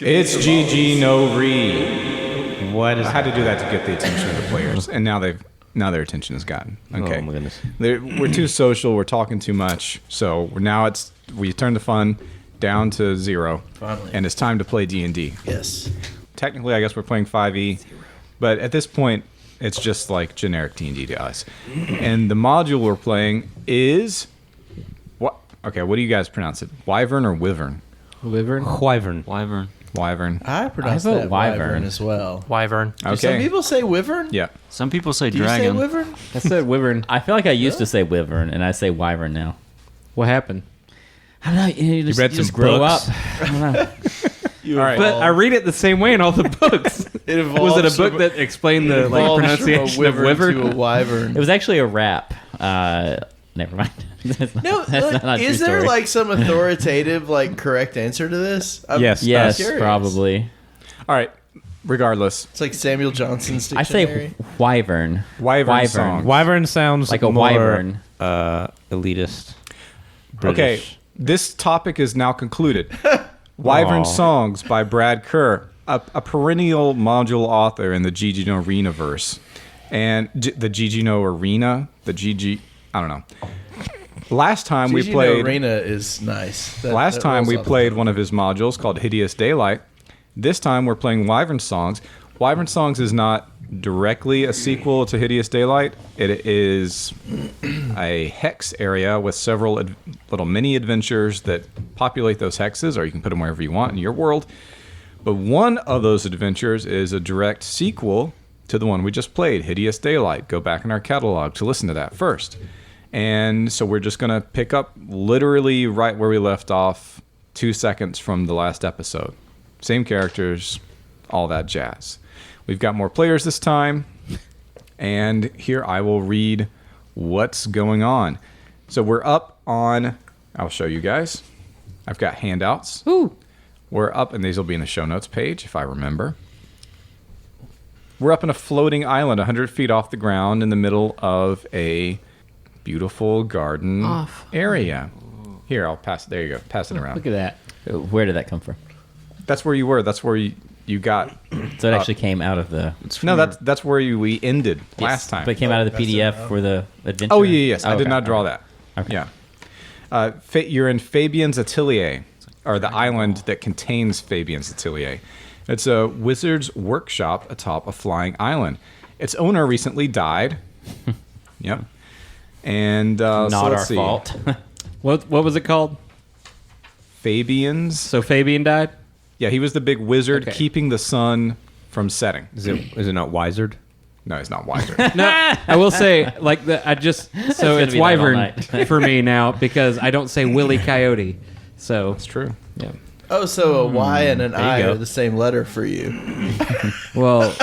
It's GG no re. I had to do that to get the attention of the players, and now their attention is gotten. Okay. Oh my goodness. We're too social. We're talking too much. So now we turn the fun down to 0, Finally. and it's time to play D&D. Yes. Technically, I guess we're playing 5e, but at this point, it's just like generic D&D to us. And the module we're playing is what? Okay, what do you guys pronounce it? Wyvern or Wyvern? Wyvern. Wyvern. I pronounce I vote that Wyvern. Wyvern as well. Wyvern. Do some Okay. people say Wyvern? Yeah. Some people say Do you dragon. say Wyvern? I said Wyvern. I feel like I used to say Wyvern, and I say Wyvern now. What happened? I don't know. You just, read you just some grow books? up. I don't know. All right. But I read it the same way in all the books. It Was it evolves a book from- that explained the evolves pronunciation from a of wyvern? to a wyvern. It was actually a rap. Never mind. That's not- No, that's not a is true there story. like some authoritative, correct answer to this? Yes. Yes, curious. probably. All right. Regardless, It's like Samuel Johnson's I dictionary. say wyvern. Wyvern song. Wyvern sounds Like a more, wyvern. Elitist. Okay, British. this topic is now concluded. Wyvern Aw. Songs by Brad Kerr, a perennial module author in the GG No Arena verse. And the GG No Arena, I don't know. Last time we Gigi played Arena is nice. Last time we rolls off the played tongue. one of his modules called Hideous Daylight. This time we're playing Wyvern Songs. Wyvern Songs is not directly a sequel to Hideous Daylight. It is a hex area with several little mini adventures that populate those hexes, or you can put them wherever you want in your world. But one of those adventures is a direct sequel to the one we just played, Hideous Daylight. Go back in our catalog to listen to that first. And so we're just going to pick up literally right where we left off 2 seconds from the last episode. Same characters, all that jazz. We've got more players this time. And here I will read what's going on. So we're up on, I'll show you guys. I've got handouts. Ooh. We're up, and these will be in the show notes page if I remember. We're up in a floating island 100 feet off the ground in the middle of a beautiful garden area. Here, I'll pass it. There you go. Pass it around. Look at that. Where did that come from? That's where you were. That's where you got. So it actually came out of the... No, that's where we ended last time. But it came out of the PDF for the adventure? Oh, yes. I did okay. not draw that. Okay. Yeah. You're in Fabien's Atelier, or the island that contains Fabien's Atelier. It's a wizard's workshop atop a flying island. Its owner recently died. Yep. And Not so our let's see. fault. What was it called? Fabien's. So Fabien died? Yeah, he was the big wizard Okay. keeping the sun from setting. Is it not Wizard? No, he's not wiser. No, I will say so gonna it's be that all Wyvern night. for me now because I don't say Willy Coyote. So That's true. yeah. Oh, so a Y and an you I go. are the same letter for you. Well,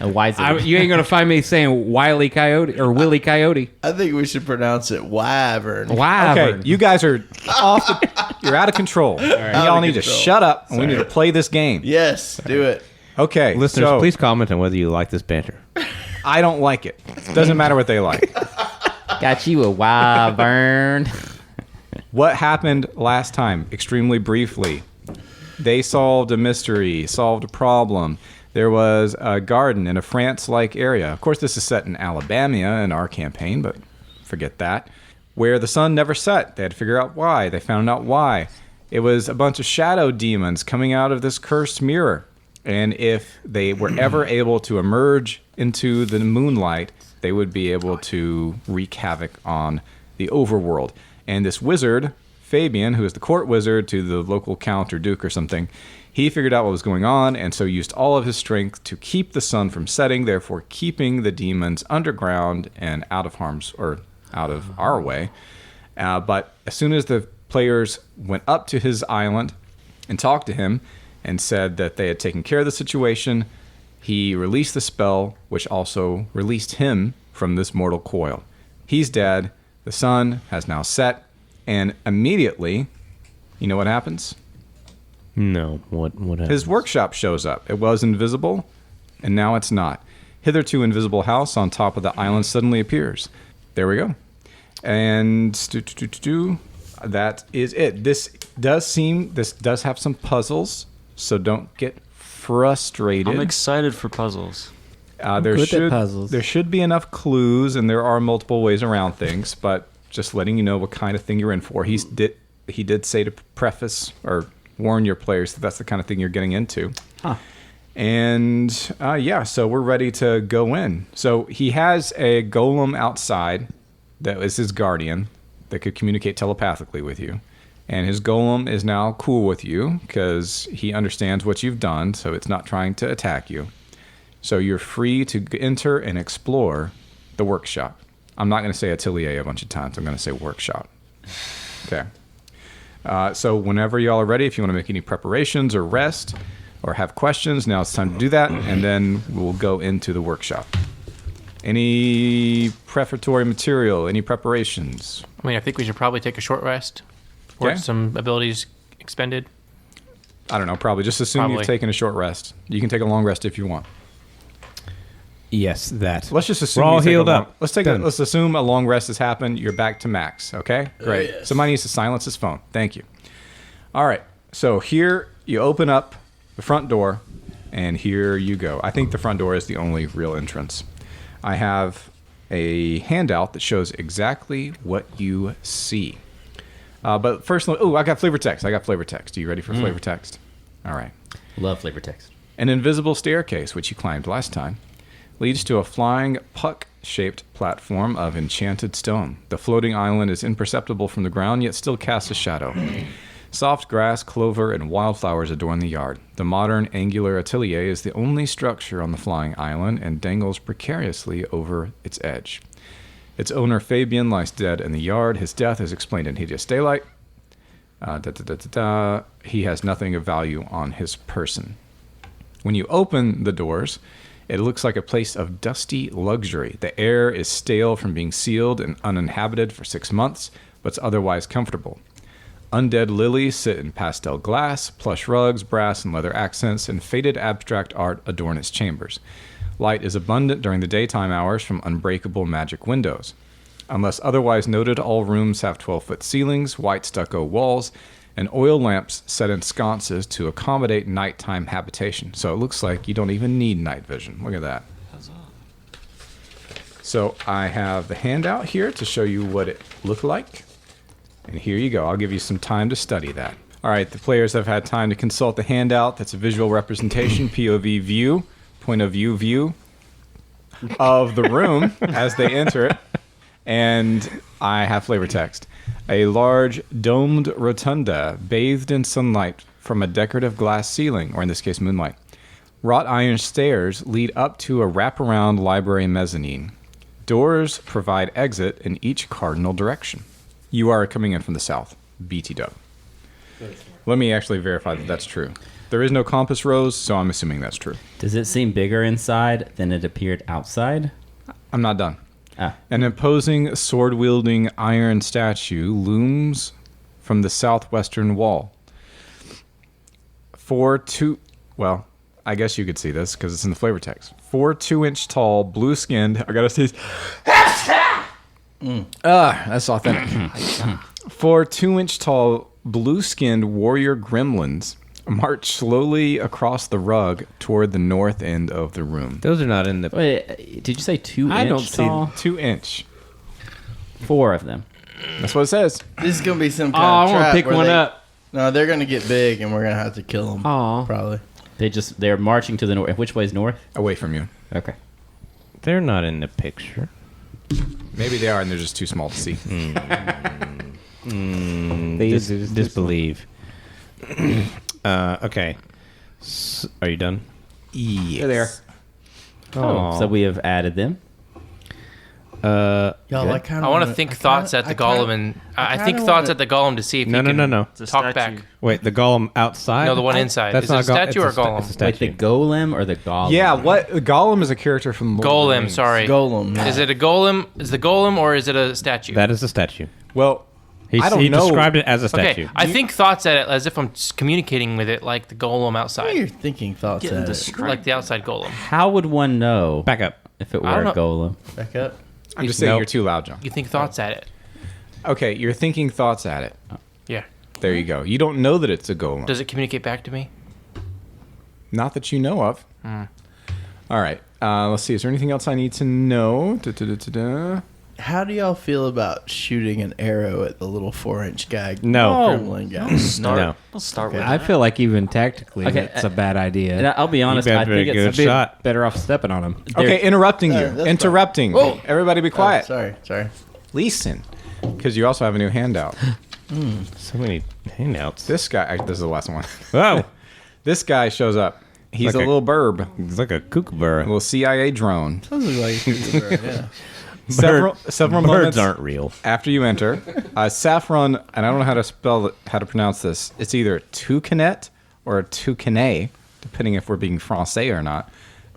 A wizard. you ain't gonna find me saying Wiley Coyote or Willy Coyote. I think we should pronounce it Wyvern. Wyvern. Okay, you guys are off. You're out of control. And y'all need to control. shut up, and we need to play this game. Yes, do it. Okay, Listeners, so please comment on whether you like this banter. I don't like it. Doesn't matter what they like. Got you a wyvern. What happened last time? Extremely briefly. They solved a mystery, solved a problem. There was a garden in a France-like area. Of course, this is set in Alabama in our campaign, but forget that. Where the sun never set. They had to figure out why. They found out why. It was a bunch of shadow demons coming out of this cursed mirror. And if they were ever able to emerge into the moonlight, they would be able to wreak havoc on the overworld. And this wizard, Fabien, who is the court wizard to the local count or duke or something, he figured out what was going on and so used all of his strength to keep the sun from setting, therefore keeping the demons underground and out of our way. But as soon as the players went up to his island and talked to him and said that they had taken care of the situation, he released the spell, which also released him from this mortal coil. He's dead. The sun has now set, and immediately, you know what happens? No, what happened? His workshop shows up. It was invisible, and now it's not. Hitherto invisible house on top of the island suddenly appears. There we go. And that is it. This This does have some puzzles, so don't get frustrated. I'm excited for puzzles. There good at puzzles. There should be enough clues, and there are multiple ways around things, but just letting you know what kind of thing you're in for. He did say to preface or warn your players that that's the kind of thing you're getting into. Huh. And so we're ready to go in. So he has a golem outside that is his guardian that could communicate telepathically with you. And his golem is now cool with you because he understands what you've done, so it's not trying to attack you. So you're free to enter and explore the workshop. I'm not going to say atelier a bunch of times. I'm going to say workshop. Okay. So whenever y'all are ready, if you want to make any preparations or rest or have questions, now it's time to do that, and then we'll go into the workshop. Any prefatory material, any preparations? I mean, I think we should probably take a short rest. Or Okay. some abilities expended. I don't know, probably. Just assume you've taken a short rest. You can take a long rest if you want. Yes, that. Let's just assume We're all you take healed a long, up. Let's Done. assume a long rest has happened. You're back to max. Okay, great. yes. Somebody needs to silence his phone. Thank you. All right. So here you open up the front door, and here you go. I think the front door is the only real entrance. I have a handout that shows exactly what you see. But first, I got flavor text. Are you ready for flavor text? All right. Love flavor text. An invisible staircase, which you climbed last time, leads to a flying puck-shaped platform of enchanted stone. The floating island is imperceptible from the ground, yet still casts a shadow. Soft grass, clover, and wildflowers adorn the yard. The modern angular atelier is the only structure on the flying island and dangles precariously over its edge. Its owner, Fabien, lies dead in the yard. His death is explained in hideous daylight. He has nothing of value on his person. When you open the doors, it looks like a place of dusty luxury. The air is stale from being sealed and uninhabited for 6 months, but it's otherwise comfortable. Undead lilies sit in pastel glass, plush rugs, brass and leather accents, and faded abstract art adorn its chambers. Light is abundant during the daytime hours from unbreakable magic windows. Unless otherwise noted, all rooms have 12-foot ceilings, white stucco walls, and oil lamps set in sconces to accommodate nighttime habitation. So it looks like you don't even need night vision. Look at that. So I have the handout here to show you what it looked like. And here you go. I'll give you some time to study that. All right, the players have had time to consult the handout. That's a visual representation, POV view, point of view of the room as they enter it. And I have flavor text. A large domed rotunda bathed in sunlight from a decorative glass ceiling, or in this case, moonlight. Wrought iron stairs lead up to a wraparound library mezzanine. Doors provide exit in each cardinal direction. You are coming in from the south. BT dub. Let me actually verify that that's true. There is no compass rose, so I'm assuming that's true. Does it seem bigger inside than it appeared outside? I'm not done. Ah. An imposing sword-wielding iron statue looms from the southwestern wall. Well, I guess you could see this because it's in the flavor text. 4 2-inch tall, blue-skinned. I gotta see. That's authentic. 4 2-inch tall, blue-skinned warrior gremlins march slowly across the rug toward the north end of the room. Those are not in the. Wait, did you say 2 I inch don't see tall? 2-inch. 4 of them. That's what it says. This is gonna be some Oh, kind I of want trap to pick where one they- up. No, they're gonna get big, and we're gonna have to kill them. Aw. Probably. They're marching to the north. Which way is north? Away from you. Okay. They're not in the picture. Maybe they are, and they're just too small to see. Disbelieve. Okay. Are you done? Yes. They're there. Oh, so we have added them. Y'all, Good. I kind I want to think thoughts at the golem, and I think thoughts at the golem to see if No, he no, can no, no. It's a talk statue. back. Wait, the golem outside? No, the one inside. That's Is it not a statue or a it's a golem? It's a Like statue. the golem or the golem? Yeah, what? Gollum is a character from Lord of the Golem, Rings. sorry. Golem. Yeah. Is it a golem? Is the golem or is it a statue? That is a statue. Well, He I don't know. described it as a statue. Okay, I think thoughts at it as if I'm communicating with it like the golem outside, You're thinking thoughts Getting at it. distracted. like the outside golem. How would one know Back up. if it I were a don't golem? Back up. I'm just saying Nope. you're too loud, John. You think thoughts at it. Okay, you're thinking thoughts at it. Yeah. There you go. You don't know that it's a golem. Does it communicate back to me? Not that you know of. All right. Let's see. Is there anything else I need to know? Da-da-da-da-da. How do y'all feel about shooting an arrow at the little 4-inch guy? No. Gremlin guy. No. We'll start with I that. feel like even tactically, Okay, that's a bad idea. And I'll be honest. got I a very think good it's shot. Better off stepping on him. Okay, interrupting you. that's fine. Interrupting. Whoa. Everybody be Oh, quiet. sorry. Listen, because you also have a new handout. So many handouts. This guy, this is the last one. Oh, This guy shows up. He's Like a a- little burb, it's like a a kookaburra. little CIA drone. Sounds like a kookaburra, yeah. Several Birds moments aren't real. after you enter, Saffron, and I don't know how to pronounce this. It's either toucanet or a toucanet, depending if we're being Francais or not.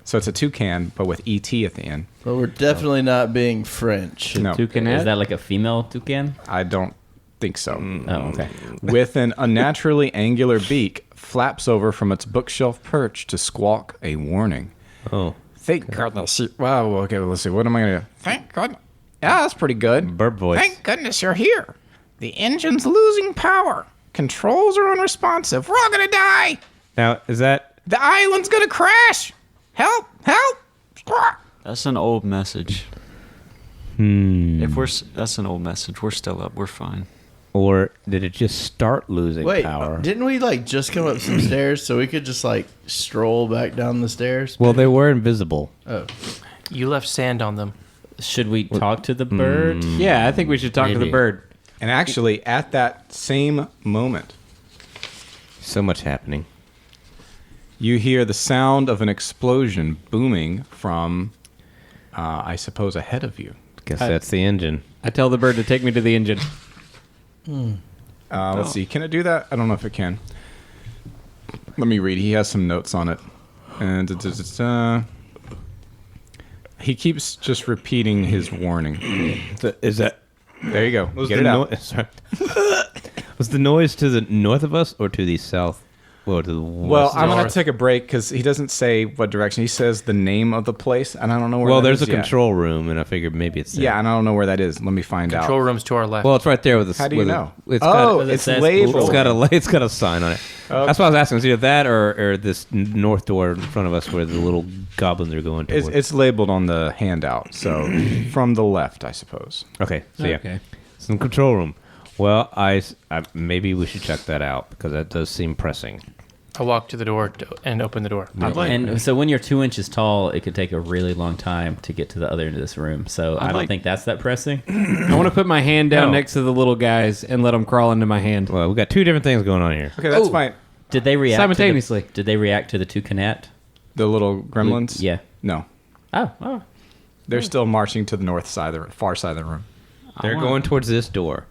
So it's a toucan, but with ET at the end. But we're definitely not being French. No, Is that like a female toucan? I don't think so. Oh, okay. With an unnaturally angular beak, flaps over from its bookshelf perch to squawk a warning. Oh, Thank goodness. Wow. Okay. Let's see. What am I gonna do? Thank goodness. Yeah, that's pretty good. bird voice. Thank goodness you're here. The engine's losing power. Controls are unresponsive. We're all gonna die. Now, is that The island's gonna crash. Help! Help! That's an old message. That's an old message. We're still up. We're fine. or did it just start losing Wait, power? didn't we like just come up some stairs so we could just like stroll back down the stairs? Well, they were invisible. Oh, You left sand on them. Should we talk to the bird? Yeah, I think we should talk to the Maybe. bird. And actually, at that same moment, So much happening. you hear the sound of an explosion booming from, I suppose, ahead of you. Guess that's the engine. I tell the bird to take me to the engine. Let's see. Can it do that? I don't know if it can. Let me read. He has some notes on it. And he keeps just repeating his warning. Is that There you go. was Get the it out. Sorry. Was the noise to the north of us or to the south? Or to the west? Well, I'm going to North. take a break because he doesn't say what direction. He says the name of the place, and I don't know where Well, that there's is a yet. control room, and I figured maybe it's there. Yeah, and I don't know where that is. Let me find Control out. room's to our left. Well, it's right there with the. How do you with know? It's Oh, got, it's says labeled. it's got a sign on it. Okay. That's why I was asking. It's either that or this north door in front of us where the little goblins are going It's, towards. it's labeled on the handout, so from the left, I suppose. Okay, so yeah, Okay. some control room. Well, I maybe we should check that out because that does seem pressing. I walk to the door and open the door. And so when you're 2 inches tall, it could take a really long time to get to the other end of this room. So I don't think that's that pressing. I want to put my hand down No. next to the little guys and let them crawl into my hand. Well, we got two different things going on here. Okay, that's Oh. fine. Did they react Simultaneously. Did they react to the toucanet? The little gremlins? Yeah. No. Oh. They're still marching to the north side, the far side of the room. They're going towards this door.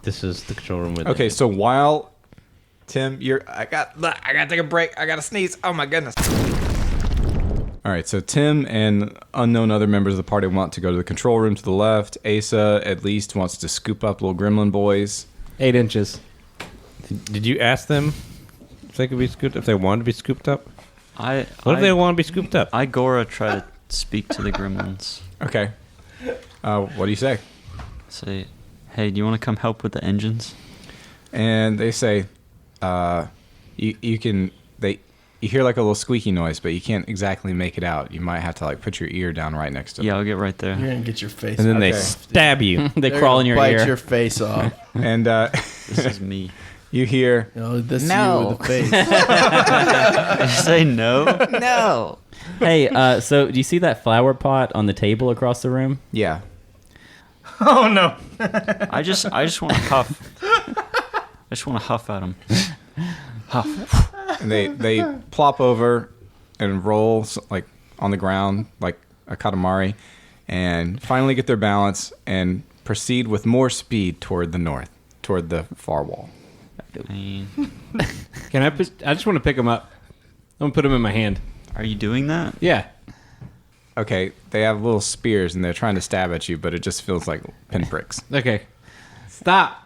This is the control room. With Okay, so while Tim, I gotta take a break. I gotta sneeze. Oh my goodness. All right, so Tim and unknown other members of the party want to go to the control room to the left. Asa at least wants to scoop up little gremlin boys. 8 inches. Did you ask them if they could be scooped? If they wanted to be scooped up? I What if they want to be scooped up? I Gora try to speak to the gremlins. Okay. What do you say? Say, hey, do you want to come help with the engines? And they say, you can. You hear like a little squeaky noise, but you can't exactly make it out. You might have to like put your ear down right next to Yeah, them. I'll get right there. you're gonna get your face. And then they Okay. stab you. They They're crawl gonna in your bite ear. your face off. And This is me. you hear, This No. you with the face. Say no. No. Hey, so do you see that flower pot on the table across the room? yeah. I just want to huff. I just want to huff at them. And they plop over and roll like on the ground like a katamari, and finally get their balance and proceed with more speed toward the north, toward the far wall. I mean, Can I just want to pick them up. I'm going to put them in my hand. are you doing that? Yeah. Okay, they have little spears and they're trying to stab at you, but it just feels like pinpricks. Okay. Stop.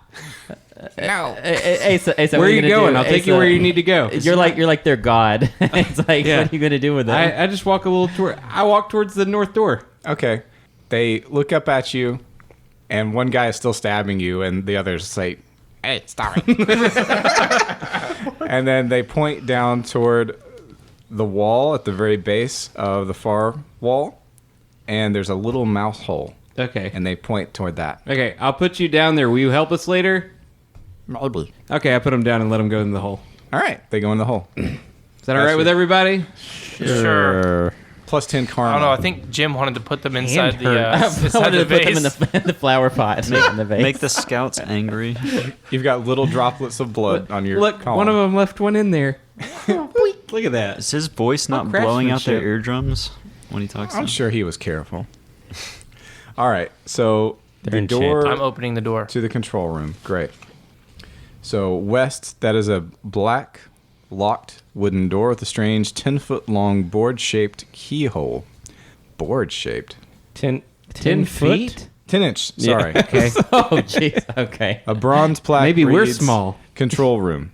Asa, Where are you going? I'll take you where you need to go. You're like their god. It's like, Yeah. what are you gonna do with that? I just walk a little toward. I walk towards the north door. Okay, they look up at you, and one guy is still stabbing you, and the others say, Hey, stop it. And then they point down toward the wall at the very base of the far wall, and there's a little mouse hole, Okay. and they point toward that. Okay, I'll put you down there. Will you help us later? Maybe. Okay, I put him down and let him go in the hole. All right, they go in the hole. Is that all right with everybody? Sure. Plus 10 karma. I don't know. I think Jim wanted to put them inside the I inside wanted the to put them vase. in the flower pot. In the vase. Make the scouts angry. You've got little droplets of blood on your Look, column. one of them left one in there. Look at that. Is his voice not blowing out their craftsmanship. eardrums when he talks? I'm to sure he was careful. All right, so They're the enchanted. door I'm opening the door. to the control room. Great. So west, that is a black, locked wooden door with a strange 10-foot-long board-shaped keyhole. Board-shaped? 10 feet? 10-inch, sorry. Okay. Oh, jeez. Okay. A bronze plaque Maybe we're reads, small. Control room.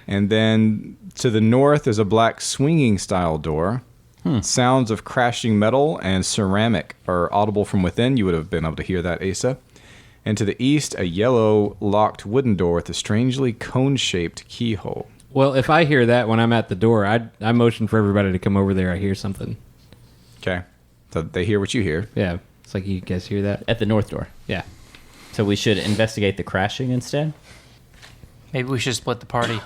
And then to the north is a black swinging style door. Sounds of crashing metal and ceramic are audible from within. You would have been able to hear that, Asa. And to the east, a yellow locked wooden door with a strangely cone-shaped keyhole. Well, if I hear that when I'm at the door, I motion for everybody to come over there. I hear something. Okay. So they hear what you hear. Yeah. It's like, you guys hear that? At the north door. Yeah. So we should investigate the crashing instead? Maybe we should split the party.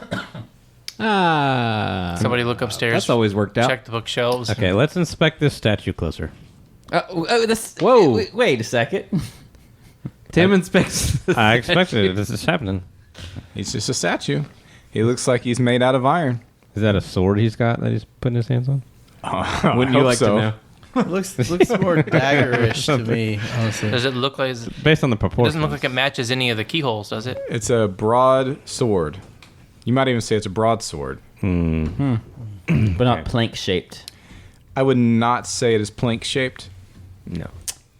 Somebody look upstairs. That's always worked out. Check the bookshelves. Okay, let's inspect this statue closer. Whoa. Wait a second. Tim inspects. I expected it. This is happening. He's just a statue. He looks like he's made out of iron. Is that a sword he's got that he's putting his hands on? Wouldn't you like to know? looks more daggerish to me, honestly. Does it look like? Based on the It proportions. doesn't look like it matches any of the keyholes, does it? It's a broad sword. You might even say it's a broadsword. But not plank shaped. I would not say it is plank-shaped. No.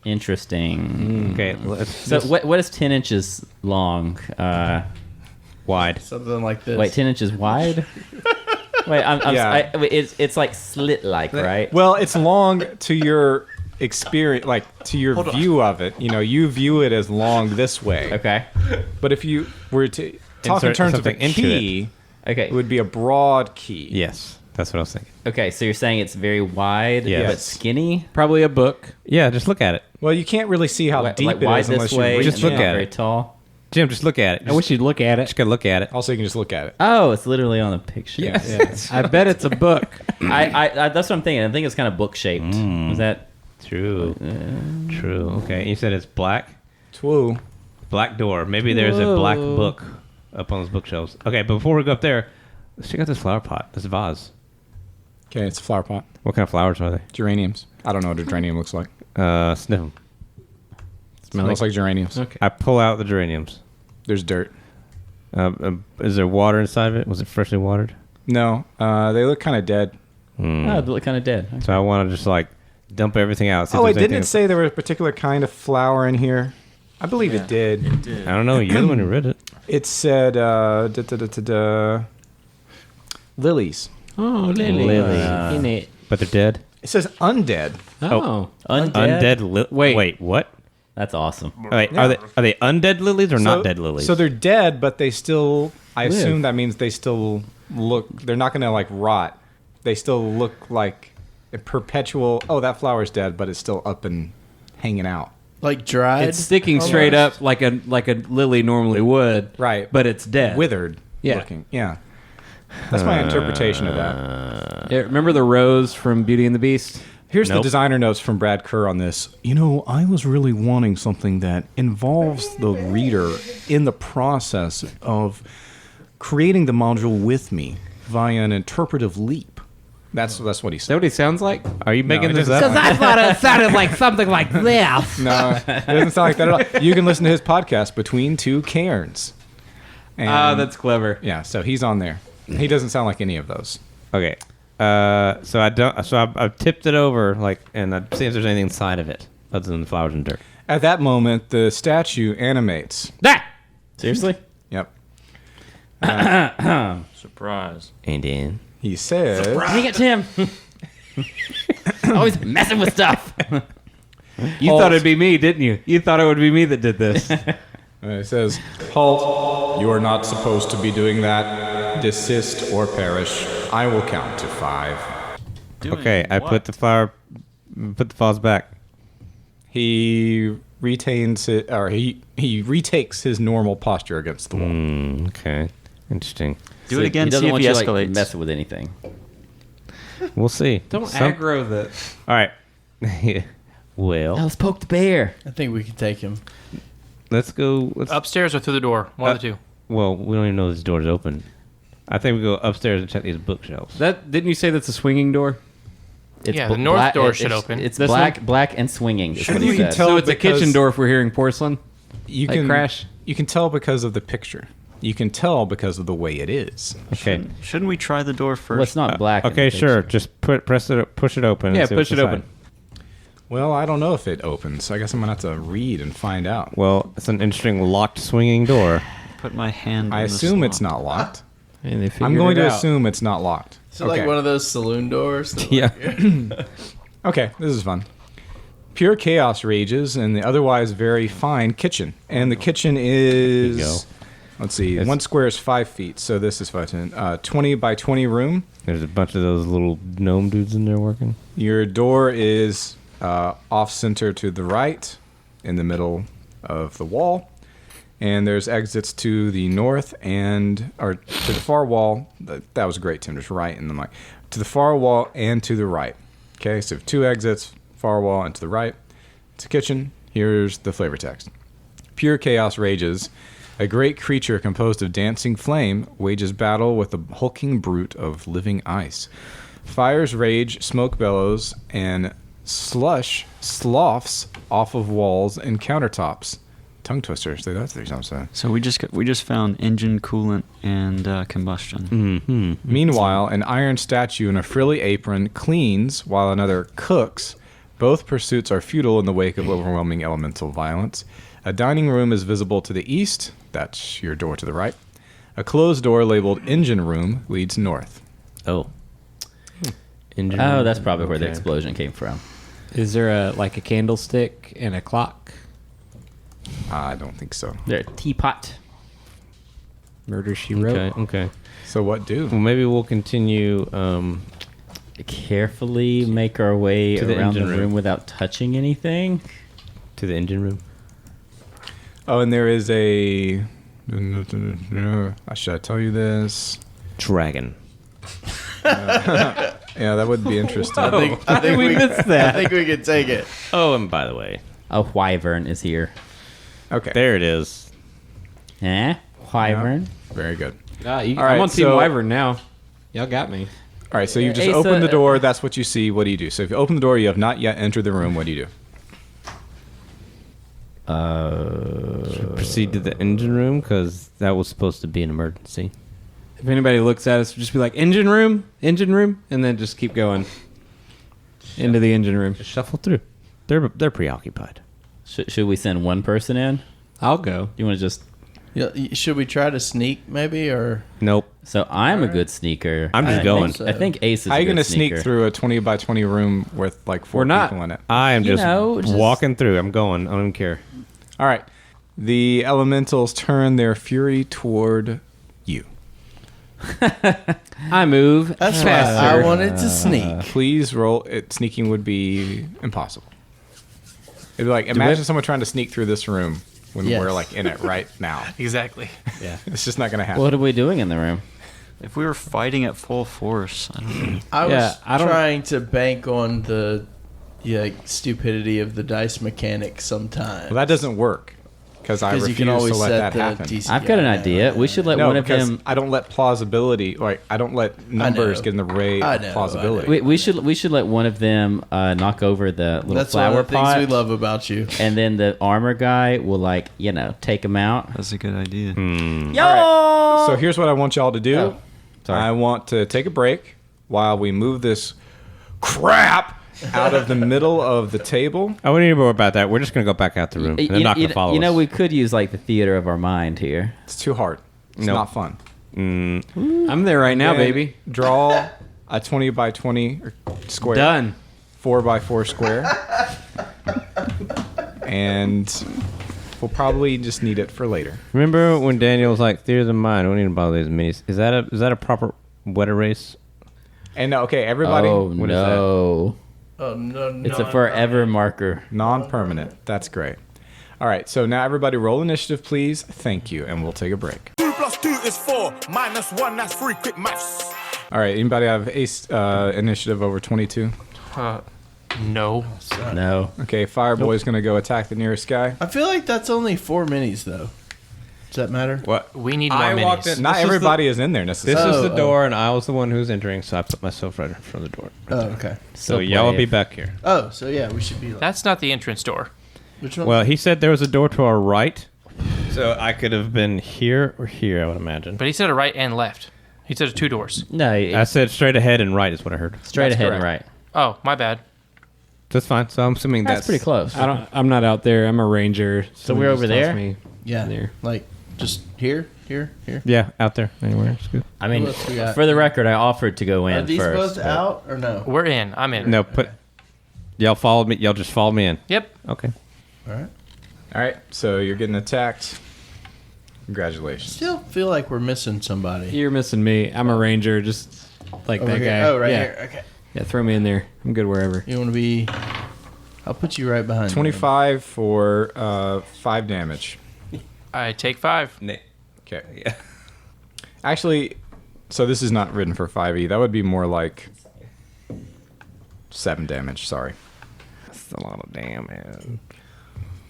Interesting. Okay, let's So what is 10 inches long? wide. Something like this. Wait, 10 inches wide? Wait, Yeah. it's like slit-like, right? Well, it's long to your experience, like to your view of it. You know, you view it as long this way. Okay. But if you were to talk in Insert terms of a something into key, Okay. it would be a broad key. Yes, that's what I was thinking. Okay, so you're saying it's very wide Yes. but skinny? Probably a book. Yeah, just look at it. Well, you can't really see how Like deep it wide is unless this way? you Just and look not at very it. tall? Jim, just look at it. I wish you'd look at Just it. gotta look at it. Also, you can just look at it. Oh, it's literally on the picture. Yes. I bet it's a book. I that's what I'm thinking. I think it's kind of book shaped. Was that? True. True. Okay, you said it's black. Twoo. Black door. Maybe there's a black book up on those bookshelves. Okay, but before we go up there, let's check out this flower pot. This vase. Okay, it's a flower pot. What kind of flowers are they? Geraniums. I don't know what a geranium looks like. Sniff them. Smells like geraniums. Okay. I pull out the geraniums. There's dirt. Is there water inside of it? Was it freshly watered? No, they look kind of dead. Oh, they look kind of dead. Okay. So I want to just like dump everything out. See if Oh, wait, there's didn't anything- it say there was a particular kind of flower in here? I believe it did. I don't know. You're the one who read it. It said lilies. Oh, Lily. Lily. In it. But they're dead. It says undead. Oh. Undead? Wait, what? That's awesome. Wait, are they undead lilies or not dead lilies? So they're dead, but they still. I Live. assume that means they still look. They're not going to like rot. They still look like a perpetual. Oh, that flower's dead, but it's still up and hanging out. Like dried. It's sticking straight up like a lily normally would. Right. But it's dead. Withered. Yeah. Looking. Yeah. That's my interpretation of that. Yeah, remember the rose from Beauty and the Beast? Here's the Nope. designer notes from Brad Kerr on this. You know, I was really wanting something that involves the reader in the process of creating the module with me via an interpretive leap. That's what he Is that said. what he sounds like? Are you making it this doesn't up? I thought it sounded like something like this. No, it doesn't sound like that at all. You can listen to his podcast, Between Two Cairns. And, That's clever. yeah. So he's on there. He doesn't sound like any of those. Okay. So I don't. So I've tipped it over, like, and I see if there's anything inside of it other than the flowers and dirt. At that moment, the statue animates. Ah! Seriously? Yep. Surprise. And then He says. Dang it, Tim. Always messing with stuff. You thought it'd be me, didn't you? You thought it would be me that did this. It says, halt. You are not supposed to be doing that. Desist or perish. I will count to 5. Okay, I put the vase back. He retains it, or he retakes his normal posture against the wall. Okay, interesting. Do it again. He doesn't See if want he you like escalates. messing with anything. We'll see. Don't aggro the. All right. Well, Let's poke the bear. I think we can take him. let's go. Upstairs or through the door? One of the two. Well, we don't even know this door's open. I think we go upstairs and check these bookshelves. That didn't you say that's a swinging door? It's Yeah, the north door should it's- open. It's This black and swinging. Is Shouldn't what he we said. tell- So it's a because- kitchen door if we're hearing porcelain. You Like can crash. You can tell because of the picture. You can tell because of the way it is. Okay. Shouldn't we try the door first? Well, it's not black. in the Okay, sure. picture. Just push it open. Yeah, and see push what's it inside. open. Well, I don't know if it opens. I guess I'm gonna have to read and find out. Well, it's an interesting locked swinging door. Put my hand. I in the assume it's slot. not locked. And they I'm figured going it to out. assume it's not locked. So like one of those saloon doors. that, Yeah. Okay, this is fun. Pure chaos rages in the otherwise very fine kitchen. And the kitchen is, go. let's see, It's- 1 square is 5 feet. So this is 20 by 20 room. There's a bunch of those little gnome dudes in there working. Your door is off center to the right in the middle of the wall. And there's exits to the north or to the far wall. That was great, Tim, just right in the mic. To the far wall and to the right. Okay, so 2 exits, far wall and to the right. It's a kitchen. Here's the flavor text. Pure chaos rages. A great creature composed of dancing flame wages battle with a hulking brute of living ice. Fires rage, smoke bellows, and slush sloughs off of walls and countertops. Tongue twister. Say that 3 times. So we just found engine, coolant, and combustion. Mm-hmm. Meanwhile, an iron statue in a frilly apron cleans while another cooks. Both pursuits are futile in the wake of overwhelming elemental violence. A dining room is visible to the east. That's your door to the right. A closed door labeled engine room leads north. Oh. Engine Oh, room. that's probably where the Okay. explosion came from. Is there a candlestick and a clock? I don't think so. There, teapot. Murder She Wrote. Okay. So what do? Well, maybe we'll continue. Carefully make our way To the around the engine room room. without touching anything. To the engine room. Oh, and there is a... Should I tell you this? Dragon. Yeah, that would be interesting. I think we missed that? I think we could take it. Oh, and by the way, A wyvern is here. Okay. there it is. Eh? Wyvern? Very good. All All I'm right, on Team so- Wyvern now. Y'all got me. All right, so you just Asa- open the door. That's what you see. What do you do? So if you open the door, you have not yet entered the room. What do you do? Proceed to the engine room because that was supposed to be an emergency. If anybody looks at us, just be like, engine room, and then just keep going into the engine room. Just shuffle through. They're preoccupied. Should we send one person in? I'll go. You want to just... Yeah, should we try to sneak maybe or? Nope. So I'm a good sneaker. I'm just I going. think- I think Ace is How are a you good going to sneak sneaker. through a 20 by 20 room with like 4 We're not. people in it? I am You just, know, just- walking through. I'm going. I don't care. All right. The elementals turn their fury toward you. I move That's why faster. I wanted to sneak. Please roll. Sneaking would be impossible. It'd be like, imagine someone trying to sneak through this room when Yes. we're like in it right now. Exactly. It's just not going to happen. What are we doing in the room? If we were fighting at full force, I don't know. I was Yeah, I don't- trying to bank on the stupidity of the dice mechanic sometimes. Well, that doesn't work because I because refuse you can always to let set that the happen. DC. I've got an idea. We should let No, one of because them... I don't let plausibility, like I don't let numbers know. get in the way I of know, plausibility. We should let one of them knock over the little That's one flower of the things pot. we love about you. And then the armor guy will take him out. That's a good idea. Yo! So here's what I want y'all to do. Oh, sorry. I want to take a break while we move this crap out of the middle of the table. I wouldn't even worry about that. We're just going to go back out the room. They're not going to follow us. we could use the theater of our mind here. It's too hard. It's Nope. not fun. I'm there right now, Then baby. Draw a 20 by 20 square. Done. 4 by 4 square. And We'll probably just need it for later. Remember when Daniel was like, "Theories of mine. We don't need to bother these minis." Is that a proper wet erase? And okay, everybody, Oh What is no! Oh no! It's a forever marker. non-permanent. That's great. All right, so now everybody roll initiative, please. Thank you, and we'll take a break. 2 + 2 is 4. -1, that's 3. Quick maths. All right, anybody have ace initiative over 22? No. No. Okay, Fireboy's going to go attack the nearest guy. I feel like that's only 4 minis though. Does that matter? What? We need more I minis. walked in. Not This is everybody is in there This necessarily. is the door, and I was the one who's entering, so I put myself right in front of the door. Oh, okay. So y'all will be brave. back here. Oh, so yeah, we should be. Like, That's not the entrance door. which one? Well, he said there was a door to our right, so I could have been here or here, I would imagine. But he said a right and left. He said 2 doors. No, I said straight ahead and right is what I heard. straight That's ahead and correct. right. Oh, my bad. That's fine. So I'm assuming That's pretty close. I'm not out there. I'm a ranger. So we're just over toss there? Me yeah, there. like just here. Yeah, out there. Anywhere. It's good. I mean, Who else we got? for the record, I offered to go in Are these first. both but- out or no? We're in. I'm in. No, y'all followed me. Y'all just followed me in. Yep. Okay. All right. All right, so you're getting attacked. Congratulations. Still feel like we're missing somebody. You're missing me. I'm a ranger. Just like Over that here. guy. Oh, right yeah. here. Okay. Yeah, throw me in there. I'm good wherever. You want to be? I'll put you right behind. 25 for 5 damage. I take 5. Okay. Yeah. Actually, so this is not written for 5e. That would be more like 7 damage. Sorry. That's a lot of damage.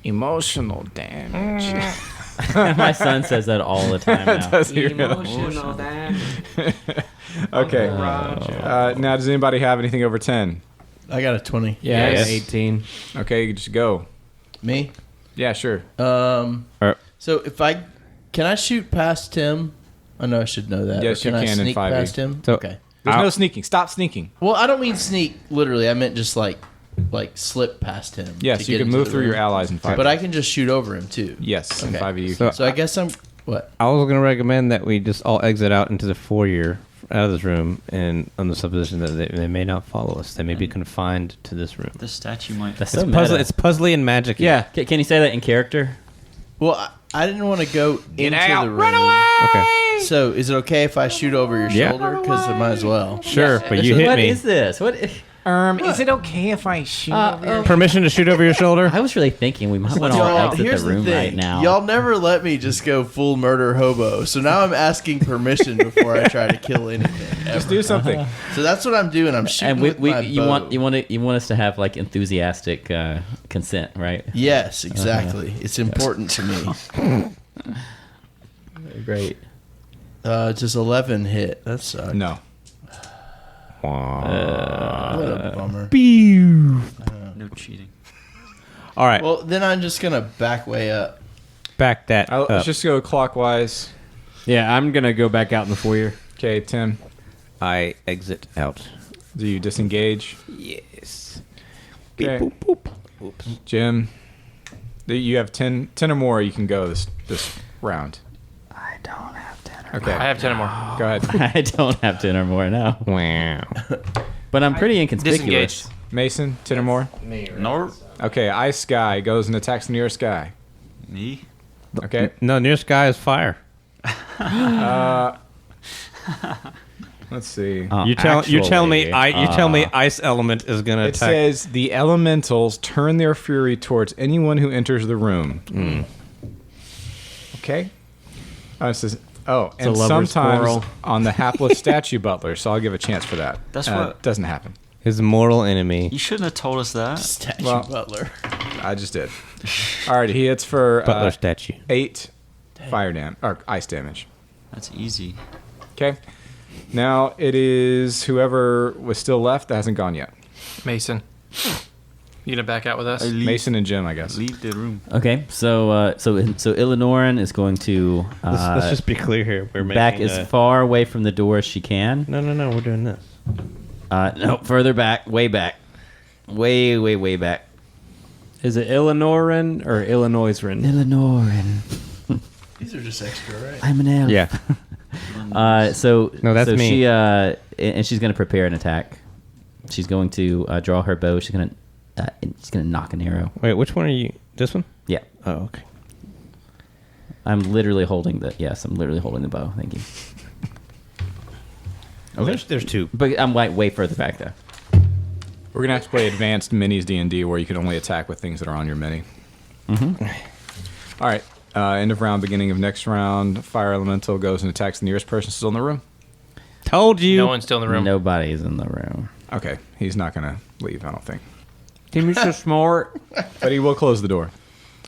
Emotional damage. My son says that all the time now. Does he really? Okay. Now, does anybody have anything over 10? I got a 20. Yeah, I Yes. got 18. Okay, just go. Me? Yeah, sure. Alright. So can I shoot past Tim? I know I should know that. Yes, Or you I can in sneak 5e. past him? So- Okay. There's no sneaking. Stop sneaking. Well, I don't mean sneak literally. I meant just like slip past him. Yes, to you get can into move the through your room. allies in 5e. But I can just shoot over him too. Yes, in Okay. 5e. You So- can. So I guess I'm what? I was going to recommend that we just all exit out into the foyer out of this room, and on the supposition that they may not follow us. They may be confined to this room. The statue might. That's It's, so puzzle, meta. it's puzzly and magic. Yeah. Can you say that in character? Well, I didn't want to go into out. the room. Run away! Okay. So is it okay if I shoot over your Yeah. shoulder? Because I might as well. Sure, but you hit What me. is this? What? Is it okay if I shoot over your... Permission to shoot over your shoulder? I was really thinking we might want to Y'all, exit here's the room thing. right now. Y'all never let me just go full murder hobo. So now I'm asking permission before I try to kill anything. Just ever. do something. So that's what I'm doing. I'm shooting and with my bow. you want us to have like enthusiastic consent, right? Yes, exactly. It's important to me. Great. Just 11 hit. That sucks. No. What a bummer. No cheating. All right. Well, then I'm just gonna back way up. back that up. Let's just go clockwise. Yeah, I'm going to go back out in the foyer. Okay, Tim, I exit out. do you disengage? Yes. Okay. Jim, you have 10 or more. You can go this round. I don't have 10 Okay, I have 10 or more. go ahead. I don't have 10 or more now. Wow. But I'm pretty inconspicuous. Disengaged. Mason, 10 or more. No. Okay, Ice Guy goes and attacks the nearest guy. Me? Okay, No, nearest guy is fire. let's see. You tell me ice element is gonna It attack. says the elementals turn their fury towards anyone who enters the room. Okay. It says, and a lover sometimes squirrel. on the hapless statue butler, so I'll give a chance for that. That's what- doesn't happen. His mortal enemy. You shouldn't have told us that. Statue Well- Butler. I just did. All right, he hits for Butler statue. 8 fire damage or ice damage. That's easy. Okay. Now it is whoever was still left that hasn't gone yet. Mason. You gonna back out with us? I leave, Mason and Jim, I guess. leave the room. Okay, so Illinoran is going to Let's just be clear here. We're making back as far away from the door as she can. No, we're doing this. No, further back, way back, way back. Is it Illinoisan or Illinoisran? Illinoran. These are just extra, right? I'm an elf. Yeah. No, that's me. She and she's going to prepare an attack. She's going to draw her bow. She's going to knock an arrow. Wait, which one are you? This one? Yeah. Oh, okay. I'm literally holding the bow. Thank you. Okay. There's two. But I'm like way further back though. We're gonna have to play advanced minis D&D where you can only attack with things that are on your mini. Mm-hmm. All right. End of round, beginning of next round. Fire elemental goes and attacks the nearest person still in the room. Told you. No one's still in the room. Nobody's in the room. Okay, he's not gonna leave. I don't think, Timmy's so smart. but he will close the door.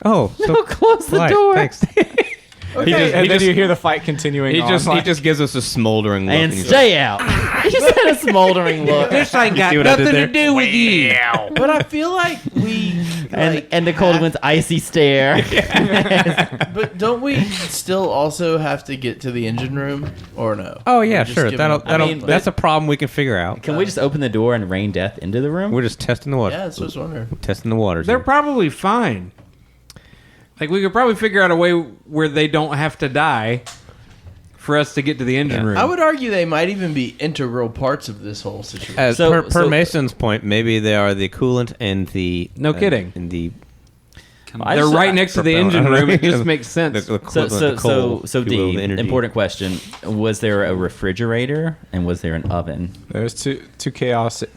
Oh, so Close the right, door. Thanks. And then you hear the fight continuing. He on. just gives us a smoldering look. And he's stay out. He just had a smoldering look. This ain't got see what I did nothing to there? do with you. But I feel like we. And the cold one's icy stare. But don't we still also have to get to the engine room, or no? Oh yeah, We're just sure. giving That'll up- that'll mean, but- that's a problem we can figure out. Can we just open the door and rain death into the room? We're just testing the water. Yeah, that's what I was wondering. Testing the waters. They're here. probably fine. Like, we could probably figure out a way where they don't have to die for us to get to the engine room. I would argue they might even be integral parts of this whole situation. As So- per so- Mason's point, maybe they are the coolant and the No kidding. and the I They're just- right next to the engine room. It just makes sense. the So, equivalent so, to coal, so if you will, D, the energy. important question. Was there a refrigerator and was there an oven? There's too chaotic.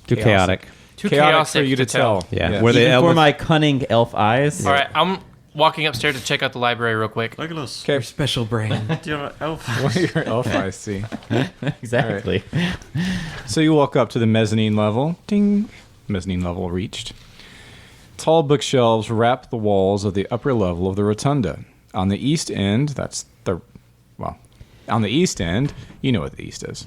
Too chaotic. Too Chaotic chaotic for you to tell. Yeah. Yes. Were they Even for elves? my cunning elf eyes? All right, I'm walking upstairs to check out the library real quick. Legolas. Okay. Special brain. Do you have an elf? What are your elf eyes see? Exactly. So you walk up to the mezzanine level. Ding. Mezzanine level reached. Tall bookshelves wrap the walls of the upper level of the rotunda. On the east end, on the east end, you know what the east is.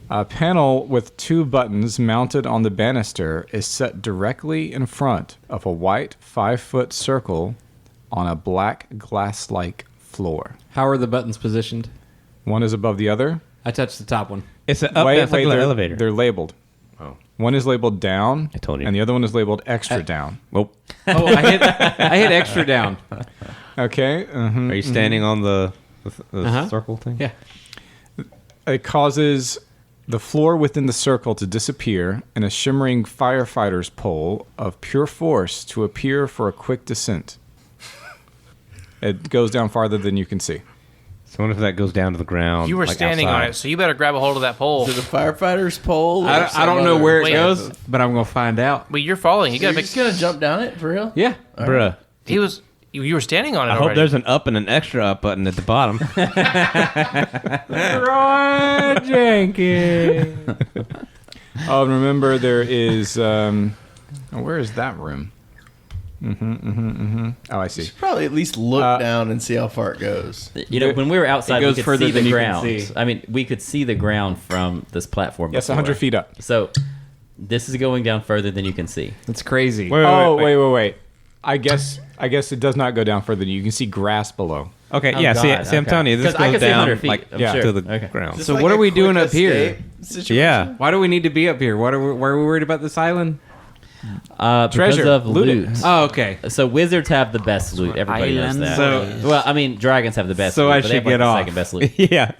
A panel with two buttons mounted on the banister is set directly in front of a white 5-foot circle on a black glass-like floor. How are the buttons positioned? One is above the other. I touched the top one. It's an up. It's like an they're, elevator. They're labeled. Oh. One is labeled down. I told you. And the other one is labeled extra down. Well, Oh, I hit extra down. Okay. are you standing on the Uh-huh. circle thing? Yeah. It causes the floor within the circle to disappear and a shimmering firefighter's pole of pure force to appear for a quick descent. It goes down farther than you can see. So what if that goes down to the ground? You were like standing on outside? it, so you better grab a hold of that pole. Is it a firefighter's pole? or I some don't know other where it Wait. goes, but I'm going to find out. But you're falling. You So gotta you're make. just gonna jump down it for real? Yeah. Bruh. He was. You were standing on it I already. hope there's an up and an extra up button at the bottom. Roy Jenkins. Oh, remember there is. Where is that room? Oh, I see. Probably at least look down and see how far it goes. You know, when we were outside, It we goes could further see than the you can ground. see. I mean, we could see the ground from this platform. Yes, before. 100 feet up. So this is going down further than you can see. That's crazy. Wait. I guess it does not go down further. You can see grass below. Okay, Oh, yeah. God, See, I'm okay. telling you, this 'Cause I goes can see down 100 feet, like I'm sure. to the Okay. ground. Just So like what a are we doing quick up here? escape situation. Yeah. Why do we need to be up here? Why are we worried about this island? Because Treasure. of Loot loot. it. Oh, okay. So wizards have the best loot. Everybody knows Island that. So- well, I mean, dragons have the best So loot. I but they should have, like, get the off. second best loot. Yeah.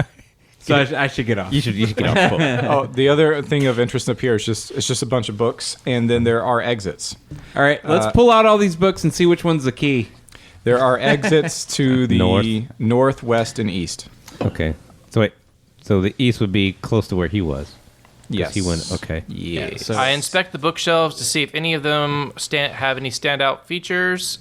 So I should get off. You should get off the boat. Oh, the other thing of interest up here is it's just a bunch of books, and then there are exits. All right, let's pull out all these books and see which one's the key. There are exits to the North. north, west, and east. Okay. So wait. So the east would be close to where he was. 'Cause Yes. He went. Okay. Yeah. So I inspect the bookshelves to see if any of them have any standout features.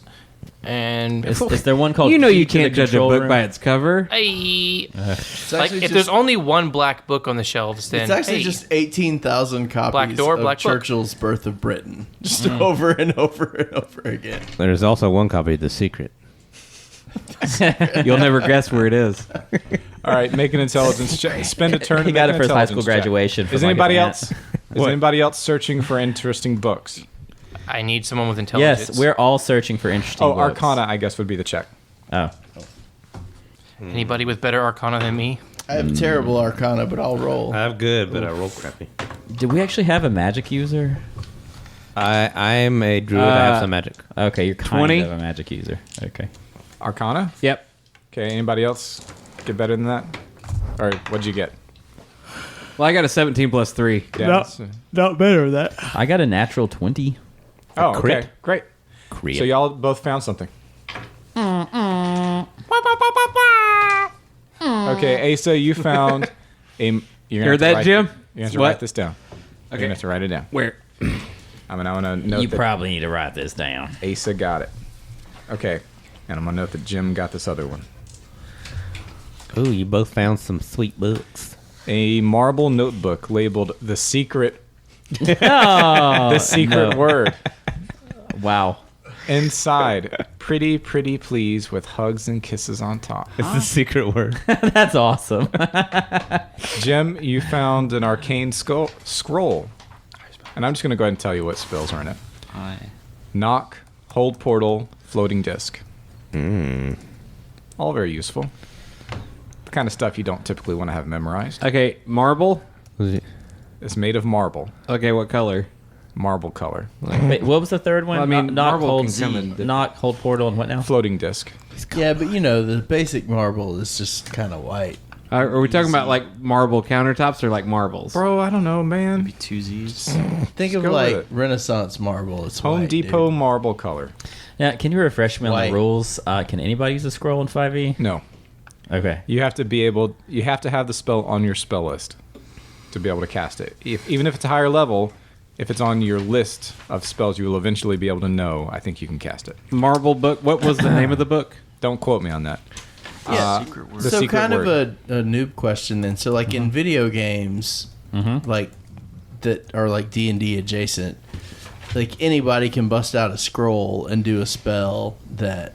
And Is there one called? you know Key you to the can't judge a Control book Room? by its cover. Hey, It's like actually if just- there's only one black book on the shelves, then It's actually hey, just 18,000 copies Black door, of black book. Churchill's Birth of Britain. Just over and over and over again. There's also one copy of The Secret. You'll never guess where it is. All right, make an intelligence check. Spend a turn. He to got make it an for his high school intelligence check. graduation. from, Is like, anybody his else? aunt. Is anybody else searching for interesting books? I need someone with intelligence. Yes, we're all searching for interesting. Oh, books. Arcana, I guess would be the check. Oh, Anybody with better Arcana than me? I have terrible Arcana, but I'll roll. I'm good, but I roll crappy. do we actually have a magic user? I'm a druid. I have some magic. Okay, you're kind 20? of a magic user. Okay. Arcana? Yep. Okay, anybody else get better than that? Or what'd you get? Well, I got a 17 plus 3. Yeah, that's- Not better than that. I got a natural 20. Oh, crit? okay, great. Crit. So y'all both found something. Okay, Asa, you found a. You're Heard that, Jim? You have to What? write this down. You're gonna have to write it down. Where? I'm gonna note You that probably need to write this down. Asa got it. Okay, and I'm gonna note that Jim got this other one. Ooh, you both found some sweet books. A marble notebook labeled "The Secret." Oh, The secret word. wow. Inside, pretty please with hugs and kisses on top. It's the secret word. That's awesome. Jim, you found an arcane scroll. And I'm just going to go ahead and tell you what spells are in it. Knock, hold portal, floating disc. All very useful. The kind of stuff you don't typically want to have memorized. Okay, marble. It's made of marble. Okay, what color? Marble color. Wait, what was the third one? Well, I mean, knock, marble hold, can come in knock, hold portal, and what now? Floating disc. Yeah, but the basic marble is just kind of white. Are we talking about like marble countertops or like marbles? Bro, I don't know, man. Maybe two Z's. Think of go like with it. Renaissance marble. It's Home white, Depot dude. marble color. Now, can you refresh me on White. the rules? Can anybody use a scroll in 5e? No. Okay. You have to have the spell on your spell list to be able to cast it. Even if it's a higher level, if it's on your list of spells you will eventually be able to know, I think you can cast it. Marble book. What was the name of the book? Don't quote me on that. Yeah. Secret word. The So secret kind word. of a noob question then. So like in video games, like that are like D&D adjacent, like anybody can bust out a scroll and do a spell that,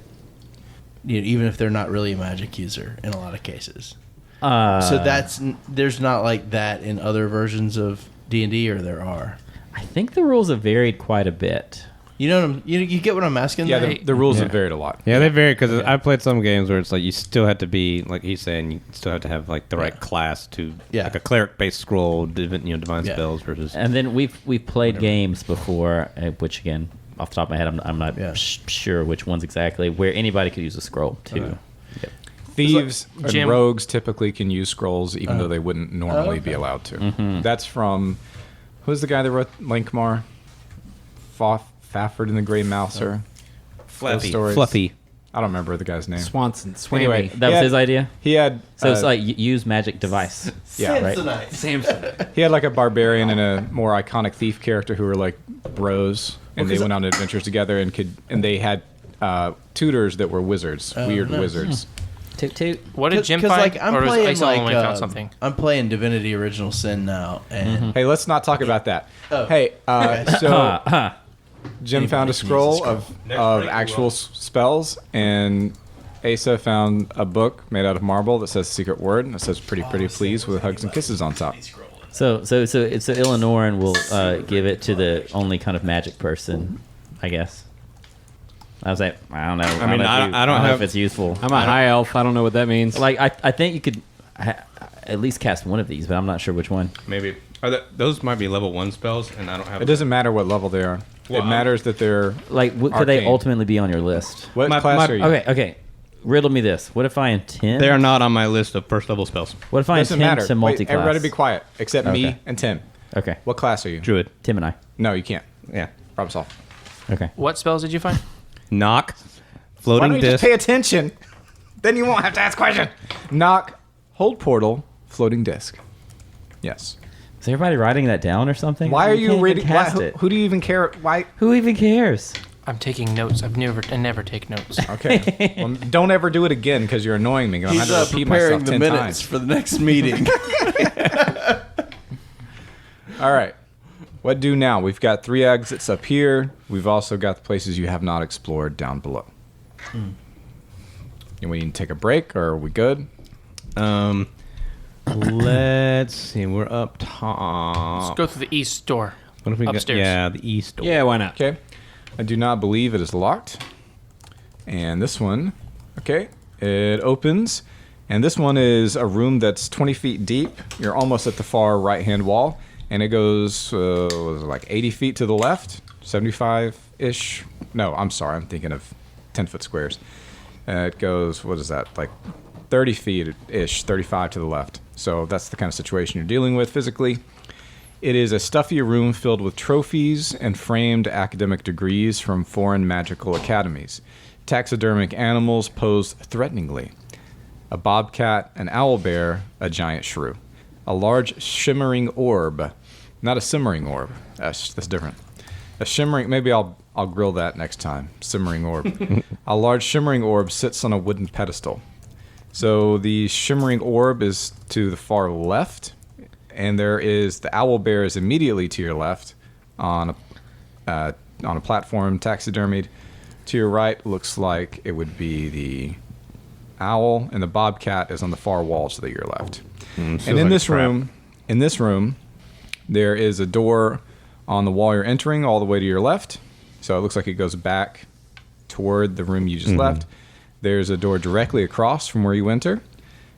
even if they're not really a magic user in a lot of cases. So there's not like that in other versions of D&D, or there are. I think the rules have varied quite a bit. You know what you get what I'm asking? Yeah, there? the rules have varied a lot. Yeah, they vary because I played some games where it's like you still have to be like he's saying, you still have to have like the right class to like a cleric-based scroll, divine spells versus. And then we've played games before, which again, off the top of my head, I'm not sure which ones exactly, where anybody could use a scroll too. Yep. Thieves and Jim- rogues typically can use scrolls even though they wouldn't normally be allowed to. That's from who's the guy that wrote Linkmar? Fafford and the Grey Mouser. Fluffy. Stories. Fluffy. I don't remember the guy's name. Swanson. Swammy. Anyway, That was his idea. He had So it's like use magic device. yeah, right. Samsonite. Samson. he had like a barbarian and a more iconic thief character who were like bros, and they went on adventures together and they had tutors that were wizards, weird wizards. Toot toot. What did Jim Because find? like I'm or was playing Asa like only found something? I'm playing Divinity Original Sin now, and Hey, let's not talk about that. Oh. Hey, so Jim found a scroll of actual spells, and Asa found a book made out of marble that says secret word, and it says pretty please with hugs and kisses on top. So Illinoran will give it to the only kind of magic person, I guess. I was like, I don't know. I mean, I don't know have- if it's useful. I'm a high elf. I don't know what that means. Like I think you could at least cast one of these, but I'm not sure which one. Maybe. Those might be level 1 spells, and I don't have. It doesn't matter what level they are. Well, It matters that they're Like, could they Arcane. ultimately be on your list? what class are you? Okay. Riddle me this. What if I intend? They are not on my list of first level spells. What if I Doesn't intend matter. to Wait, multi-class? everybody be quiet except me Okay. and Tim. Okay. What class are you? Druid. Tim and I. No, you can't. Yeah. Problem solved. Okay. What spells did you find? Knock. Why don't Floating you just disc. pay attention? Then you won't have to ask questions. Knock, hold portal, floating disc. Yes. Is everybody writing that down or something? Why are can't you even reading? Cast Who, it. who do you even care? Why? Who even cares? I'm taking notes. I never take notes. Okay. Well, don't ever do it again because you're annoying me. I'm he's going to repeat preparing myself the 10 minutes times. for the next meeting. All right. What do now? We've got 3 exits up here. We've also got the places you have not explored down below. And we need to take a break, or are we good? Let's see. We're up top. Let's go through the east door. What if we upstairs. Yeah, the east door. yeah, why not? Okay. I do not believe it is locked. And this one, okay, it opens. And this one is a room that's 20 feet deep. You're almost at the far right-hand wall. And it goes, what is it, like 80 feet to the left? 75-ish? No, I'm sorry. I'm thinking of 10-foot squares. It goes, what is that, like 30 feet-ish, 35 to the left. So that's the kind of situation you're dealing with physically. It is a stuffy room filled with trophies and framed academic degrees from foreign magical academies. Taxidermic animals pose threateningly. a bobcat, an owlbear, a giant shrew. A large shimmering orb. Not a simmering orb. That's different. A shimmering, maybe I'll grill that next time. Simmering orb. A large shimmering orb sits on a wooden pedestal. So the shimmering orb is to the far left, and there is the owlbear is immediately to your left on a platform taxidermied. To your right looks like it would be the owl, and the bobcat is on the far wall to your left. And in this room, there is a door on the wall you're entering all the way to your left. So it looks like it goes back toward the room you just left. There's a door directly across from where you enter,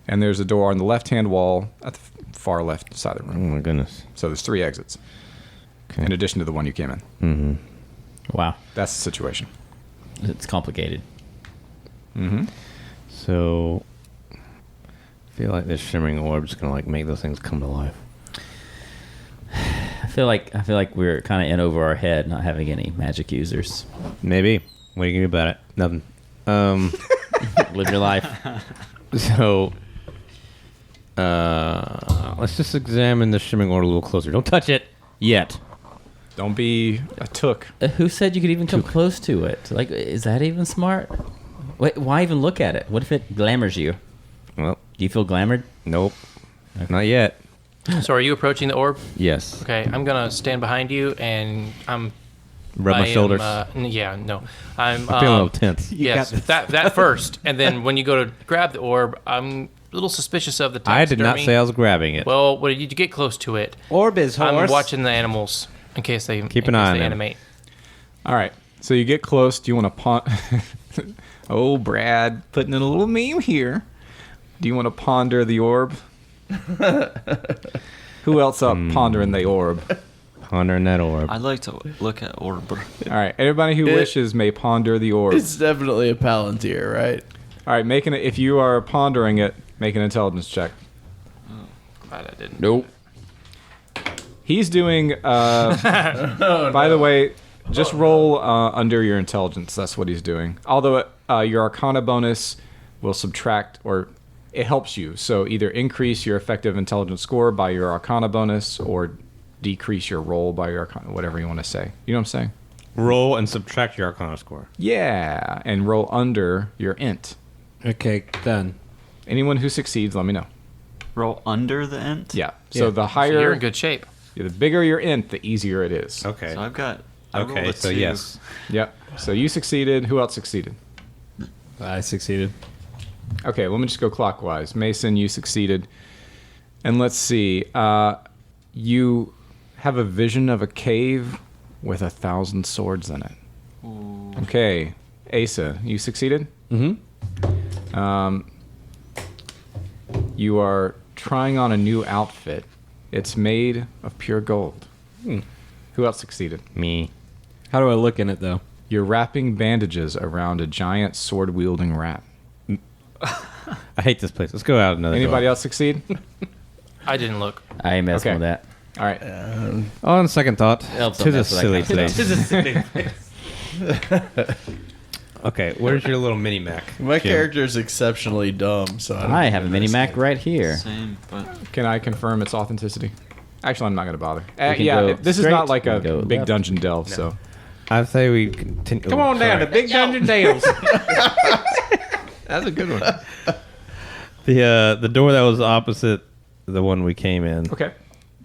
and there's a door on the left-hand wall at the far left side of the room. Oh my goodness. So there's 3 exits, in addition to the one you came in. Mm-hmm. Wow. That's the situation. It's complicated. Mm-hmm. So, I feel like this shimmering orb is gonna like make those things come to life. I feel like we're kind of in over our head, not having any magic users. Maybe. What are you gonna do about it? Nothing. Live your life. So, let's just examine the shimmering orb a little closer. Don't touch it yet. Don't be a took. Who said you could even come close to it? Like, is that even smart? Wait, why even look at it? What if it glamours you? Well, Do you feel glamored? nope. Not yet. So are you approaching the orb? Yes. Okay, I'm gonna stand behind you, and Rub I my am, shoulders. yeah, no, I'm I'm feeling a little tense. Yes, that first, and then when you go to grab the orb, I'm a little suspicious of the I did not taxidermy. say I was grabbing it. Well, when you get close to it, Orb is horse. I'm watching the animals in case they Keep an eye on them. animate. All right. So you get close. Do you want to Oh, Brad, putting in a little meme here. Do you want to ponder the orb? Who else up pondering the orb? Pondering that orb. I'd like to look at orb. All right. Everybody who wishes may ponder the orb. It's definitely a Palantir, right? All right. If you are pondering it, make an intelligence check. Glad I didn't. Nope. He's doing. By the way, just roll under your intelligence. That's what he's doing. Although your Arcana bonus will subtract, or it helps you. So either increase your effective intelligence score by your Arcana bonus, or decrease your roll by your Arcana, whatever you want to say. You know what I'm saying? Roll and subtract your Arcana score. Yeah, and roll under your int. Okay, done. Anyone who succeeds, let me know. Roll under the int? Yeah. So Yeah. the So higher, you're in good shape. the bigger your int, the easier it is. Okay. So I've got. I rolled Okay, a so 2. yes. Yep. So you succeeded. Who else succeeded? I succeeded. Okay, let me just go clockwise. Mason, you succeeded. And let's see. You have a vision of a cave with 1,000 swords in it. Ooh. Okay. Asa, you succeeded? Mm-hmm. You are trying on a new outfit. It's made of pure gold. Who else succeeded? Me. How do I look in it, though? You're wrapping bandages around a giant sword-wielding rat. I hate this place. Let's go out another Anybody door. else succeed? I didn't look. I ain't messing Okay. with that. All right. On second thought, Helps to on this that, so that silly kind of place. Okay, where's your little mini Mac? My Jim? character is exceptionally dumb, so I don't I think have a I'm mini Mac risking it. right here. Same, but Can I confirm its authenticity? Actually, I'm not going to bother. can Yeah, go this is straight, not like we a can go big left. dungeon delve, so. I say we continue. Come on down to Big Dungeon Dales. That's a good one. The door that was opposite the one we came in. Okay.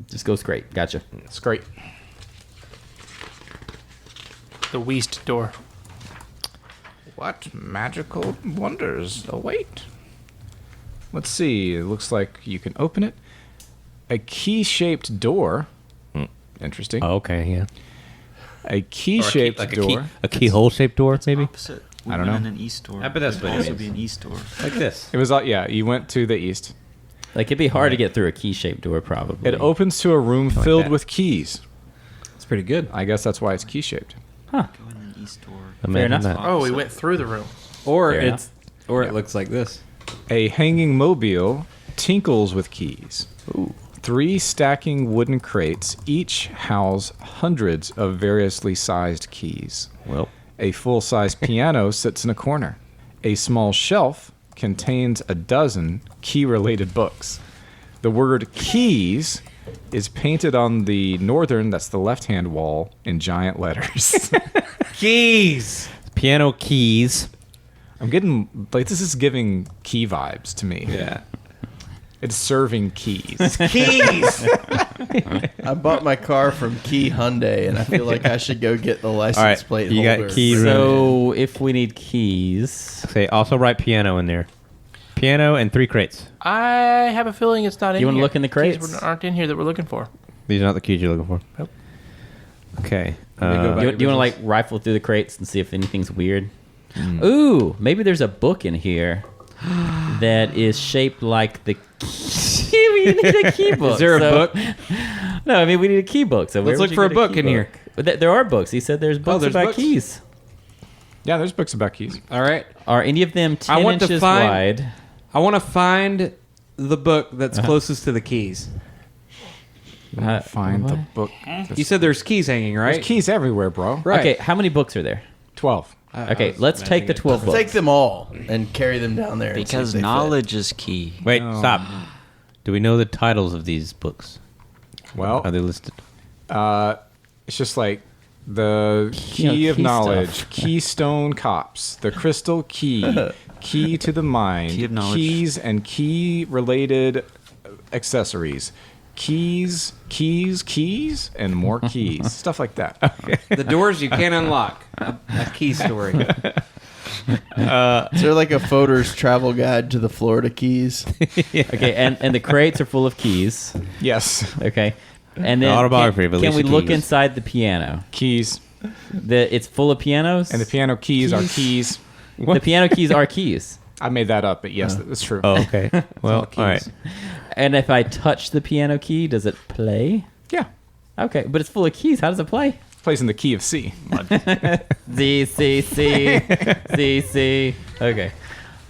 Just go straight. Gotcha. That's great. The Weast door. What magical wonders await? Let's see. It looks like you can open it. A key-shaped door. Interesting. Oh, okay, yeah. A key-shaped like a door. A keyhole shaped door, maybe? opposite. I don't went know. in an east door. I bet that's It would what it also is. be an east door. Like this. It was yeah. You went to the east. Like, it'd be hard to get through a key-shaped door, probably. It opens to a room like filled that. with keys. It's pretty good. I guess that's why it's key-shaped. Go in an east door. Imagine enough. that. Oh, we went through the room. Or Fair it's, or it looks like this. A hanging mobile tinkles with keys. 3 stacking wooden crates each house hundreds of variously sized keys. Well, A full-size piano sits in a corner. A small shelf contains a dozen key-related books. The word keys is painted on the northern, that's the left-hand wall, in giant letters. Keys. Piano keys. I'm getting, like, this is giving key vibes to me. Yeah. It's serving keys. Keys. I bought my car from Key Hyundai, and I feel like I should go get the license All right, plate you got holder. key So if we need keys, Say, also write piano in there. Piano and 3 crates. I have a feeling it's not in You here. wanna look in the Keys crates? aren't in here that we're looking for. These are not the keys you're looking for. Nope. Okay. go back. do you want to like rifle through the crates and see if anything's weird? Ooh, maybe there's a book in here that is shaped like the key. We need a key book. Is there a book? No, I mean we need a key book. So Let's where would look you for a get book key in here. But there are books. He said there's books there's about books? keys. Yeah, there's books about keys. All right. Are any of them 10 I want to inches find- wide? I want to find the book that's closest to the keys. Find the book. You said there's keys hanging, right? There's keys everywhere, bro. Right. Okay, how many books are there? 12. Okay, let's take the 12 books. Take them all and carry them down there. and see if Because they fit. knowledge is key. Wait, stop. Do we know the titles of these books? Well, Are they listed? it's just like the key of key knowledge, stuff. keystone cops, the crystal key, key to the mind, Key of knowledge. keys and key-related accessories, keys, and more keys, stuff like that. The doors you can't unlock. A key story. Is there like a Foder's travel guide to the Florida Keys? Okay, and the crates are full of keys. Yes, Okay. And then Autobiography of can we Alicia look Keys. inside the piano? keys, It's full of pianos? and the piano keys are keys. The piano keys are keys. I made that up, but yes, that's true. Oh, okay. Well, all right. And if I touch the piano key, does it play? Yeah, Okay, but it's full of keys. How does it play? plays in the key of C. Z, C, C, Z, C. Okay,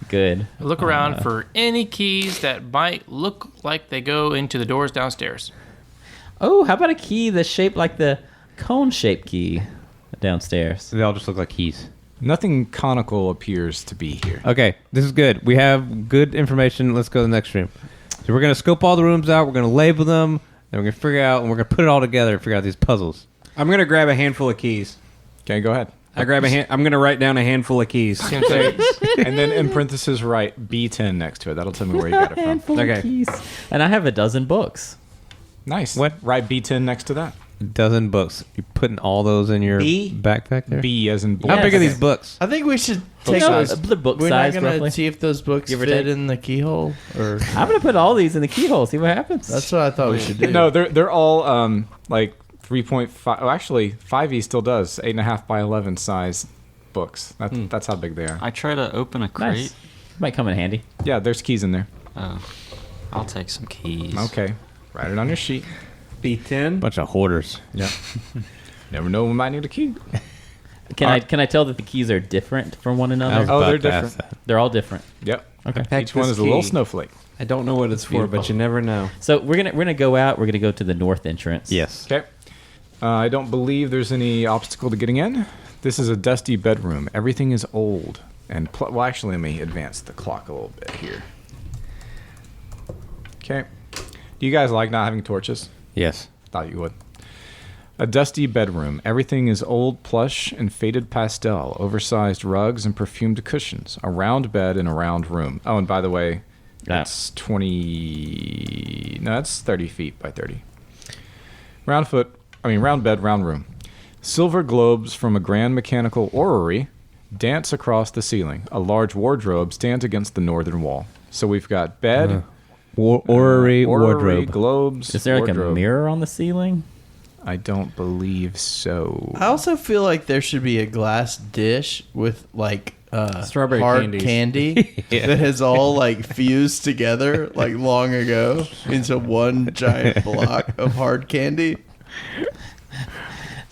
good. Look around for any keys that might look like they go into the doors downstairs. Oh, how about a key that's shaped like the cone-shaped key downstairs? They all just look like keys. Nothing conical appears to be here. Okay, this is good. We have good information. Let's go to the next room. So we're going to scope all the rooms out. We're going to label them. And we're going to figure out, and we're going to put it all together and figure out these puzzles. I'm gonna grab a handful of keys. Okay, go ahead. I'm gonna write down a handful of keys. Seems like And then in parentheses, write B10 next to it. That'll tell me where you got it from. Handful Okay. of keys. And I have a dozen books. Nice. What? Write B10 next to that. A dozen books. You putting all those in your B? backpack there? B as in boy. How big are Yes. these books? I think we should take No, those. the book We're size, not gonna roughly. see if those books Give or fit take. in the keyhole, or I'm gonna put all these in the keyhole. See what happens. that's what I thought we should do. No, they're all like 3.5. Oh, actually, 5e still does 8.5 by 11 size books. That's how big they are. I try to open a crate. nice. Might come in handy. Yeah, there's keys in there. Oh, I'll take some keys. Okay, write it on your sheet. B10. Bunch of hoarders. Yeah. Never know we might need a key. Can I tell that the keys are different from one I was another? Oh, about they're to ask different. that. They're all different. Yep. Okay. Each one is a little snowflake. I don't know what it's for, but you never know. So we're gonna go out. We're gonna go to the north entrance. Yes. Okay. I don't believe there's any obstacle to getting in. This is a dusty bedroom. Everything is old. And well, actually, let me advance the clock a little bit here. Okay. Do you guys like not having torches? Yes. Thought you would. A dusty bedroom. Everything is old plush and faded pastel. Oversized rugs and perfumed cushions. A round bed in a round room. Oh, and by the way, that's 20... No, that's 30 feet by 30. Round bed, round room. Silver globes from a grand mechanical orrery dance across the ceiling. A large wardrobe stands against the northern wall. So we've got bed, Orrery wardrobe. globes, Is there like a wardrobe. mirror on the ceiling? I don't believe so. I also feel like there should be a glass dish with like Strawberry hard candies. candy that has all like fused together like long ago into one giant block of hard candy.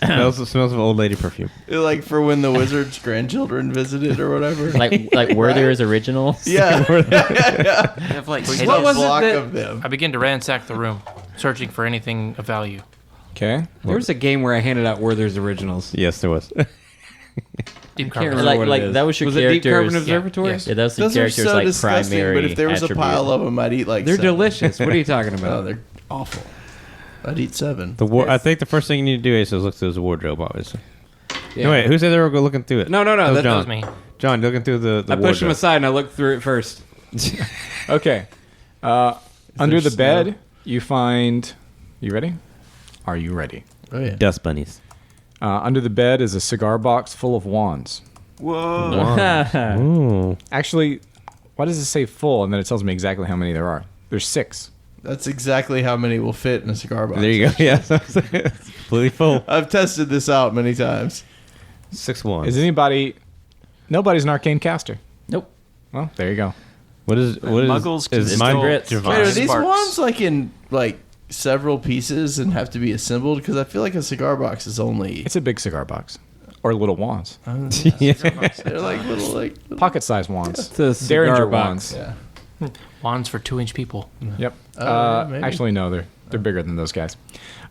smells of old lady perfume. Like for when the wizard's grandchildren visited or whatever. Like Werther's originals? Yeah. I have like What What was it block that- of them? I begin to ransack the room, searching for anything of value. Okay. There was a game where I handed out Werther's originals. Yes, there was. Deep I can't Carbon. remember Like- what like, it is. that was your it Deep Carbon characters- Observatory? Yes. Yeah, those are Those are characters so like disgusting. primary. But if there was a attribute. pile of them, I'd eat like. They're 7. delicious. What are you talking Oh, about? they're awful. I'd eat 7. I think the first thing you need to do is look through his wardrobe, obviously. Yeah. No, wait, who said they were looking through it? No, That was that John. was me. John, you're looking through the I pushed him wardrobe. aside and I looked through it first. Okay. Under the bed, you find. You ready? Are you ready? Oh yeah. Dust bunnies. Under the bed is a cigar box full of wands. Whoa. Ooh. Actually, why does it say full and then it tells me exactly how many there are? There's 6. That's exactly how many will fit in a cigar box. There you go. Yeah, it's fully full. I've tested this out many times. 6 wands. Is anybody? Nobody's an arcane caster. Nope. Well, there you go. What is Muggles can is still mine grits. Wait, divine? are these Sparks. ones like in like several pieces and have to be assembled? Because I feel like a cigar box is only. It's a big cigar box, or little wands, They're like little like. pocket-sized wands, It's a cigar Derringer box. wands. Yeah. Wands for 2-inch people. Yep. yeah, maybe. Actually, no, they're bigger than those guys.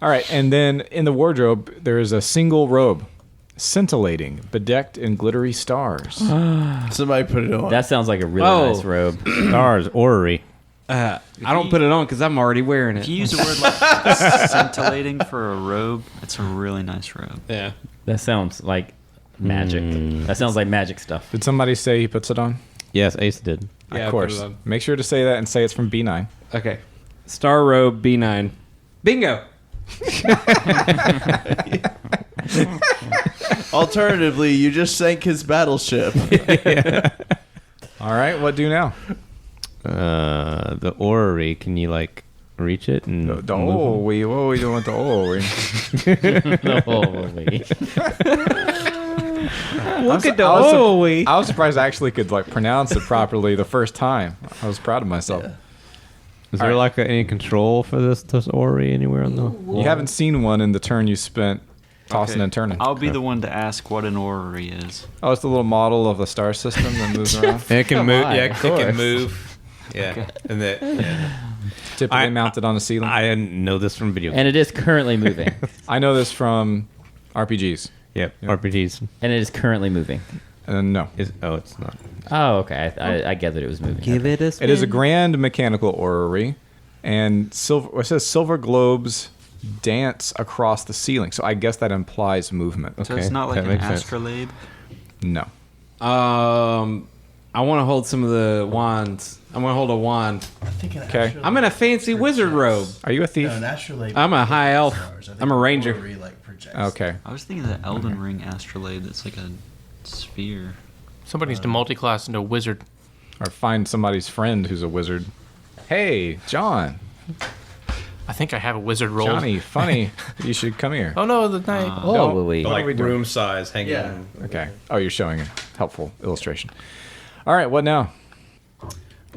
All right, and then in the wardrobe there is a single robe, scintillating, bedecked in glittery stars. Somebody put it on. That sounds like a really Oh. nice robe. Stars, orrery. I don't put it on because I'm already wearing If it. you use a word like scintillating for a robe, it's a really nice robe. Yeah. That sounds like magic. That sounds like magic stuff. Did somebody say he puts it on? Yes, Ace did. Yeah, I Of put course. it on. Make sure to say that and say it's from B9. Okay. Star robe B9. Bingo. Alternatively, you just sank his battleship. All right, what do now? The orrery. Can you like reach it and The move what are we doing with the Holy. Look at the I was surprised I actually could like pronounce it properly the first time. I was proud of myself. Is there like any control for this orrery anywhere on the? You haven't seen one in the turn you spent tossing Okay. and turning. I'll be the one to ask what an orrery is. Oh, it's the little model of the star system that moves around. And it can move. on. Yeah, Of it can course. move. Yeah, and that. Yeah. Typically I- mounted on a ceiling. I didn't know this from video. And it is currently moving. I know this from RPGs. Yep, RPGs. And it is currently moving. No. It's not. Oh, okay. I gathered it was moving. it a It is a grand mechanical orrery, and it says silver globes dance across the ceiling. So I guess that implies movement. So Okay, it's not like that an makes sense. astrolabe. No. I want to hold some of the wands. I'm going to hold a wand. Okay. I'm in a fancy wizard robe. Are you a thief? I'm a high elf. I'm a ranger. Okay. I was thinking of the Elden Ring astrolabe. That's like a sphere. Somebody needs to multi-class into a wizard. Or find somebody's friend who's a wizard. Hey, John. I think I have a wizard roll. Johnny, funny. You should come here. Oh no, the night. Oh, Louis. Like we doing? room size hanging. Yeah. Okay. Oh, you're showing a helpful illustration. All right, what now?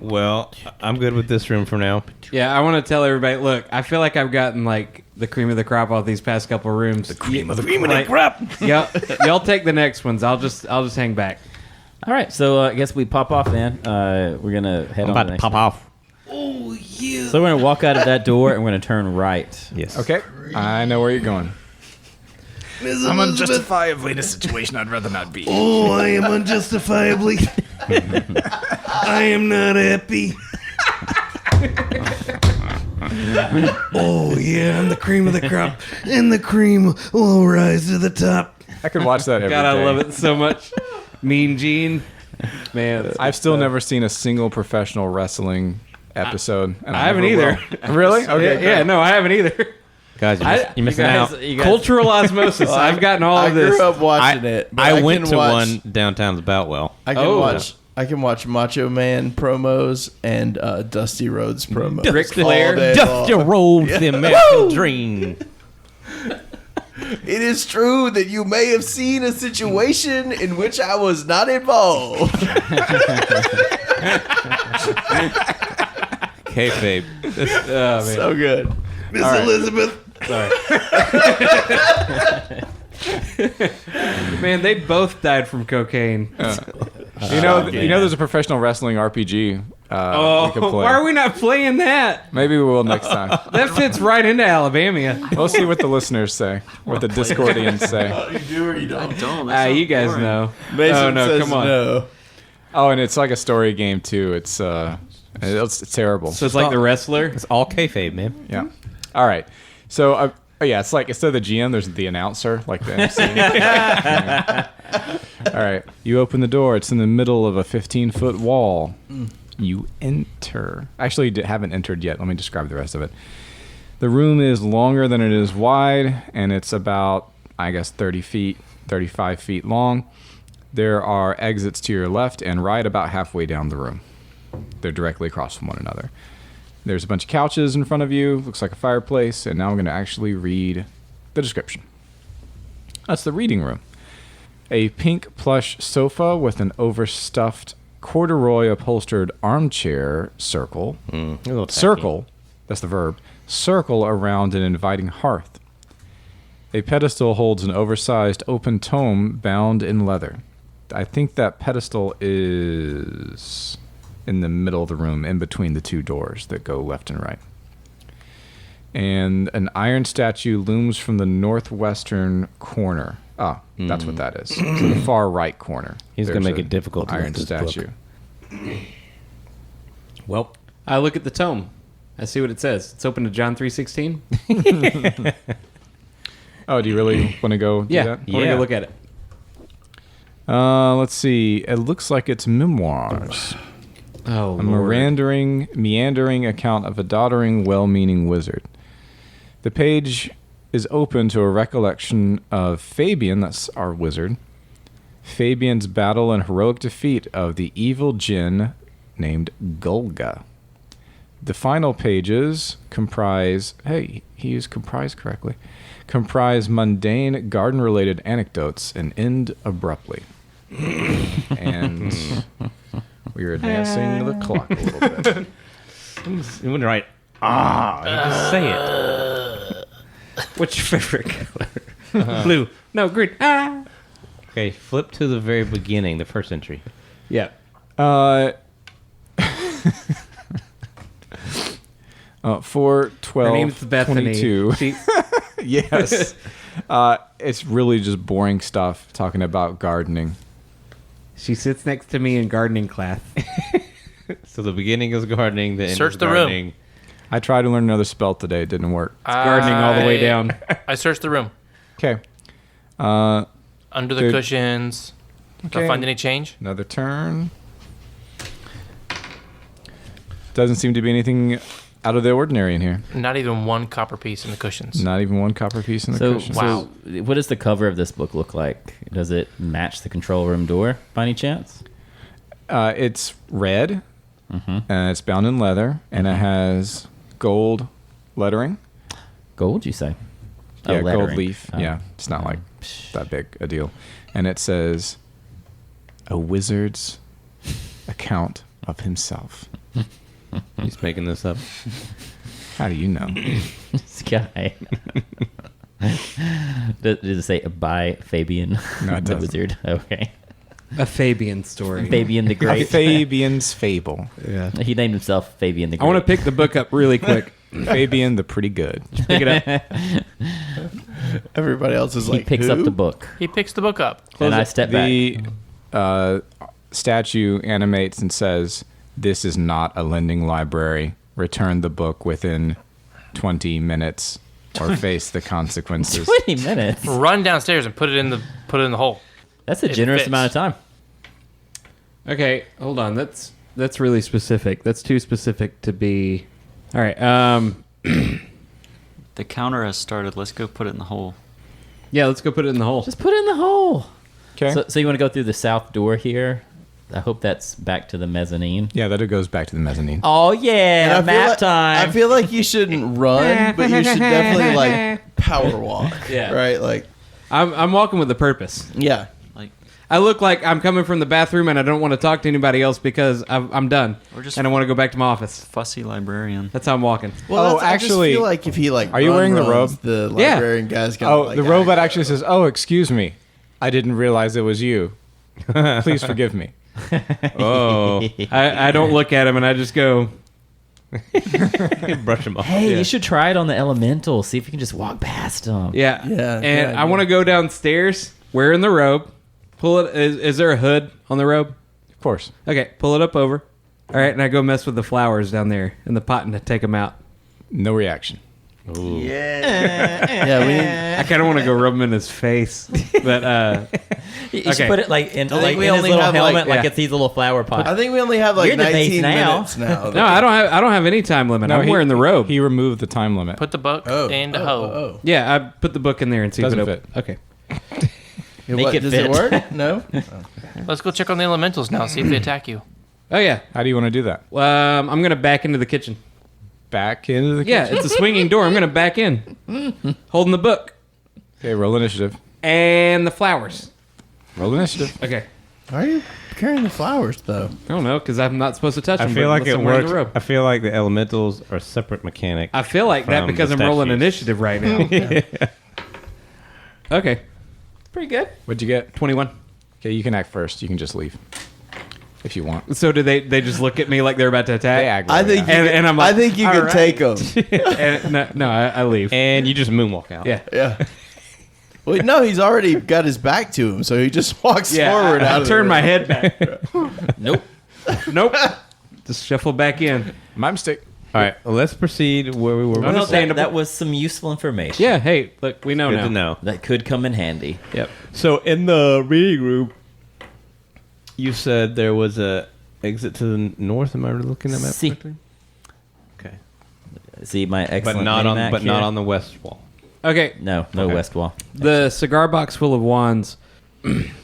Well, I'm good with this room for now. Yeah, I want to tell everybody. Look, I feel like I've gotten like the cream of the crop off these past couple rooms. The cream of the crap. y'all take the next ones. I'll just hang back. All right, so I guess we pop off then. We're going to head I'm on about to the to next pop one. off. So we're going to walk out of that door and we're going to turn right. Yes. Okay. I know where you're going. I'm unjustifiably in a situation I'd rather not be. Oh, I am unjustifiably. I am not happy. Oh, yeah, I'm the cream of the crop, and the cream will rise to the top. I could watch that every day. God, I love it so much. Mean Gene. Man, I've still never seen a single professional wrestling episode. And I haven't never either. will. Really? Okay. yeah, no, I haven't either. Guys, you're missing out. Cultural osmosis. I've gotten all I of this. grew up watching it. but I went can to watch- one downtown's Boutwell. I can Oh. watch. I can watch Macho Man promos and Dusty Rhodes promos. Ric all Flair. day Duff your long. robes, the American dream. It is true that you may have seen a situation in which I was not involved. Kayfabe. Oh, man. So good. Miss Elizabeth. Man, they both died from cocaine. You know, there's a professional wrestling RPG we could play. Why are we not playing that? Maybe we will next time. That fits right into Alabama. We'll see what the listeners say, what the Discordians say. You do or you don't. I don't. That sounds You guys boring. know. Mason Oh, no, says come on. no. Oh, and it's like a story game too. It's terrible. So it's like the wrestler. It's all kayfabe, man. Yeah. All right. So yeah, it's like instead of the GM, there's the announcer, like the MC. Yeah. All right. You open the door. It's in the middle of a 15-foot wall. You enter. Actually, you haven't entered yet. Let me describe the rest of it. The room is longer than it is wide, and it's about, I guess, 30 feet, 35 feet long. There are exits to your left and right about halfway down the room. They're directly across from one another. There's a bunch of couches in front of you. Looks like a fireplace. And now I'm going to actually read the description. That's the reading room. A pink plush sofa with an overstuffed corduroy upholstered armchair circle. Circle. That's the verb. Circle around an inviting hearth. A pedestal holds an oversized open tome bound in leather. I think that pedestal is in the middle of the room, in between the two doors that go left and right. And an iron statue looms from the northwestern corner. Ah, that's what that is. So the far right corner. He's going to There's make it difficult to iron lift this book. statue. Well, I look at the tome. I see what it says. It's open to John 3:16. Oh, do you really want to go do Yeah, that? I want to go look at it. Let's see. It looks like it's memoirs. Oh, A meandering account of a doddering, well-meaning wizard. The page is open to a recollection of Fabien, that's our wizard, Fabien's battle and heroic defeat of the evil djinn named Gulga. The final pages comprise, he used comprise correctly, comprise mundane garden-related anecdotes and end abruptly. And we are advancing the clock a little bit. You wouldn't write, you just say it. What's your favorite color? Blue. No, green. Ah. Okay, flip to the very beginning, the first entry. Yeah. 4/12/22. Her name's Bethany. She, Yes. It's really just boring stuff talking about gardening. she sits next to me in gardening class. So the beginning is gardening, the end Search is the room. gardening. I tried to learn another spell today. It didn't work. Gardening all the way down. I searched the room. Okay. Under the Good. cushions. Okay. Don't find any change. Another turn. Doesn't seem to be anything out of the ordinary in here. Not even one copper piece in the cushions. Not even one copper piece in the So, cushion. Wow. so what does the cover of this book look like? Does it match the control room door by any chance? It's red, and it's bound in leather, and it has gold lettering. Gold, you say? Oh, Yeah, gold lettering. leaf. Oh. Yeah, it's not like that big a deal. And it says, "A wizard's account of himself." He's making this up. How do you know? This guy. Does it say by Fabien? No, it the doesn't. wizard. Okay. A Fabian story. Fabien the A Great. Fabian's Fable. Yeah. He named himself Fabien the Great. I want to pick the book up really quick. Fabian the Pretty Good. Pick it up. Everybody else is He like, picks who? up the book, He picks the book up. and I step back. The statue animates and says, "This is not a lending library. Return the book within 20 minutes or face the consequences." 20 minutes. Run downstairs and put it in the hole. That's a It generous fits. amount of time. Okay, hold on. That's really specific. That's too specific to be. All right. The counter has started. Let's go put it in the hole. Yeah, let's go put it in the hole. Just put it in the hole. Okay. So you want to go through the south door here? I hope that's back to the mezzanine. Yeah, that it goes back to the mezzanine. Oh yeah, And I feel map like- time. I feel like you shouldn't run, but you should definitely like power walk. Yeah. Right? Like, I'm walking with a purpose. yeah. Like, I look like I'm coming from the bathroom and I don't want to talk to anybody else because I'm done. Or just- and I want to go back to my office. fussy librarian. That's how I'm walking. Well, Oh, I just actually- feel like if he like, Are you wearing the runs, robe? The Yeah. librarian guy's gonna. Oh, like, the robot actually says, "Oh, excuse me. I didn't realize it was you. Please forgive me." Oh, I don't look at him and I just go, brush him off. Hey, you should try it on the elemental. See if you can just walk past them. yeah. Yeah, And good I want to go downstairs, wearing the robe. Pull it. Is there a hood on the robe? Of course. Okay, pull it up over. All right, and I go mess with the flowers down there in the pot and take them out. No reaction. Yeah, we need, I kind of want to go rub him in his face, but You Okay. should put it like in, think like, we in his only little have, helmet, like- like yeah. it's these little flower pots. I think we only have like You're the base 19 now. minutes now. no, I don't have any time limit. I'm he- wearing the robe. He removed the time limit. Put the book in the hoe. Oh. Yeah, I put the book in there and see Doesn't if it fit. Okay. Make What, it does fit. it work? No. Let's go check on the elementals now. See if they attack you. Oh yeah. How do you want to do that? I'm gonna back into the kitchen. Back into the Yeah, kitchen? it's a swinging door. I'm gonna back in, holding the book Okay, roll initiative. and the flowers. Roll initiative. Okay. Why are you carrying the flowers though? I don't know because I'm not supposed to touch them. I feel like unless it I'm wearing works. the robe. I feel like the elementals are separate mechanic. I feel like that from because the I'm rolling statues. initiative right now. Okay. Pretty good. What'd you get? 21. Okay, you can act first. You can just leave if you want. So do they just look at me like they're about to They attack? aggro. I think. yeah. And I'm like, I think you all could right. take them. And, no, I leave. And you just moonwalk out. Yeah. Yeah. Well, no, he's already got his back to him, so he just walks Yeah, forward I out of turn the my room. head back. Nope. Nope. Just shuffle back in. My mistake. All right, well, let's proceed where we were. No, no, Well, Understandable. that was some useful information. Yeah, hey, look, we know Good now. to know. That could come in handy. Yep. So in the reading room, you said there was a exit to the north. Am I looking at that See. correctly? Okay, See my excellent but not on mini-Mac but not here? on the west wall. Okay, No Okay. west wall. the cigar box full of wands.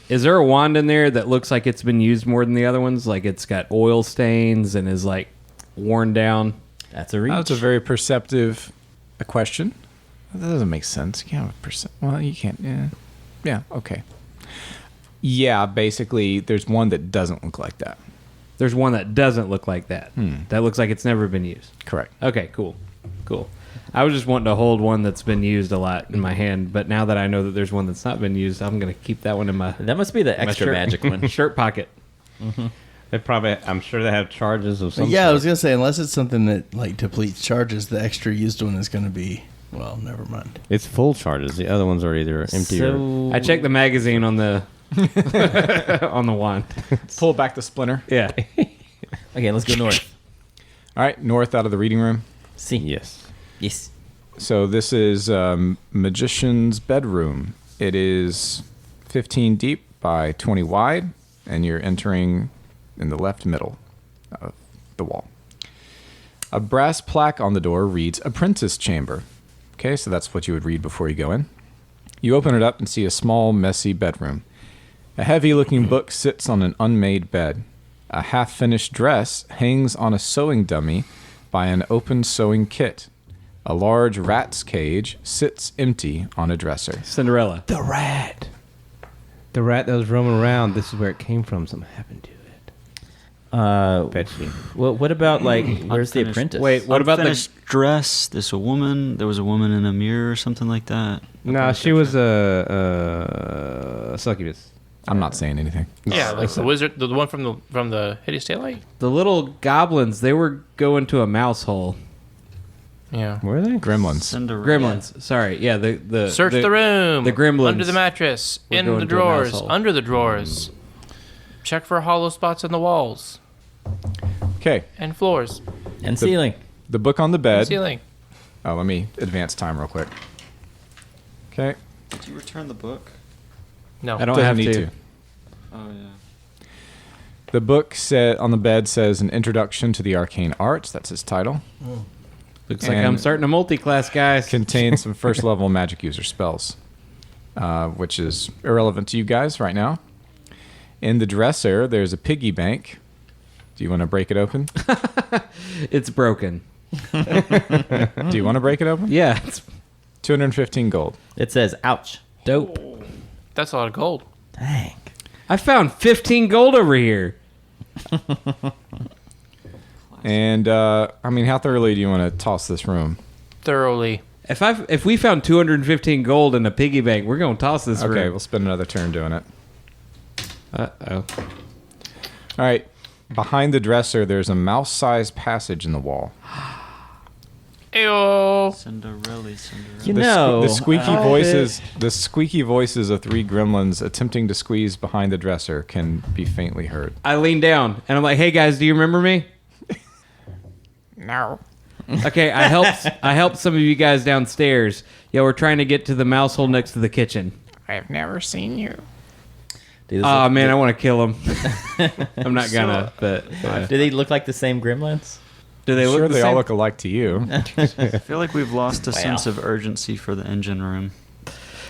Is there a wand in there that looks like it's been used more than the other ones? Like it's got oil stains and is like worn down? That's a reach. That's a very perceptive question. That doesn't make sense. You can't have a percent. Well, you can't. Yeah. Yeah. Okay. Yeah. Basically, there's one that doesn't look like that. There's one that doesn't look like that. That looks like it's never been used. Correct. Okay, cool. Cool. I was just wanting to hold one that's been used a lot in my hand, but now that I know that there's one that's not been used, I'm going to keep that one in my, That must be the my extra shirt, magic one. shirt pocket. They probably. I'm sure they have charges of some. Yeah, I sort. was gonna say unless it's something that like depletes charges, the extra used one is gonna be. Well, never mind. It's full charges. The other ones are either empty or. So I checked the magazine on the on the wand. Pull back the splinter. Yeah. okay, let's go north. All right. North out of the reading room. See. Yes. Yes. So this is magician's bedroom. It is 15 deep by 20 wide, and you're entering in the left middle of the wall. A brass plaque on the door reads "Apprentice Chamber." Okay, so that's what you would read before you go in. You open it up and see a small, messy bedroom. A heavy-looking book sits on an unmade bed. A half-finished dress hangs on a sewing dummy by an open sewing kit. A large rat's cage sits empty on a dresser. Cinderella. The rat. The rat that was roaming around. This is where it came from. Something happened to it. Betsy. Well, what about like where's the Unfinished. apprentice? Wait, what about the Unfinished dress? There's a woman. There was a woman in a mirror or something like that. No, she was a succubus. I'm not saying anything. Yeah, like the wizard, the one from the Hideous Daylight. the little goblins? They were going to a mouse hole. Yeah. Were they? Gremlins. Cinderella. Gremlins. Sorry. Yeah. The Search the room. the gremlins under the mattress, were in going the to a mouse drawers, hole. under the drawers. Check for hollow spots in the walls Okay, and floors, And ceiling. the book on the bed. ceiling. Oh, let me advance time real quick. Okay. Did you return the book? No. I don't Doesn't have need to. Oh yeah. The book on the bed says "An Introduction to the Arcane Arts." That's its title. Looks like And I'm starting a multi-class, guys. Contains some first level magic user spells, which is irrelevant to you guys right now. In the dresser, there's a piggy bank. Do you want to break it open? It's broken. Do you want to break it open? Yeah. It's 215 gold. It says, "Ouch." dope. That's a lot of gold. Dang. I found 15 gold over here. And I mean, how thoroughly do you want to toss this room? Thoroughly. If we found 215 gold in a piggy bank, we're gonna toss this Okay, room. we'll spend another turn doing it. Uh-oh. All right. Behind the dresser, there's a mouse-sized passage in the wall. Ew. Cinderella. You know, the squeaky voices of 3 gremlins attempting to squeeze behind the dresser can be faintly heard. I lean down and I'm like, "Hey guys, do you remember me?" No. Okay, I helped some of you guys downstairs. Yeah, we're trying to get to the mouse hole next to the kitchen. I've never seen you. Dude, Oh man, I want to kill him. I'm not gonna, but do they look like the same gremlins? do they look Sure, the they same? all look alike to you. I feel like we've lost a sense of urgency for the engine room.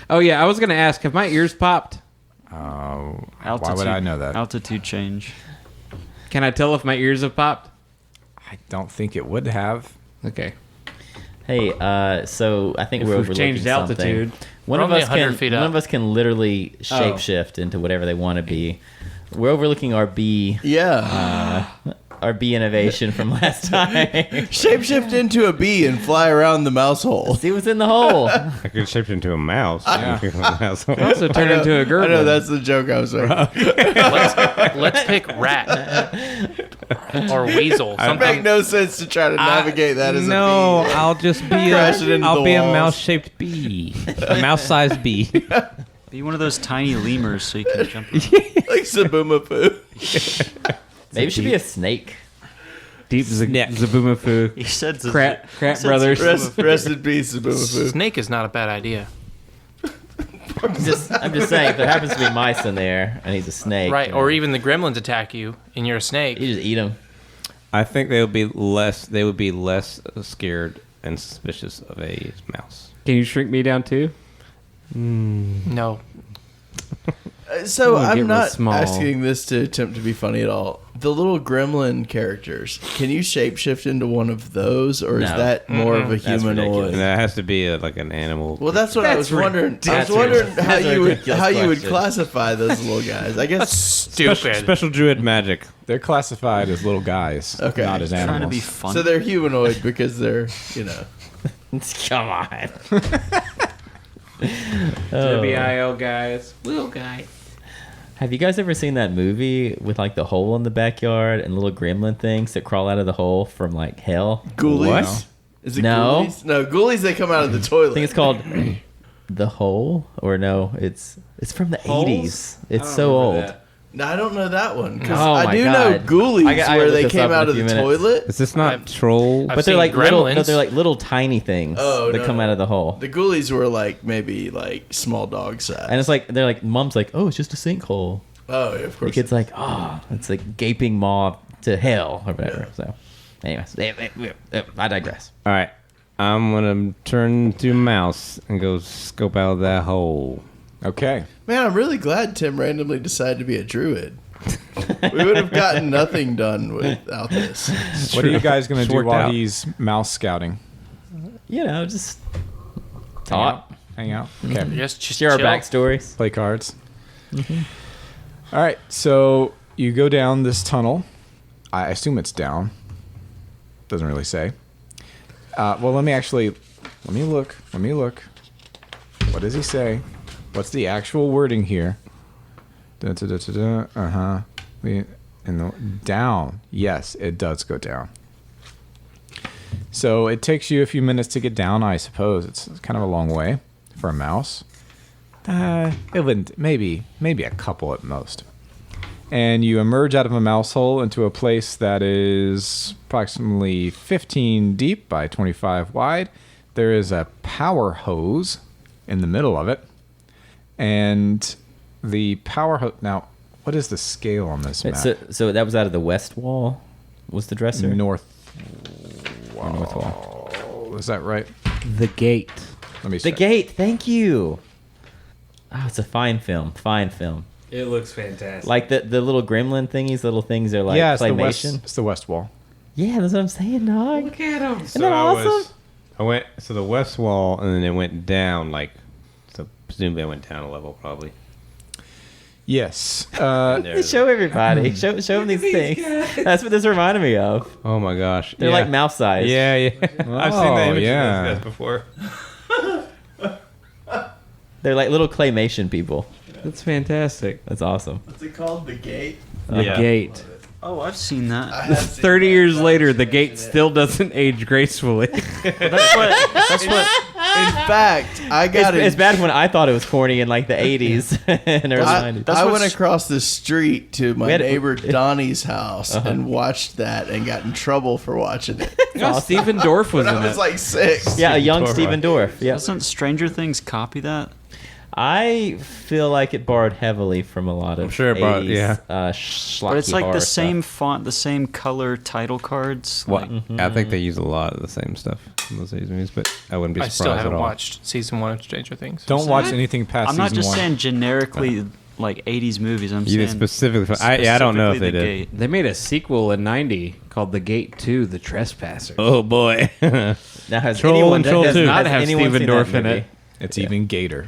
Oh yeah, I was gonna ask, have my ears popped? Why would I know that? Altitude change. Can I tell if my ears have popped? I don't think it would have. Okay. Hey, so I think If we're we've overlooking changed something. altitude. One We're of only us 100 can. feet One up. of us can literally shapeshift into whatever they want to be. We're overlooking our bee. Our bee innovation from last time. Shapeshift into a bee and fly around the mouse hole. See what's in the hole. I could shape into a mouse. Also turn into a girl. I know that's the joke I was making. Let's pick rat or weasel. It make Something. no sense to try to navigate that as No, a bee. I'll just be Crash it into I'll the be a walls. mouse-shaped bee, a mouse-sized bee. Be one of those tiny lemurs so you can jump. Like Saboomafoo. Maybe it should be a snake. Deep Zaboomafoo. He said Crap said brothers. Rest in peace, Saboomafoo. Snake is not a bad idea. I'm just saying, if there happens to be mice in there and he's a snake, Right. you Or know, even the gremlins attack you and you're a snake. you just eat them. I think they would be less. They would be less scared and suspicious of a mouse. Can you shrink me down too? No. So I'm gonna get I'm real not small. asking this to attempt to be funny at all. The little gremlin characters, can you shapeshift into one of those, or is No. that more of a That's humanoid? ridiculous. And that has to be like an animal. Well, that's what I was wondering. I was That's wondering ridiculous. how That's a you would ridiculous question. classify those little guys. I That's guess stupid. Special druid magic. They're classified as little guys, Okay. not as Trying to animals. be fun. so. They're humanoid because they're Come on. WIL guys. Little guy. Have you guys ever seen that movie with like the hole in the backyard and little gremlin things that crawl out of the hole from like hell? ghoulies. What? Is it No. ghoulies? No, ghoulies. They come out of the toilet. I think it's called The Hole, or no, it's from the Holes? 80s. It's so old. No, I don't know that one because Oh I my do God. know ghoulies I gotta where look they this came up in out a of the few minutes. toilet. Is this not troll? I've But they're seen like little, gremlins. no, they're like little tiny things Oh, that no, come no. out of the hole. The ghoulies were like maybe like small dog size. And it's like they're like, mom's like, oh, it's just a sinkhole. oh, yeah, of The course. kid's like, oh, it's like gaping maw to hell or whatever. So, anyways, I digress. All right, I'm gonna turn to mouse and go scope out that hole. Okay. Man, I'm really glad Tim randomly decided to be a druid. We would have gotten nothing done without this. What are you guys going It's to do worked while out. he's mouse scouting? You know, just Hang out? talk, Hang out? Okay. Just share our chill. backstories. Play cards. All right. So you go down this tunnel. I assume it's down. Doesn't really say. Well, let me look. What does he say? What's the actual wording here? Uh-huh. Down. Yes, it does go down. So it takes you a few minutes to get down, I suppose. It's kind of a long way for a mouse. It wouldn't, maybe a couple at most. And you emerge out of a mouse hole into a place that is approximately 15 deep by 25 wide. There is a power hose in the middle of it. And the power hose... Now, what is the scale on this Wait, map? so that was out of the west wall. Was the dresser? North North wall. Is that right? The gate. Let me The check. Gate. Thank you. Oh, it's a fine film. Fine film. It looks fantastic. Like the little gremlin thingies. Little things are like Yeah, it's the west. claymation. It's the west wall. Yeah, that's what I'm saying, dog. Look at him. Isn't that awesome? I went so the west wall, and then it went down. Like, so presumably I went down a level, probably. Yes. Show everybody. show them these things. That's what this reminded me of. Oh my gosh, They're yeah. like mouse size. Yeah, yeah. I've seen Oh, the images yeah. of those guys before. They're like little claymation people. That's fantastic. That's awesome. What's it called? The gate? The Yeah. gate. Oh, I've seen that. 30 years later, the gate still doesn't age gracefully. That's what. In fact, I got It's bad when I thought it was corny in like the 80s and early 90s. I went across the street to my had- neighbor Donnie's house and watched that and got in trouble for watching it. No, Stephen Dorff was When in I was it. like 6. Yeah, a young Steven Dorff. Yeah. Doesn't Stranger Things copy that? I feel like it borrowed heavily from a lot of I'm sure it borrowed- 80s, yeah. But it's like horror the stuff. same font, the same color title cards. What? Like, I think they use a lot of the same stuff in those 80s movies, but I wouldn't be I surprised still at haven't all. watched season 1 of Stranger Things. Don't watch anything past I'm season not just 1. saying generically like 80s movies. I'm You saying did specifically. I don't know if specifically they The did. Gate. They made a sequel in 90 called The Gate 2, The Trespassers. Oh boy. Now, has Troll anyone, and Troll has, 2. Not has have anyone Stephen seen that Dorff in movie? it. It's even Gator.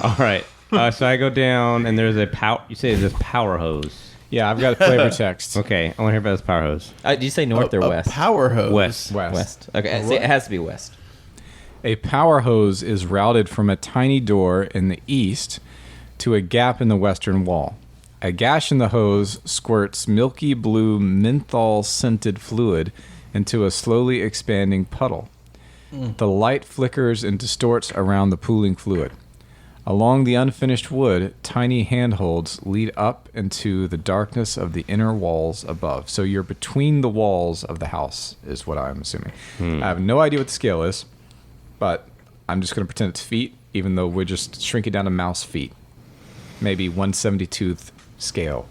All right. So I go down and there's a power. You say this power hose. Yeah, I've got flavor text. Okay, I want to hear about this power hose. Did you say north or a west? power hose. West. West. Okay, so it has to be west. A power hose is routed from a tiny door in the east to a gap in the western wall. A gash in the hose squirts milky blue menthol-scented fluid into a slowly expanding puddle. The light flickers and distorts around the pooling fluid. Along the unfinished wood, tiny handholds lead up into the darkness of the inner walls above. So you're between the walls of the house, is what I'm assuming. I have no idea what the scale is, but I'm just going to pretend it's feet, even though we're just shrinking down to mouse feet. Maybe 1/72th scale.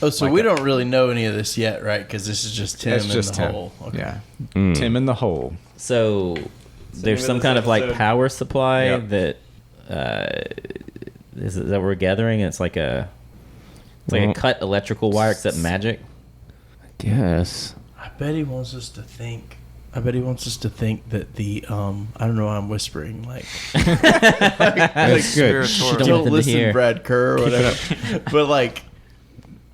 Oh, so Like we a- don't really know any of this yet, right? Because this is just Tim It's in just the Tim. hole. Okay. Yeah. Tim in the hole. So there's some kind of like power supply Yep. that is that we're gathering. It's like a cut electrical wire except magic. Yes. I bet he wants us to think. That the I don't know why I'm whispering like That's good. Don't don't want them to listen hear. Brad Kerr or whatever. But like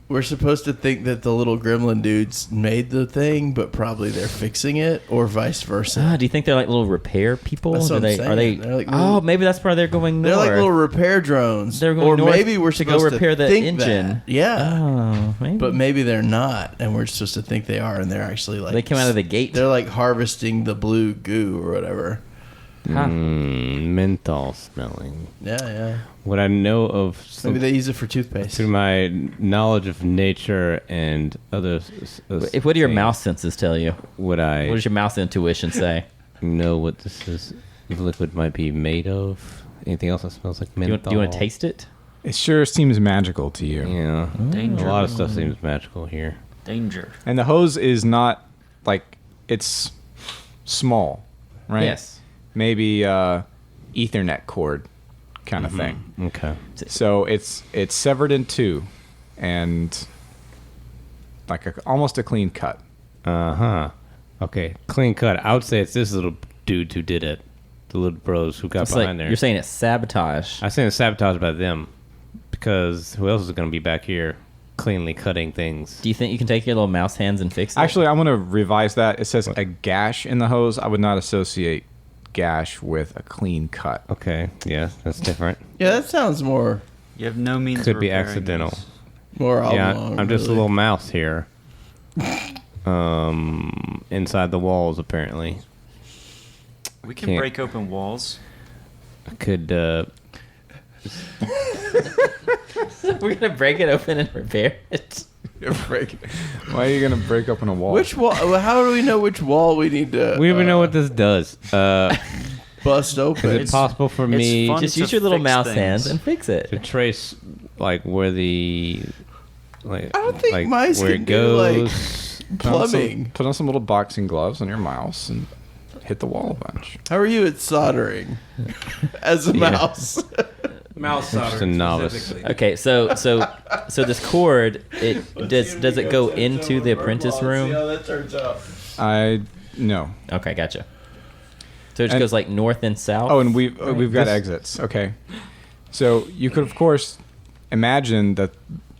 we're supposed to think that the little gremlin dudes made the thing, but probably they're fixing it, or vice versa. Do you think they're like little repair people? That's what I'm Are saying. they? They're like oh, little- maybe that's why they're going north. They're like little repair drones. They're going or north maybe we're to go supposed repair the think engine. that. Yeah. Oh, maybe. But maybe they're not, and we're supposed to think they are, and they're actually like They came out of the gate. They're like harvesting the blue goo or whatever. Menthol smelling. Yeah. What I know of Maybe they use it for toothpaste. through my knowledge of nature and other. What do your mouse senses tell you? Would I What does your mouse intuition say? know what this liquid might be made of? Anything else that smells like Do you, menthol? want to taste it? It sure seems magical to you. Yeah. Danger. A lot of stuff seems magical here. Danger. And the hose is not like it's small, right? Yes. Maybe Ethernet cord kind of thing. Okay. So it's severed in two, and like almost a clean cut. Okay. Clean cut. I would say it's this little dude who did it. The little bros who got It's like, behind there. you're saying it's sabotage. I'm saying it's sabotaged by them, because who else is going to be back here cleanly cutting things? Do you think you can take your little mouse hands and fix it? Actually, I want to revise that. It says a gash in the hose. I would not associate gash with a clean cut. Okay. Yeah, that's different. Yeah, that sounds more You have no means. Could of be repairing accidental. these. more Yeah, oblong. I'm just a really. little mouse here. Inside the walls, apparently. We can Can't- break open walls. I could. We're gonna break it open and repair it. Why are you gonna break open a wall? Which wall? How do we know which wall we need to? We don't even know what this does. bust Is open. it possible for me fun. Just to use your little fix mouse things. hands and fix to it. trace like where the like? I don't think like, mice where can it do, like, goes. Plumbing. Put on some little boxing gloves on your mouse and hit the wall a bunch. How are you at soldering? As a Yeah. mouse. Mouse Just a solder. novice. specifically. Okay, so this cord, does it go into the apprentice room? that turns out. No. Okay, gotcha. So it just And- goes like north and south. Oh, and we've got exits. Okay. So you could of course imagine that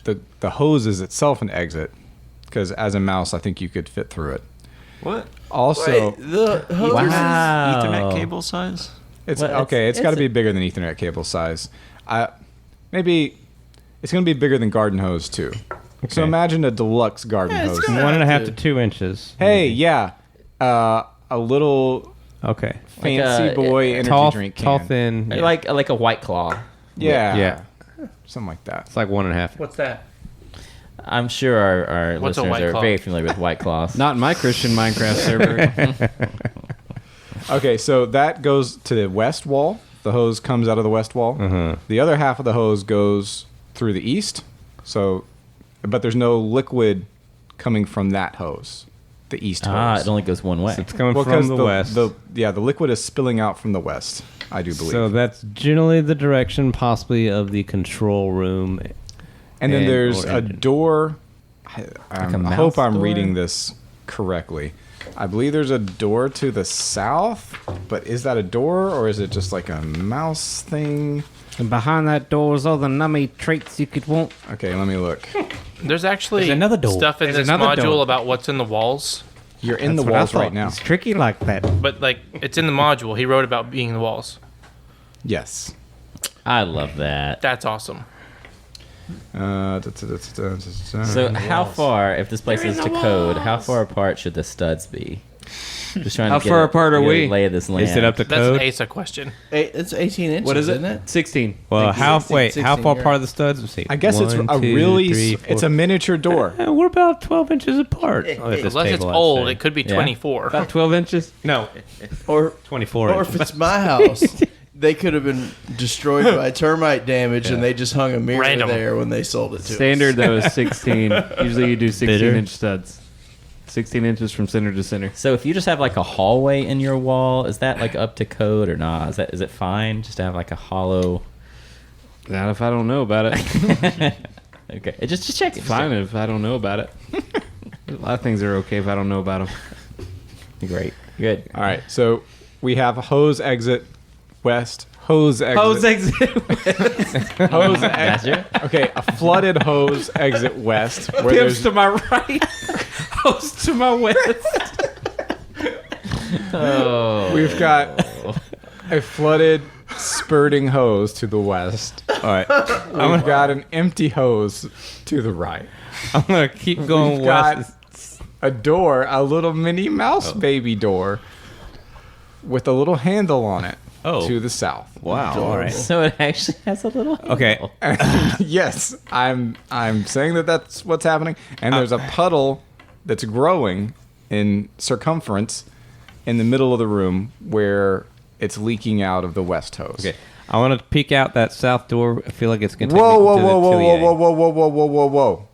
the hose is itself an exit, because as a mouse I think you could fit through it. What? Also, Wait, the hose. Wow. Ethernet cable size? it's Well, okay. It's got to be bigger than Ethernet cable size. Maybe it's going to be bigger than garden hose too. So imagine a deluxe garden hose. 1.5 to 2 inches. Hey, yeah, a little Okay. fancy Like a- boy energy Tall, drink can. tall, thin. Yeah. Like a White Claw. Yeah, something like that. It's like 1.5. What's that? I'm sure our What's a listeners White are Claw? very familiar with White Claws. Not in my Christian Minecraft server. Okay, so that goes to the west wall. The hose comes out of the west wall. The other half of the hose goes through the east. So, but there's no liquid coming from that hose, the east hose. It only goes one way. It's coming Well, from 'cause the west. the liquid is spilling out from the west. I do believe. So that's generally the direction, possibly, of the control room. and then there's or a engine. door. a I mouse hope I'm door? reading this correctly. I believe there's a door to the south, but is that a door or is it just like a mouse thing? And behind that door is all the nummy treats you could want. Okay, let me look. There's actually There's another door. stuff in There's this another module door. about what's in the walls, You're in That's the what I walls thought. right now. It's tricky like that. but like it's in the module. He wrote about being in the walls. Yes. I love that. That's awesome. So how far, if this place is to code, how far apart should the studs be? Just trying How to get far a apart are good we? lay of this land. Is it up to That's code? an Asa question. It's 18 inches. What is it? Isn't it? 16. Well, Like how 16, wait? How 16 far yards. apart are the studs? Let's see. I guess it's 1, a 2, really 3, it's 4. a miniature door. We're about 12 inches apart. Oh, at this Unless it's table, I'd old, say. it could be Yeah. 24. About 12 inches. No, Or 24 or inches. if it's my house, they could have been destroyed by termite damage, and they just hung a mirror Random. there when they sold it to Standard, us. though, is 16. Usually you do 16 Bitter. inch studs. 16 inches from center to center. So if you just have like a hallway in your wall, is that like up to code or not? Is it fine just to have like a hollow? Not if I don't know about it. Okay, just check it. It's fine if I don't know about it. A lot of things are okay if I don't know about them. Great, good. All right, so we have a hose exit west, hose exit. Hose exit. Hose exit. Gotcha. Okay, a flooded hose exit west where Pimps there's to my right. Hose to my west. Oh, we've got a flooded spurting hose to the west. All right, We've got an empty hose to the right. I'm gonna keep going We've got west. a door, a little Minnie Mouse baby door with a little handle on it to the south. Wow. All right. so it actually has a little. Okay. Yes, I'm saying that that's what's happening. And there's a puddle that's growing in circumference in the middle of the room where it's leaking out of the west hose. Okay. I want to peek out that south door. I feel like it's gonna. Whoa, take me whoa, to the whoa, whoa, whoa, Atelier. whoa, whoa, whoa, whoa, whoa, whoa.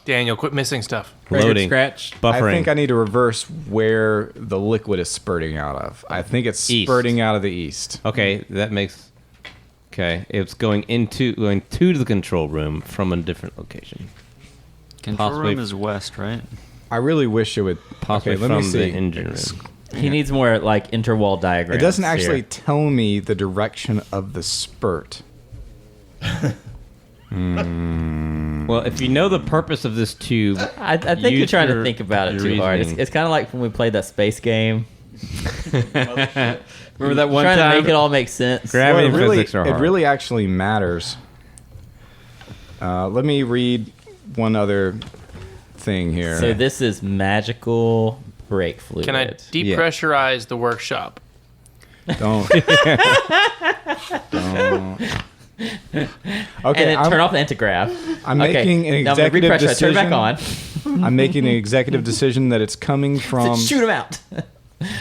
Daniel, quit missing stuff. Loading. Scratch. Buffering. I think I need to reverse where the liquid is spurting out of. I think it's East. spurting out of the east. Okay, that makes. Okay, it's going to the control room from a different location. Control Possibly- room is west, right? I really wish it would. Possibly Okay, let me from see. the engine room. He needs more like interwall diagrams. It doesn't actually here. tell me the direction of the spurt. Well, if you know the purpose of this tube, I think you're use trying to your- think about it your too hard. reasoning. It's kind of like when we played that space game. Remember that one trying time? to make it all make sense. Gravity and Well, it really, physics are hard. it really actually matters. Let me read one other thing here. So this is magical brake fluid. Can I depressurize the workshop? Don't. Don't. Okay, and then turn off the antigrav. I'm Okay, making an now I'm gonna executive repressurize. Turn it decision. back on. I'm making an executive decision that it's coming from Shoot him out.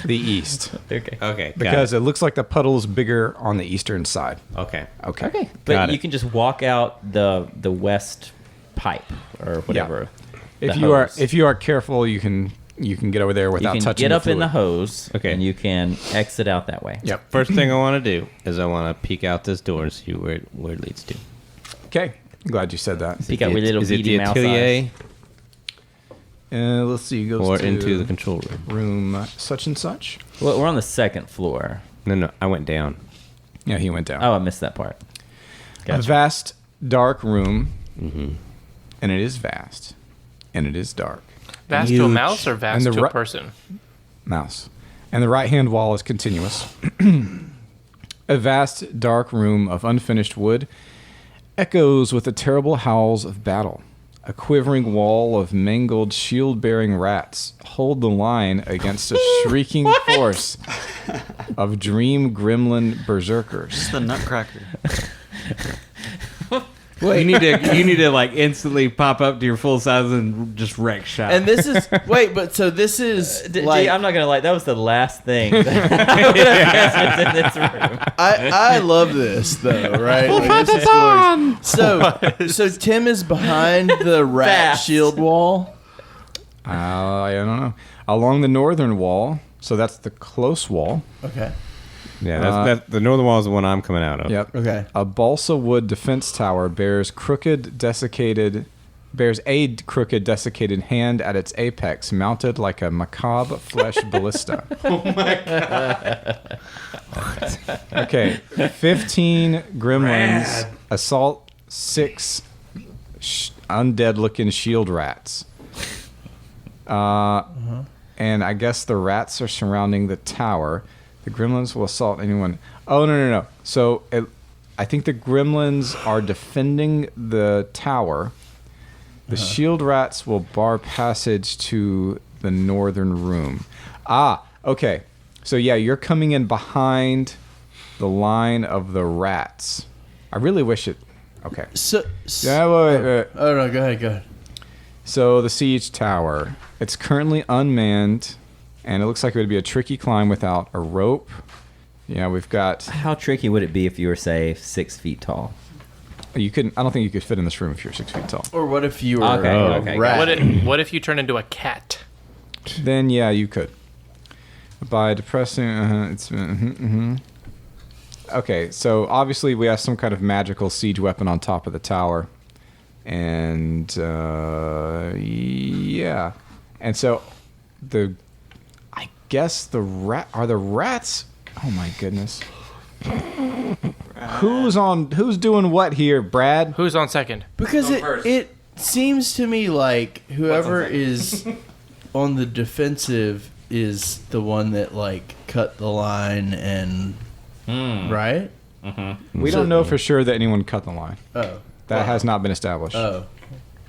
the east Okay. Okay, because it looks like the puddle is bigger on the eastern side. okay. Okay. Okay. But Got you it. can just walk out the west pipe or whatever. If the you are hose. careful, you can get over there You without can touching get the up in the fluid. hose, Okay. and you can exit out that way. Yep. First thing I want to do is I want to peek out this door and see where it leads to. Okay. I'm glad you said that. Peek out with little Is it beady the mouse Atelier Let's see. It goes or to into the control room? room such and such. eyes. Well, we're on the second floor. No, I went down. Yeah, he went down. Oh, I missed that part. A Gotcha. vast, dark room, Mm-hmm. and it is vast, and it is dark. Vast to a mouse or vast And the to a ru- person? Mouse. And the right-hand wall is continuous. A vast, dark room of unfinished wood. echoes with the terrible howls of battle. A quivering wall of mangled, shield-bearing rats hold the line against a shrieking force of dream gremlin berserkers. It's the Nutcracker. You need to like instantly pop up to your full size and just wreck shop. And this is so this is like I'm not gonna lie, that was the last thing that I would have guessed was in this room. I love this though, right? Like, this is glorious. So Tim is behind the rat Fast. shield wall. I don't know. Along the northern wall, so that's the close wall. Okay. Yeah, that's the northern wall is the one I'm coming out of. Yep. Okay. A balsa wood defense tower bears a crooked, desiccated hand at its apex, mounted like a macabre flesh ballista. Oh my god. Okay, 15 gremlins assault 6 undead-looking shield rats. And I guess the rats are surrounding the tower. The gremlins will assault anyone. Oh, no. So I think the gremlins are defending the tower. The shield rats will bar passage to the northern room. Okay. So, yeah, you're coming in behind the line of the rats. I really wish it... Okay. Wait. Oh, no, go ahead. So, the siege tower. It's currently unmanned... And it looks like it would be a tricky climb without a rope. Yeah, we've got... How tricky would it be if you were, say, 6 feet tall? You couldn't. I don't think you could fit in this room if you're 6 feet tall. Or what if you were Okay, a rat? What if you turn into a cat? Then, yeah, you could. By depressing... Okay, so obviously we have some kind of magical siege weapon on top of the tower. And, yeah. And so I guess the rats? Oh my goodness. Who's doing what here, Brad? Who's on second? Because it seems to me like whoever is on the defensive is the one that like cut the line and right? We don't know for sure that anyone cut the line. Oh. That has not been established. Oh.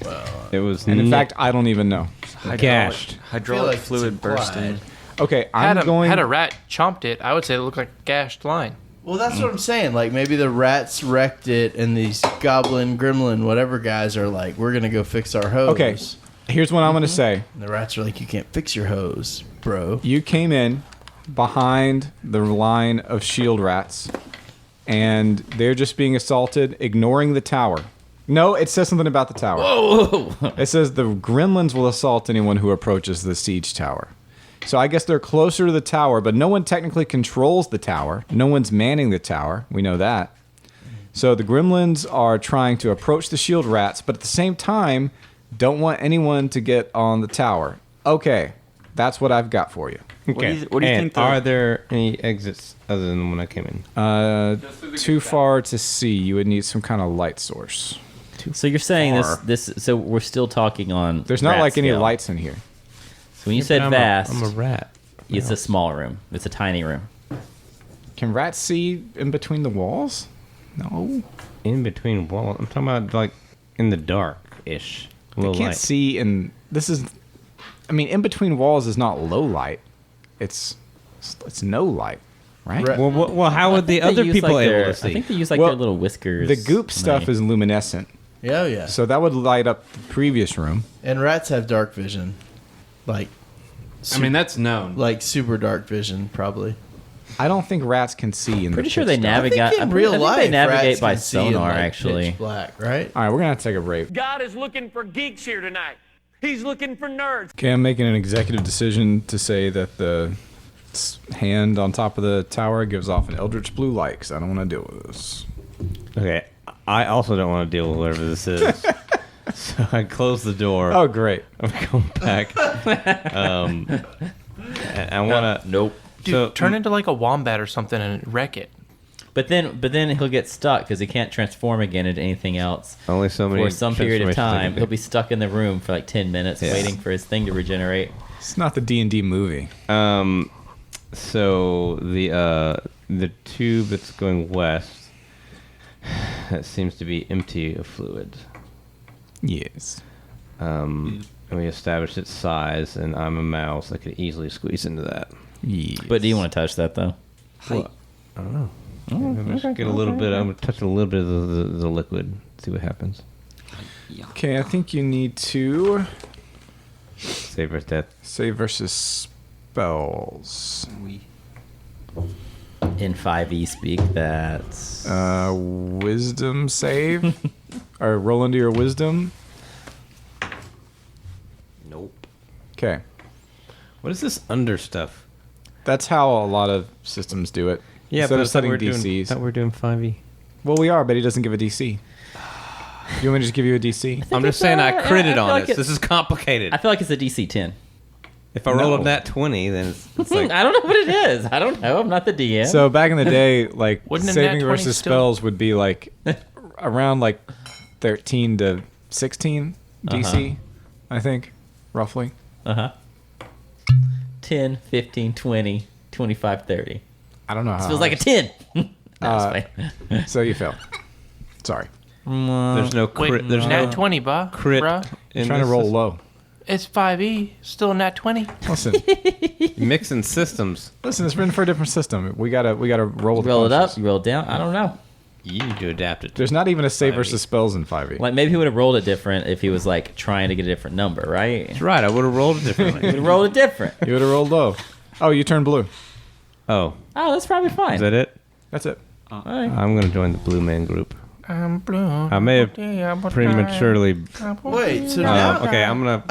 Well, It was And in fact, I don't even know. gashed. Hydraulic it's fluid implied. bursting. Okay, Had I'm a rat chomped it, I would say it looked like a gashed line. Well, that's what I'm saying. Like maybe the rats wrecked it, and these goblin, gremlin, whatever guys are like, we're gonna go fix our hose. Okay, here's what I'm going to say. And the rats are like, you can't fix your hose, bro. You came in behind the line of shield rats, and they're just being assaulted, ignoring the tower. No, it says something about the tower. Whoa! It says the gremlins will assault anyone who approaches the siege tower. So I guess they're closer to the tower, but no one technically controls the tower. No one's manning the tower. We know that. So the gremlins are trying to approach the shield rats, but at the same time, don't want anyone to get on the tower. Okay, that's what I've got for you. Okay. What do you And think? are there any exits other than the one I came in? Too far to see. You would need some kind of light source. So you're saying far. this? So we're still talking on. There's not rat like any scale. lights in here. So when you said vast, I'm a rat. it's a small room. It's a tiny room. Can rats see in between the walls? No. In between walls. I'm talking about like in the dark-ish. They Low can't light. see in... This is... I mean, in between walls is not low light. It's no light, right? Right. Well, how would the I think they other use, people like, able their- to see? I think they use like Well, their little whiskers. The goop when stuff they- is luminescent. Yeah. So that would light up the previous room. And rats have dark vision, like I mean, that's known. like super dark vision, probably. I don't think rats can see in Pretty the sure pitch they dark. navigate. I think in real life, they navigate rats by can see in, sonar. like, Actually, pitch black, right? All right, we're going to have to take a break. God is looking for geeks here tonight. He's looking for nerds. Okay, I'm making an executive decision to say that the hand on top of the tower gives off an eldritch blue light because I don't want to deal with this. Okay, I also don't want to deal with whatever this is. So I close the door. Oh, great. I'm going back. And I want to. nope. Dude, turn into like a wombat or something and wreck it. But then he'll get stuck because he can't transform again into anything else Only so many for some period of transformations I can time. do. He'll be stuck in the room for like 10 minutes Yeah. waiting for his thing to regenerate. It's not the D&D movie. So the tube that's going west. that seems to be empty of fluid. Yes. And we established its size, and I'm a mouse. I could easily squeeze into that. Yes. But do you want to touch that though? Well, I don't know. I'm just get a little bit. I'm gonna touch a little bit of the liquid. See what happens. Okay, I think you need to Save versus death. save versus spells. In 5e speak, that's Wisdom save, or roll into your wisdom. Nope. Okay, What is this under stuff? that's how a lot of systems do it. Instead of setting DCs. Thought we're doing 5e. Well, we are, but he doesn't give a DC. You want me to just give you a DC? I'm just it's, saying I I critted feel on like this. it's- This is complicated. I feel like it's a DC 10. If I roll No. a nat 20, then it's like I don't know what it is. I don't know. I'm not the DM. So back in the day, like Wouldn't a saving nat 20 versus still- spells would be like around like 13 to 16 DC, I think, roughly. 10, 15, 20, 25, 30. I don't know how. This feels like a 10. Uh, So you fail. Sorry. there's no Wait, crit. There's nat no 20, bruh. crit. Bruh. I'm trying to roll low. It's 5e. Still nat 20. Listen, Mixing systems. listen. It's written for a different system. We gotta roll with the Roll it up, punches. you roll it down. I don't know. You need to adapt it. There's not even a save 5e. versus spells in 5e. Like maybe he would have rolled it different if he was like trying to get a different number, right? That's right. I would have rolled it He differently. would have rolled it different. You would have rolled low. Oh, you turned blue. Oh, Oh, that's probably fine. is that it? That's it. All right. I'm gonna join the Blue Man group. I'm blue. I may have prematurely. Wait, so now, Okay, I'm gonna.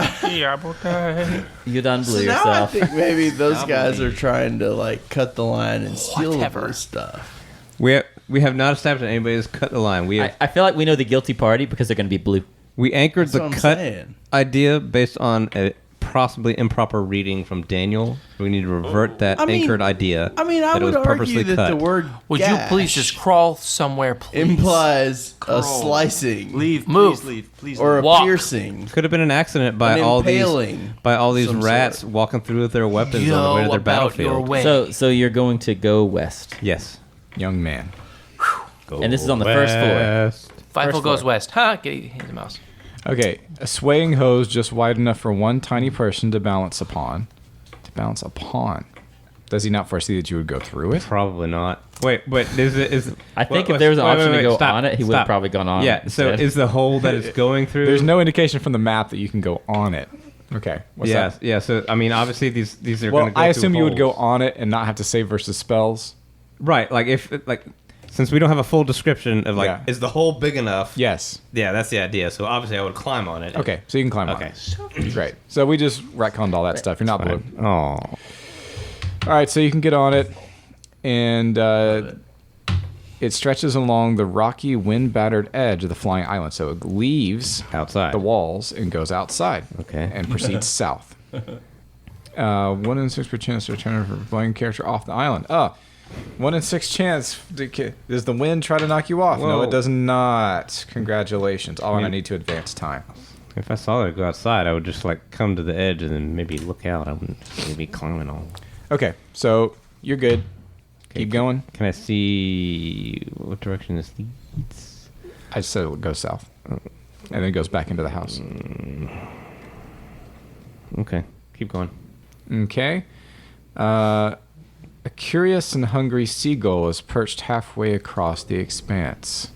You done blew so now I yourself. think maybe those guys are trying to like cut the line and steal the Whatever. blue stuff. We have not established that anybody has cut the line. We have, I feel like we know the guilty party because they're going to be blue. we anchored That's the what I'm cut saying. idea based on a possibly improper reading from Daniel. We need to revert that I mean- anchored idea. I mean, I that it would was purposely argue that cut. the word Would gash you please just crawl somewhere, please? implies a slicing Leave. Move. Please leave. Please or a Walk. piercing, Could have been an accident by an all these impaling. these rats sort. walking through with their weapons on the Go way to their about your battlefield. way. So you're going to go west, Yes. Young man. and this is on the first floor. Feifel first goes floor. west. Ha! Get the mouse. Okay, a swaying hose just wide enough for one tiny person to balance upon. To balance upon. Does he not foresee that you would go through it? Probably not. Wait, is I think if there was an option to go on it, he would have stop. probably gone on. Yeah. So instead. is the hole that it's going through? There's no indication from the map that you can go on it. Okay. What's Yeah. that? Yeah. So I mean, obviously these are Well, going to go I through assume you would go holes. on it and not have to save versus spells. Right. Like if since we don't have a full description of like Yeah. is the hole big enough? Yes. Yeah, that's the idea. So obviously I would climb on it. Okay, so you can climb Okay. on it. Great. So we just retconned all that stuff. You're not blue. Oh. All right, so you can get on it, and it stretches along the rocky, wind-battered edge of the flying island. So it leaves Outside. the walls and goes outside. Okay. And proceeds south. 1 in 6 per chance to return a playing character off the island. 1 in 6 chance. Does the wind try to knock you off? No, Whoa. it does not. Congratulations. Oh, and I need to advance time. If I saw it go outside, I would just like come to the edge and then maybe look out. I wouldn't really be climbing on. Okay, so you're good. Keep going. Can I see what direction this leads? I said it goes south. And then it goes back into the house. Okay, keep going. Okay. A curious and hungry seagull is perched halfway across the expanse.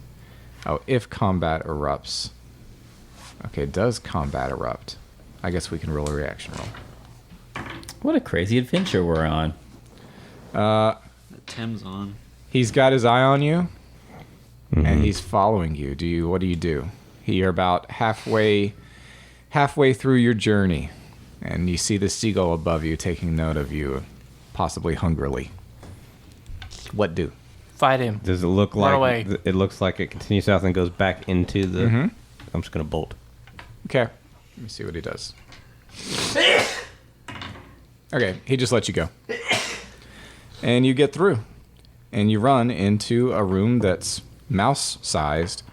Oh, if combat erupts. Okay, does combat erupt? I guess we can roll a reaction roll. What a crazy adventure we're on. Tim's on. He's got his eye on you, and he's following you. What do you do? You're about halfway through your journey, and you see the seagull above you taking note of you, possibly hungrily. What do? Fight him. Does it look Run like away. it looks like it continues south and goes back into the? I'm just gonna bolt. Okay, let me see what he does. Okay, he just lets you go. And you get through. And you run into a room that's mouse-sized,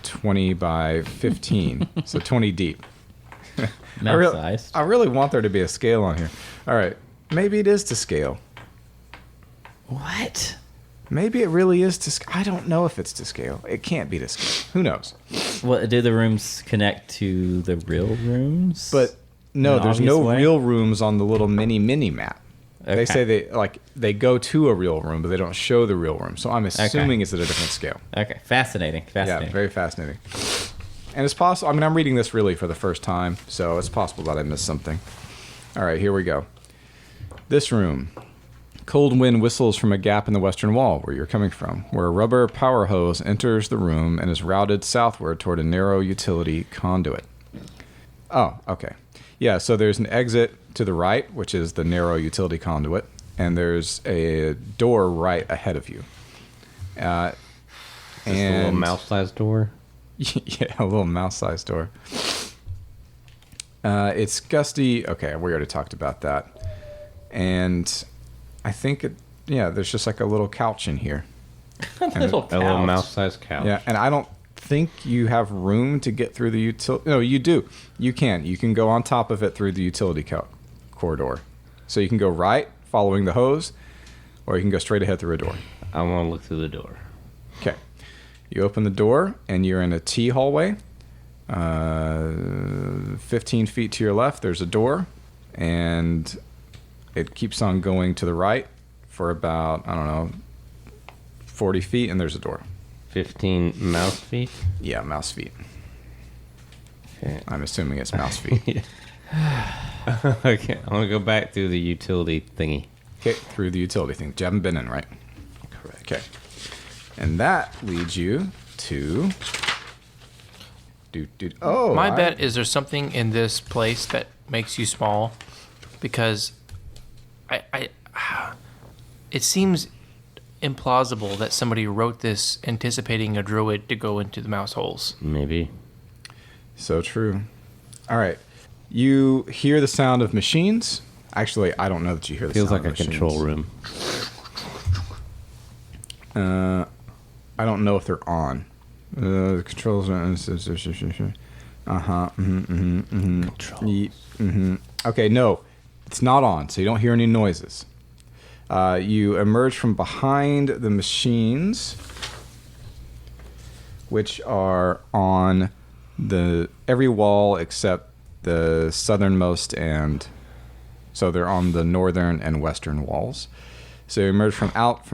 20 by 15, so 20 deep. Mouse sized. I really want there to be a scale on here. All right, maybe it is to scale. What? Maybe it really is to scale. I don't know if it's to scale. It can't be to scale. Who knows? Well, do the rooms connect to the real rooms? But no, In an there's no obvious way? real rooms on the little mini map. They Okay. say they go to a real room, but they don't show the real room. So I'm assuming it's at a different scale. Okay, fascinating. Yeah, very fascinating. And it's possible. I mean, I'm reading this really for the first time, so it's possible that I missed something. All right, here we go. This room. Cold wind whistles from a gap in the western wall where you're coming from, where a rubber power hose enters the room and is routed southward toward a narrow utility conduit. Oh, okay. Yeah, so there's an exit to the right, which is the narrow utility conduit, and there's a door right ahead of you. Just a little mouse-sized door. Yeah, a little mouse-sized door. It's gusty. Okay, we already talked about that. And I think, there's just like a little couch in here. A little mouse-sized couch. Yeah, and I don't think you have room to get through the utility. No, you do. You can. You can go on top of it through the utility corridor. So you can go right, following the hose, or you can go straight ahead through a door. I want to look through the door. Okay. You open the door, and you're in a T hallway. 15 feet to your left, there's a door, and it keeps on going to the right for about, 40 feet, and there's a door. 15 mouse feet? Yeah, mouse feet. Okay. I'm assuming it's mouse feet. Okay, I'm going to go back through the utility thingy. Okay, through the utility thing. You haven't been in, right? Correct. Okay. And that leads you to... Oh, My bet is there's something in this place that makes you small, because it seems implausible that somebody wrote this anticipating a druid to go into the mouse holes. Maybe. So true. All right. You hear the sound of machines. Actually, I don't know that you hear the Feels sound like of a machines. control room. I don't know if they're on. The controls are... Control. Okay, no. It's not on, so you don't hear any noises. You emerge from behind the machines, which are on every wall except the southernmost, and so they're on the northern and western walls. So you emerge from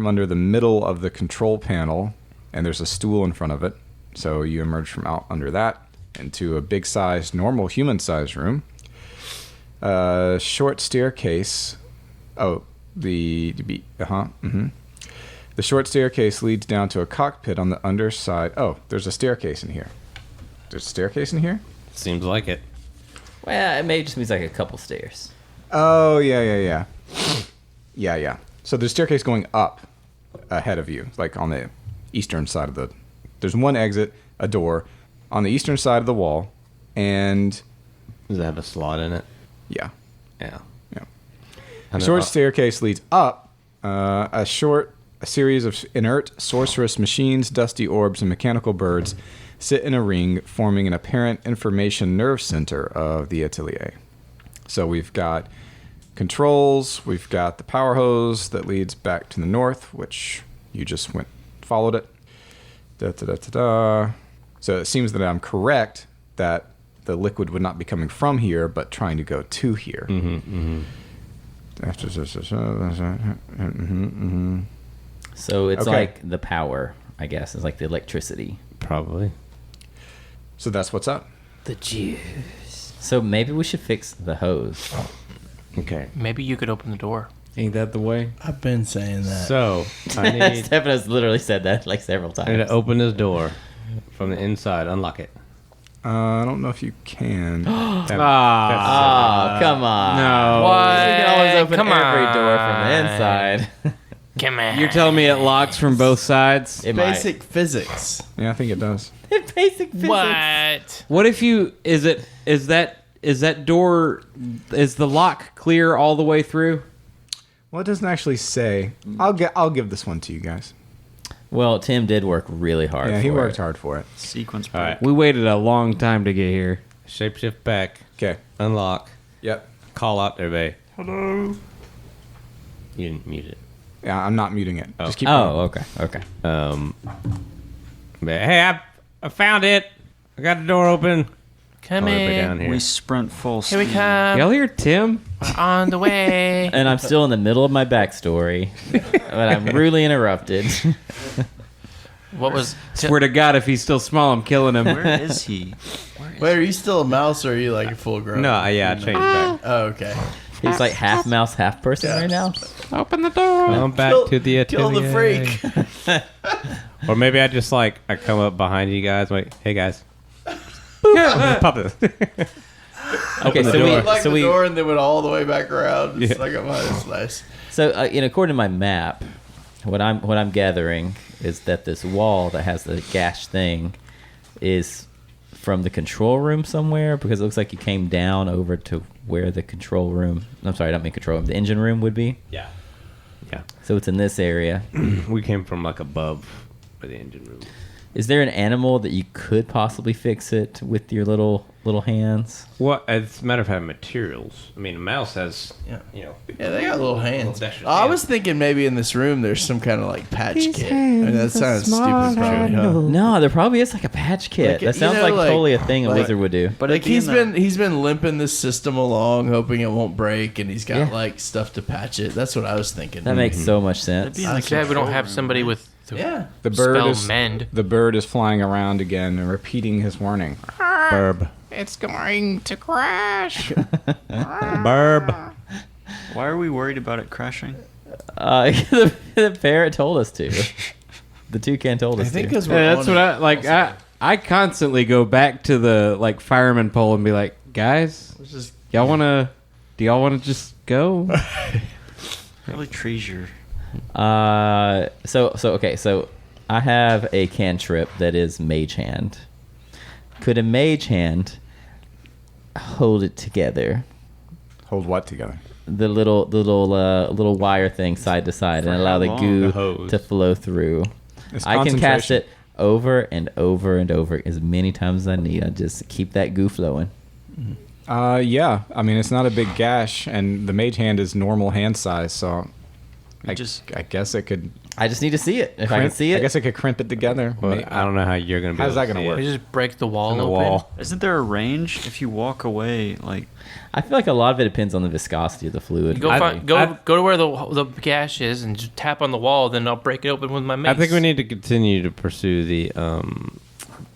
under the middle of the control panel, and there's a stool in front of it. So you emerge from out under that into a big-sized, normal human-sized room. Short staircase. Oh, the short staircase leads down to a cockpit on the underside. Oh, there's a staircase in here. There's a staircase in here? Seems like it. Well, it may just means like a couple stairs. Oh, yeah. Yeah. So there's a staircase going up ahead of you, like on the eastern side of the... There's one exit, a door, on the eastern side of the wall, and... Does it have a slot in it? Yeah. Yeah. A short staircase leads up. A series of inert sorceress machines, dusty orbs, and mechanical birds sit in a ring, forming an apparent information nerve center of the Atelier. So we've got controls, we've got the power hose that leads back to the north, which you just followed it. So it seems that I'm correct that the liquid would not be coming from here, but trying to go to here. So it's Okay. like the power, I guess. It's like the electricity. Probably. So that's what's up. The juice. So maybe we should fix the hose. Okay. Maybe you could open the door. Ain't that the way? I've been saying that. So, I need Stephanos literally said that like several times. to open this door from the inside. Unlock it. I don't know if you can. Oh, come on. No. What? You can always open Come every on. door from the inside. Come on. You're telling me it locks from both sides? It Basic physics. Yeah, I think it does. might. Basic physics. What? What if you... Is that door... Is the lock clear all the way through? Well, it doesn't actually say. I'll give this one to you guys. Well, Tim did work really hard. Yeah, he for worked it. hard for it. Sequence All break. right. We waited a long time to get here. Shapeshift back. Okay. Unlock. Yep. Call out everybody. Hello. You didn't mute it. Yeah, I'm not muting it. Just keep Oh, going. okay. Hey, I found it. I got the door open. Come All the way in. down here. We sprint full Here speed. we come. Y'all hear Tim? We're on the way. And I'm still in the middle of my backstory, but I'm rudely interrupted. What was? Swear to God, if he's still small, I'm killing him. Where is he? Wait, are you still a mouse or are you like a full grown? No, yeah, I changed back. Oh, okay. He's like half mouse, half person right now. Open the door. Come back Kill- to the Kill atelier. the freak. Or maybe I just I come up behind you guys. Like, hey guys. Pop this. Okay, the so door. we, Like so the we, door and then went all the way back around. Yeah. It's like, oh, that's nice. so according to my map, what I'm gathering is that this wall that has the gash thing is from the control room somewhere, because it looks like you came down over to where the control room. I'm sorry, I don't mean control room. The engine room would be. Yeah. Yeah. So it's in this area. We came from above by the engine room. Is there an animal that you could possibly fix it with your little hands? Well, as a matter of fact, materials. I mean, a mouse has, Yeah. Yeah, they got little hands. extra I hands. was thinking maybe in this room there's some kind of patch kit. I mean, that sounds stupid, probably. Huh? No, there probably is a patch kit. Like, That sounds totally a thing a wizard would do. But He's been limping this system along, hoping it won't break, and he's got Yeah. stuff to patch it. That's what I was thinking. That makes so much sense. I'm glad we don't have somebody with the Yeah. The bird spell is mend. the bird is flying around again and repeating his warning. Burb. It's going to crash. Burb. Why are we worried about it crashing? The parrot told us to. The toucan told us I think to. because Yeah, that's what I like. I constantly go back to the fireman pole and be like, guys, y'all wanna? Do y'all want to just go? Probably treasure. So I have a cantrip that is Mage Hand. Could a Mage Hand hold it together? Hold what together? The little wire thing side to side and allow the long? goo The hose. to flow through. It's I can cast concentration. it over and over and over as many times as I need. I just keep that goo flowing. Yeah. I mean, it's not a big gash, and the mage hand is normal hand size, so I guess it could. I just need to see it. If I can see it, I guess I could crimp it together. Well, I don't know how you're going to be How's able that to gonna see work? it. We just break the wall In the open. wall. Isn't there a range if you walk away? Like, I feel like a lot of it depends on the viscosity of the fluid. You go to where the gash is and just tap on the wall. Then I'll break it open with my mace. I think we need to continue to pursue the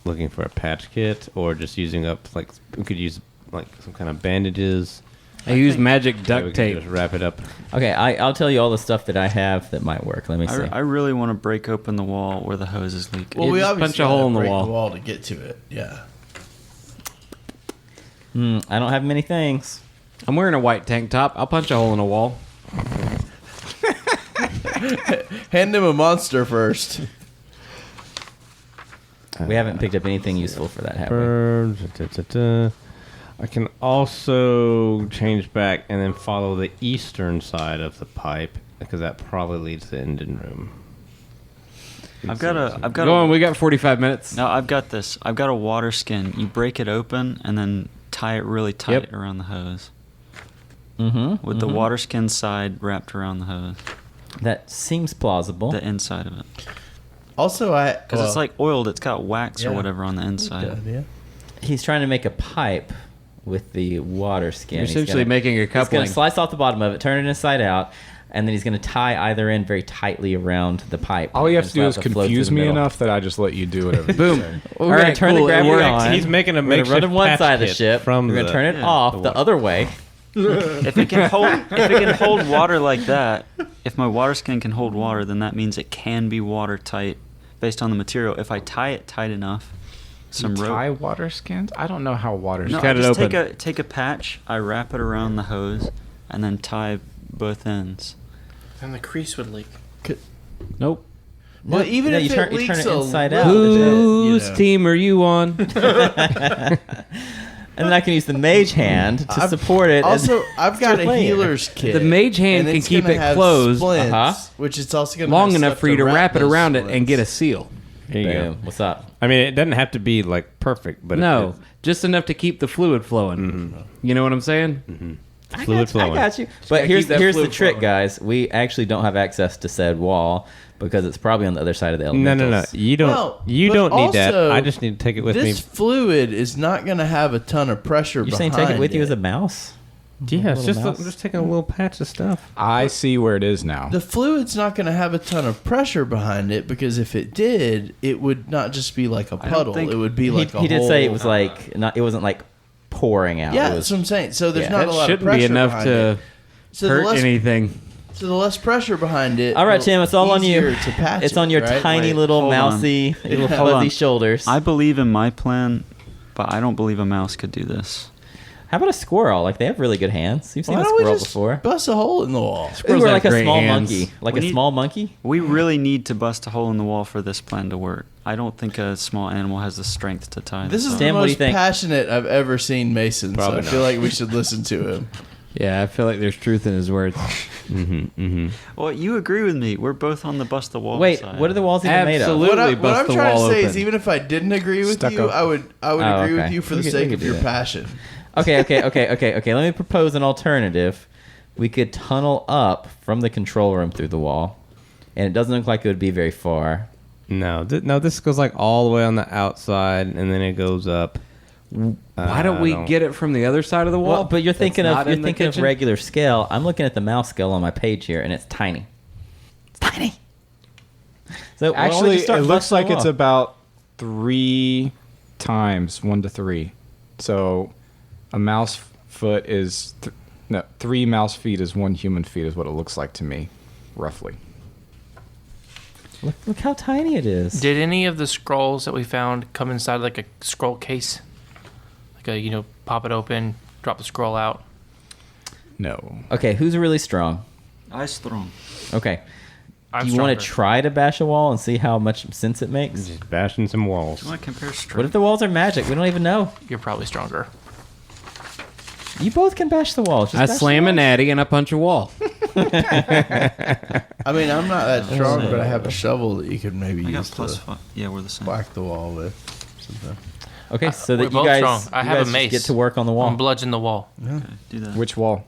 looking for a patch kit, or just using up we could use some kind of bandages. I use magic Yeah, we duct could tape. Just wrap it up. Okay, I'll tell you all the stuff that I have that might work. Let me see. I really want to break open the wall where the hose is leaking. Well, we just obviously punch a hole in the break wall. to get to it. Yeah. I don't have many things. I'm wearing a white tank top. I'll punch a hole in a wall. Hand him a monster first. We haven't picked up anything useful for that, have we? Birds, I can also change back and then follow the eastern side of the pipe, because that probably leads to the engine room. I've got Go on. We got 45 minutes. No, I've got this. I've got a water skin. You break it open and then tie it really tight Yep. around the hose. Mm-hmm. With the water skin side wrapped around the hose, That seems plausible. the inside of it. Also, Because it's like oiled. It's got wax or Yeah. whatever on the inside. Yeah. He's trying to make a pipe with the water skin. You're He's essentially gonna- making a He's going coupling. to slice off the bottom of it, turn it inside out, and then he's going to tie either end very tightly around the pipe. All you have and to do allow is it to flow through confuse the me middle. enough that I just let you do whatever. Boom. You say. We're going to turn the gravity on. He's making a We're going to run makeshift to one patch side of the kit ship. from We're going to the- turn it yeah, off the other way. If it can hold water like that, if my water skin can hold water, then that means it can be watertight based on the material. If I tie it tight enough, some You rope. tie water skins? I don't know how water No, skins. cut I it just open. take a patch, I wrap it around the hose, and then tie both ends. Then the crease would leak. Nope. Well, even no, if you turn it leaks it inside a out. little bit, Whose team are you on? And then I can use the mage hand to support it. Also, I've got a layer. healer's kit. The mage hand and can it's keep gonna it have closed, splints, which it's also going to long enough for you to wrap it around it and get a seal. Here you Boom. go. What's up? I mean, it doesn't have to be perfect, but No, just enough to keep the fluid flowing. You know what I'm saying? Fluid flowing. I got you. gotta But here's keep that the fluid trick, flowing. guys. We actually don't have access to said wall because it's probably on the other side of the No, elementals. no. You don't. Well, you but don't need that. also, I just need to take it with This me. fluid is not going to have a ton of pressure You're saying behind take it with you it. as a mouse? Yeah, it's Little just mouse. I'm just taking a little patch of stuff. I see where it is now. The fluid's not going to have a ton of pressure behind it because if it did, it would not just be like a don't puddle. think- It would be like a He did whole, say it was like not. It wasn't like pouring out. Yeah, It that's was, what I'm saying. So there's Yeah. not That a lot of shouldn't pressure be enough behind to it. So the hurt less, anything. so the less pressure behind it. all right, the Tim. It's all on you. easier to patch It's on your it, right? tiny Wait, little hold on. mousy, little Hold fuzzy on. shoulders. I believe in my plan, but I don't believe a mouse could do this. How about a squirrel? Like they have really good hands. You've seen Why a don't we squirrel just before. bust a hole in the wall? We were like have a great small hands. monkey, like We a need- small monkey. We really need to bust a hole in the wall for this plan to work. I don't think a small animal has the strength to tie This is up. the Tim, what do you most think? passionate I've ever seen Mason. Probably so I feel not. like we should listen to him. Yeah, I feel like there's truth in his words. Well, you agree with me. We're both on the bust the wall Wait, side. what are the walls even made of? Absolutely. What, Literally what bust I'm the trying to wall say is, open. even if I didn't agree with Stucco. you, I would Oh, agree okay. with you for We the could- sake we of could do your that. passion. Okay. Let me propose an alternative. We could tunnel up from the control room through the wall, and it doesn't look like it would be very far. No, this goes like all the way on the outside, and then it goes up. Why don't we get it from the other side of the wall? Well, but you're That's thinking not of you're in the thinking of kitchen? regular scale. I'm looking at the mouse scale on my page here, and it's tiny. It's tiny. So why don't we Actually, just start it looks busting like the it's wall? about 3 times 1 to 3. So a mouse foot is 3 mouse feet is 1 human feet is what it looks like to me, roughly. Look how tiny it is. Did any of the scrolls that we found come inside like a scroll case? Like a, pop it open, drop the scroll out. No. Okay, who's really strong? I strong. Okay. I'm Do you want stronger. to try to bash a wall and see how much sense it makes? Just bashing some walls. Do you want to compare strength? What if the walls are magic? We don't even know. You're probably stronger. You both can bash the walls. Just I bash slam the a walls. natty and I punch a wall. I mean, I'm not that strong, but I have a shovel that you could maybe I got use plus to 5. Yeah, we're the same. whack the wall with. Something. Okay, so We're that you both guys, strong. I you have a guys just mace. get to work on the wall. I'm bludgeon the wall. Okay, do that. Which wall?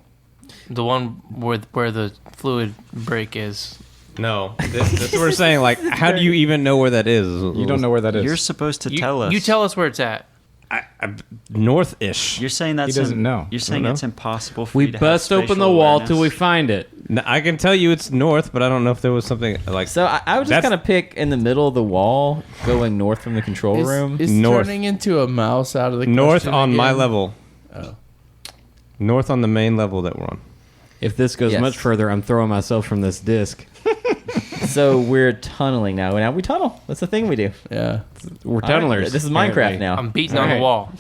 The one where the fluid break is. No, this is what we're saying. Like, how do you even know where that is? You don't know where that is. You're supposed to You, tell us. you tell us where it's at. North-ish. You're saying that's doesn't know. You're saying know. it's impossible for We you to bust have open the spatial wall awareness. till we find it. I can tell you it's north, but I don't know if there was something like. So I would just That's- kind of pick in the middle of the wall, going north from the control room. Is North. turning into a mouse out of the north question on my again? level. Oh. North on the main level that we're on. If this goes Yes. much further, I'm throwing myself from this disc. So we're tunneling now. Now we tunnel. That's the thing we do. Yeah. We're All right, tunnelers. This is Minecraft apparently. now. I'm beating All on right. the wall.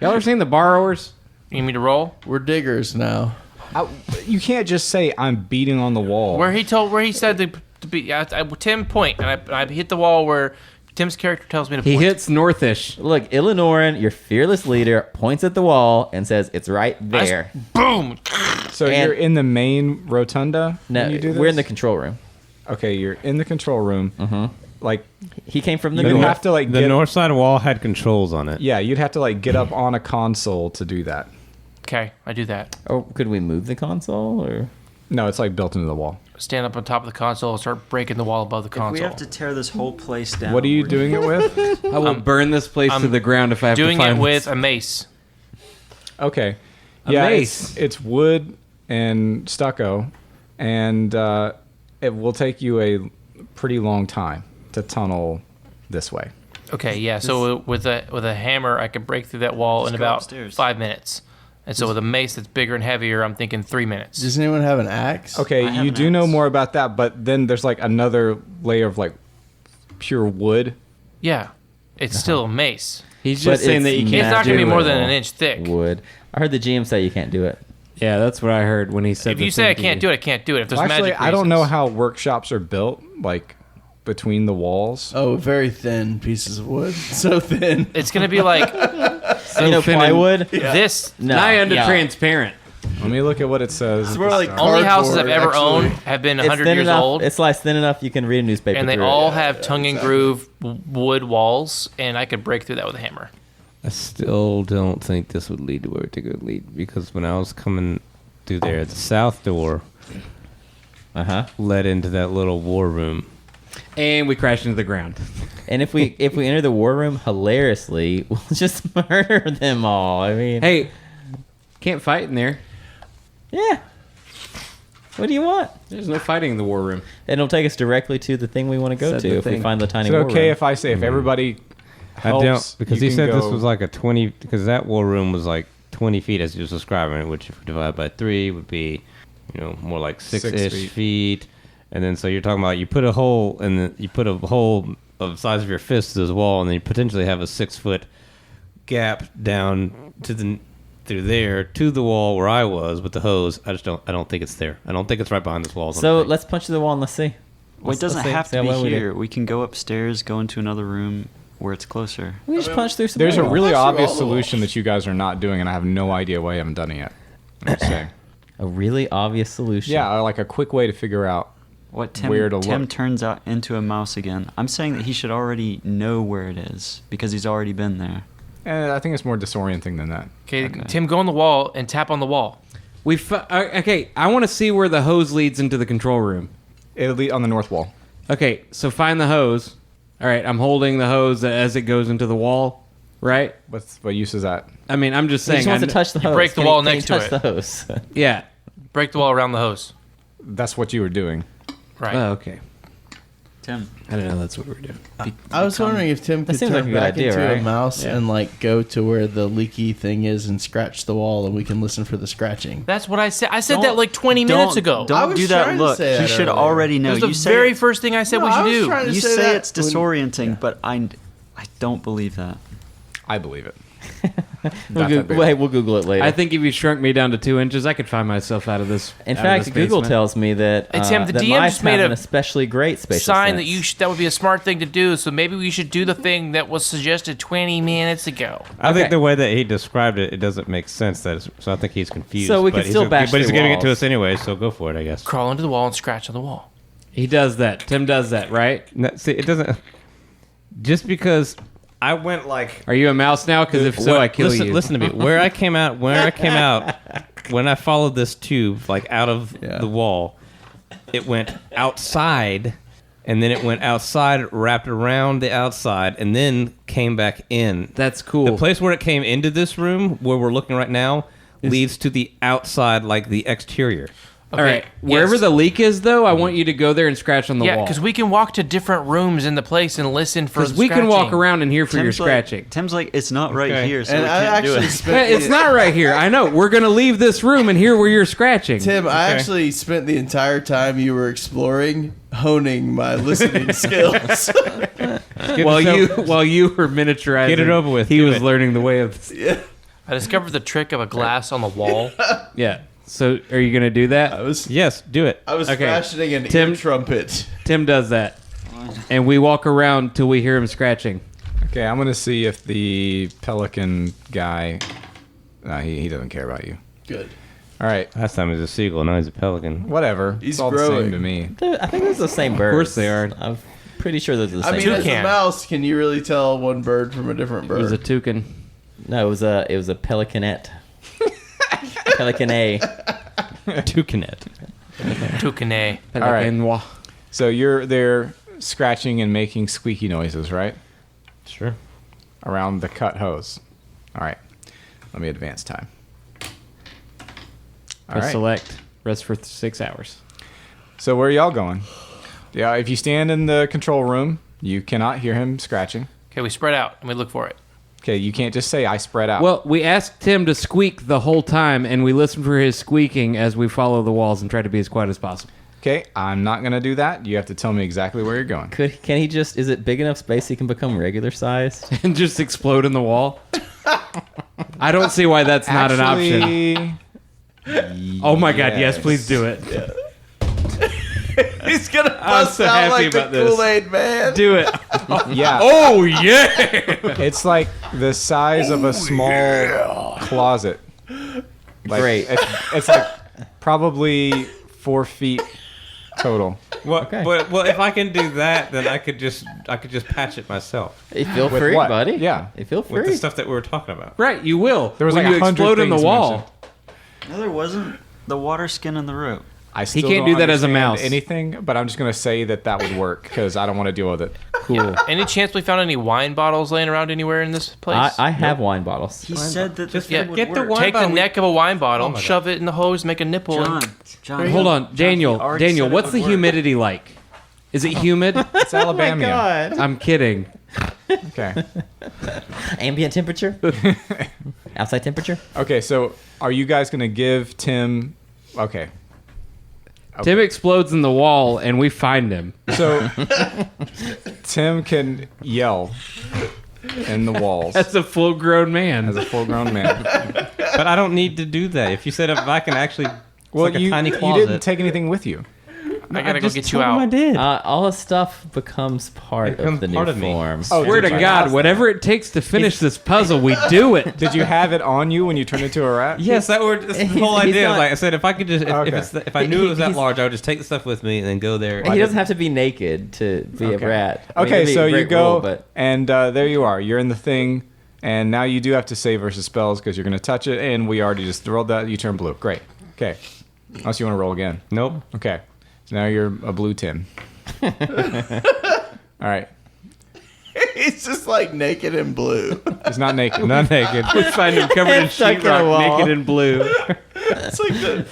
Y'all ever seen The Borrowers? You need me to roll? We're diggers now. You can't just say I'm beating on the wall. Where he said to be. Tim point, and I hit the wall where Tim's character tells me to He point. hits northish. Look, Illinoran, your fearless leader, points at the wall and says, "It's right there." Boom! So and- you're in the main rotunda No, when you do this? we're in the control room. Okay, you're in the control room. Mm-hmm. Like, He came from the you north. have to like The get, north side wall had controls on it. Yeah, you'd have to like get up on a console to do that. Okay, I do that. Or could we move the console? Or No, it's like built into the wall. Stand up on top of the console and start breaking the wall above the If console. we have to tear this whole place down. What are you we're doing it with? I will burn this place to I'm the ground if I have to doing find it with this. a mace. Okay. A Yeah, mace. it's wood and stucco, and it will take you a pretty long time to tunnel this way. Okay, yeah. So with a hammer, I could break through that wall Just in go about upstairs. 5 minutes. And so with a mace that's bigger and heavier, I'm thinking 3 minutes. Does anyone have an axe? Okay, I have you an do know axe. more about that, but then there's like another layer of like pure wood. Yeah, it's still a mace. He's But just saying it's that you It's can't not going to do be more it. than an inch thick. wood. I heard the GM say you can't do it. Yeah, that's what I heard when he said. If you say I can't do it, I can't do it. If there's Well, actually, magic I don't know reasons. how workshops are built, like between the walls. Oh, very thin pieces of wood. So thin. It's going to be like You know, thin and- plywood. this. No. nigh under Yeah. transparent. Let me look at what it says. It's more like Only houses I've cardboard, ever owned actually. have been It's 100 thin years enough. old. It's like thin enough you can read a newspaper. And they through all it. have tongue and groove wood walls, and I could break through that with a hammer. I still don't think this would lead to where it would lead, because when I was coming through there, the south door led into that little war room. And we crashed into the ground. And if we enter the war room, hilariously, we'll just murder them all. I mean, Hey, can't fight in there. yeah. What do you want? There's no fighting in the war room. And it'll take us directly to the thing we want to go Said to the if we thing. find the tiny Is it war okay room. if I say if everybody I helps, don't, because you he can said this go- was like a 20, because that war room was like 20 feet as he was describing it, which if we divide by 3 would be, more like 6-ish 6 feet. And then so you're talking about you put a hole of the size of your fist to this wall, and then you potentially have a 6-foot gap down through there to the wall where I was with the hose. I don't think it's there. I don't think it's right behind this wall. So let's punch through the wall and let's see. Well, it doesn't have to be here. We can go upstairs, go into another room where it's closer. We just punch through some There's a walls. really Punch through obvious all the solution walls. that you guys are not doing, and I have no idea why you haven't done it yet. I'm just saying. A really obvious solution. Yeah, like a quick way to figure out What Tim where to Tim look. turns out into a mouse again. I'm saying that he should already know where it is because he's already been there. And I think it's more disorienting than that. Okay, Tim, go on the wall and tap on the wall. Okay, I want to see where the hose leads into the control room. It'll be on the north wall. Okay, so find the hose. All right, I'm holding the hose as it goes into the wall, right? What use is that? I mean, I'm just He saying. just wants to touch the hose. break the Can wall can next to touch it. the hose. Yeah. Break the wall around the hose. That's what you were doing. Right. Oh, okay. Tim, I didn't know that's what we were doing. I was wondering if Tim could seems turn like a good back idea, into right? a mouse and like go to where the leaky thing is and scratch the wall, and we can listen for the scratching. That's what I said. I said Don't- that like 20 minutes ago. I Don't was do trying that to look. say He that should earlier. already know. That was the You say very it- first thing I said No, we I should was do. trying to You say say that it's when- disorienting, but I don't believe that. I believe it. We'll Google it later. I think if you shrunk me down to 2 inches, I could find myself out of this. In out of fact, this Google basement. tells me that, Hey, Tim, the that DM mice just made have an a especially great spatial sign sense. that would be a smart thing to do. So maybe we should do the thing that was suggested 20 minutes ago. I think Okay. the way that he described it, it doesn't make sense. So I think he's confused. So we but can still he's, bash but he's through giving it to walls. us anyway. So go for it, I guess. Crawl into the wall and scratch on the wall. He does that. Tim does that, right? No, see, it doesn't. Just because I went like. Are you a mouse now? Because if so, I kill listen, you. Listen to me. Where I came out, when I followed this tube like out of the wall, it went outside, and then it went outside, wrapped around the outside, and then came back in. That's cool. The place where it came into this room, where we're looking right now, leads to the outside, like the exterior. All right. Wherever the leak is, though, I want you to go there and scratch on the Yeah, wall. because we can walk to different rooms in the place and listen for. Because we can walk scratching. around and hear for your Tim's scratching. Tim's like, it's not right Okay. here, so And we I can't do actually it. spent. It's not right here. I know. We're going to leave this room and hear where you're scratching. Tim, I actually spent the entire time you were exploring honing my listening skills. while you were miniaturizing. Get it over with. He Do was it. learning the way of. I discovered the trick of a glass on the wall. Yeah. So are you going to do that? Yes, do it. I was Okay. fashioning an Tim- ear trumpet. Tim does that. And we walk around till we hear him scratching. Okay, I'm gonna see if the pelican guy. He doesn't care about you. Good. All right, Last time he was a seagull, now he's a pelican. whatever. He's it's all the growing. same to me. I think those are the same birds. course they are. I'm pretty sure those are the I same mean, birds. as a Toucan. mouse, can you really tell one bird from a different It bird? was a toucan. No, it was a pelicanette. Pelican A. Toucanet. Toucanet. Pelican. So you're there scratching and making squeaky noises, right? Sure. Around the cut hose. All right. Let me advance time. All Press right. select. Rest for 6 hours. So where are y'all going? Yeah, if you stand in the control room, you cannot hear him scratching. Okay, we spread out and we look for it. Okay, you can't just say I spread out. Well, we asked Tim to squeak the whole time, and we listened for his squeaking as we follow the walls and try to be as quiet as possible. okay, I'm not gonna do that. You have to tell me exactly where you're going. Can he just? Is it big enough space he can become regular sized? And just explode in the wall. I don't see why that's not an option. Actually, Oh my god, yes, please do it. He's gonna I'm bust so out happy like the about this. Kool-Aid Man. Do it. yeah. Oh yeah. It's like the size of a small closet. Like, Great. It's like probably 4 feet total. Well, Okay. well, if I can do that, then I could just patch it myself Hey, feel With free, what? buddy. Yeah. Hey, feel with the free. stuff that we were talking about. Right, you will. There was when like you 100 explode in the things wall. mentioned. No, there wasn't. The water skin in the rope. I still can't don't do that as a understand mouse. anything, but I'm just going to say that would work because I don't want to deal with it. Cool. Any chance we found any wine bottles laying around anywhere in this place? I have wine bottles. He said that Just this thing forget would the work. wine Take the bottle. neck of a wine bottle, Oh my shove it in the hose, make a nipple. John, Hold on, Daniel. he already Daniel, said it what's the would work. humidity like? Is it humid? It's Alabama. I'm kidding. Okay. Ambient temperature? Outside temperature? Okay, so are you guys going to give Tim... Okay. Tim explodes in the wall, and we find him. So Tim can yell in the walls That's a full-grown man. as a full-grown man. But I don't need to do that. If you said if I can actually, Well, like a you, tiny you closet. didn't take anything with you. I gotta go just get you told him I out. did. All the stuff becomes part It becomes of the part new of me. form. Oh, Swear to did you God, ask whatever it takes to finish this puzzle, we do it. Did you have it on you when you turned into a rat? Yes, that's the whole he's idea. not- Like I said, if I could just, Okay. if I knew it was that He's- large, I would just take the stuff with me and then go there. He doesn't have to be naked to be Okay. a rat. I mean, Okay, it'd be so a you great go, rule, but and there you are. You're in the thing, and now you do have to save versus spells because you're going to touch it, and we already just rolled that. You turn blue. Great. Okay. Unless you want to roll again. Nope. Okay. So now you're a blue Tim. All right. He's just like naked and blue. He's not naked. Not naked. We find him covered in Stuck in a sheetrock, wall. naked in blue. It's like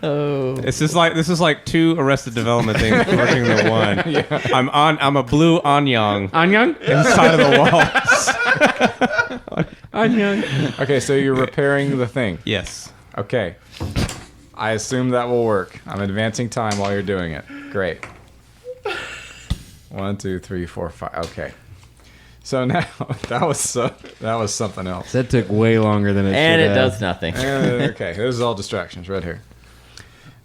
the This is like two Arrested Development things working into one. I'm a blue Anyang Anyang? inside of the walls. Anyang. Okay, so you're repairing the thing. Yes. Okay. I assume that will work. I'm advancing time while you're doing it. Great. 1, 2, 3, 4, 5. Okay. So now that was something else. That took way longer than it and should it have. does nothing. Okay, this is all distractions right here.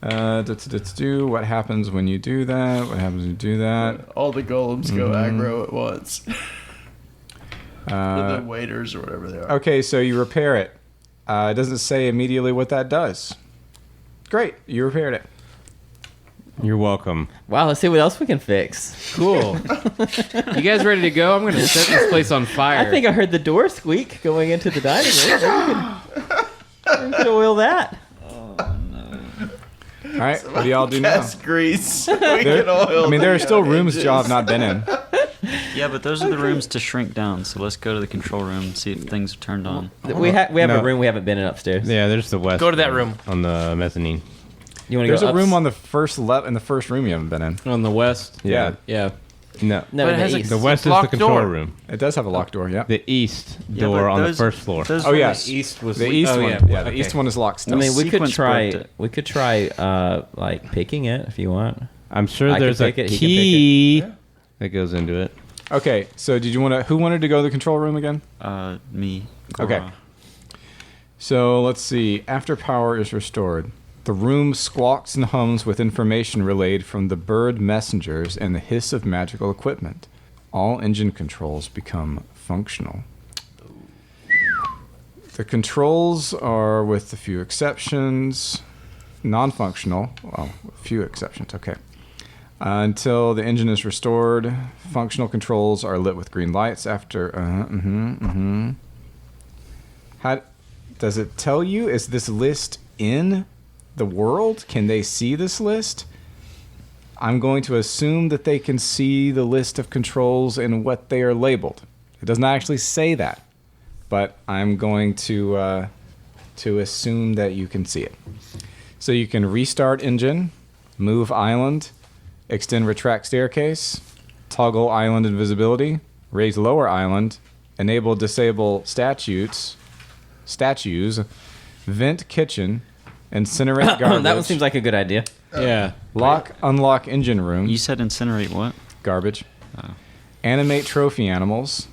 What happens when you do that? What happens when you do that? all the golems go aggro at once. the waiters or whatever they are. Okay, so you repair it. It doesn't say immediately what that does. Great, you repaired it. You're welcome. Wow, let's see what else we can fix. Cool. You guys ready to go? I'm going to set this place on fire. I think I heard the door squeak going into the dining room. We could oil that. All right, what do y'all do now? Gas grease. We can oil There are the still rooms y'all have engines. not been in. Yeah, but those are the rooms to shrink down. So let's go to the control room and see if things are turned on. We have No. a room we haven't been in upstairs. Yeah, there's the west. Go to that room. on the mezzanine. You want to There's go a room on the first in the first room you haven't been in. on the west. Yeah. Yeah. No, No, But it in has the a- east. the west is the locked control door. room. It does have a locked door, yeah. The east Yeah, door but on the those- first floor. Those Oh, were yes. East was The east oh, one. Yeah, Yeah, the okay. east one is locked still. I mean, we could Sequence try. broke it. We could try, like picking it if you want. I'm sure I can there's a pick it, he can pick key that goes into it. Okay, so who wanted to go to the control room again? Me. Okay. Gora. So let's see. After power is restored, the room squawks and hums with information relayed from the bird messengers and the hiss of magical equipment. All engine controls become functional. The controls are, with a few exceptions, non-functional. Well, a few exceptions, okay. Until the engine is restored, functional controls are lit with green lights after... How does it tell you? Is this list in the world? Can they see this list? I'm going to assume that they can see the list of controls and what they are labeled. It does not actually say that, but I'm going to assume that you can see it. So you can restart engine, move island, extend retract staircase, toggle island invisibility, raise lower island, enable disable statues, vent kitchen, incinerate garbage. That one seems like a good idea. Yeah. Unlock engine room, You said incinerate what? garbage. Animate trophy animals.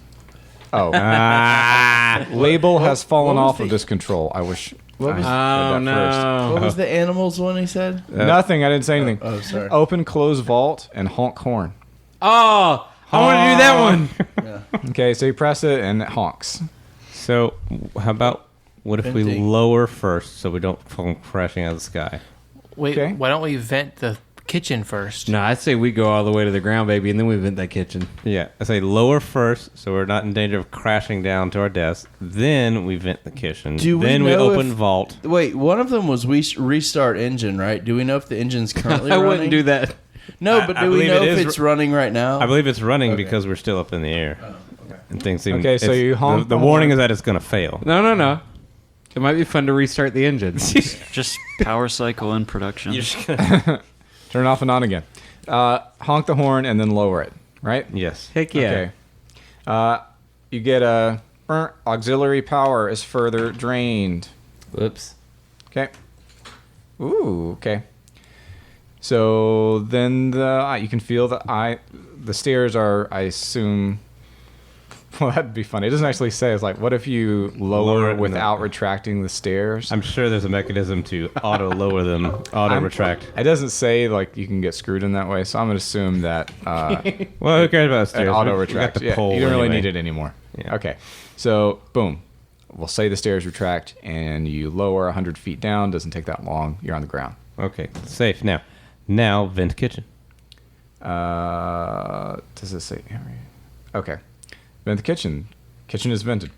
Oh. Label has fallen what was off of the- this control. I wish. What was- I Oh, did that first. What was the animals one he said? Nothing. I didn't say anything. Oh, sorry. Open, close vault, and honk horn. Oh, I want to do that one. Okay, so you press it and it honks. So, how about what if we Venting. lower first so we don't come crashing out of the sky? Wait, Okay. why don't we vent the kitchen first. No, I say we go all the way to the ground, baby, and then we vent that kitchen. Yeah, I say lower first, so we're not in danger of crashing down to our deaths. Then we vent the kitchen. Then we open vault. Wait, one of them was we restart engine, right? Do we know if the engine's currently I running? wouldn't do that. No, but I do we believe know it if is it's running right now? I believe it's running because we're still up in the air. And things seem. Okay, so it's- you honk The the warning horn. is that it's going to fail. No. It might be fun to restart the engine. Just power cycle in production. Turn it off and on again. Honk the horn and then lower it, right? Yes. Heck yeah. Okay. You get a auxiliary power is further drained. Whoops. Okay. Ooh, okay. So then you can feel the stairs are, I assume. Well, that'd be funny. It doesn't actually say. It's like, what if you Lower lower it without retracting the stairs? I'm sure there's a mechanism to auto lower them, auto retract. It doesn't say like you can get screwed in that way, so I'm gonna assume that Well, who cares about stairs? an auto We got retract. the Yeah, pole you don't really anyway. need it anymore. Yeah. Okay, so boom, we'll say the stairs retract and you lower 100 feet down. Doesn't take that long. You're on the ground. Okay, safe now. Now vent kitchen. Does it say area? Okay, vent the kitchen. Kitchen is vented.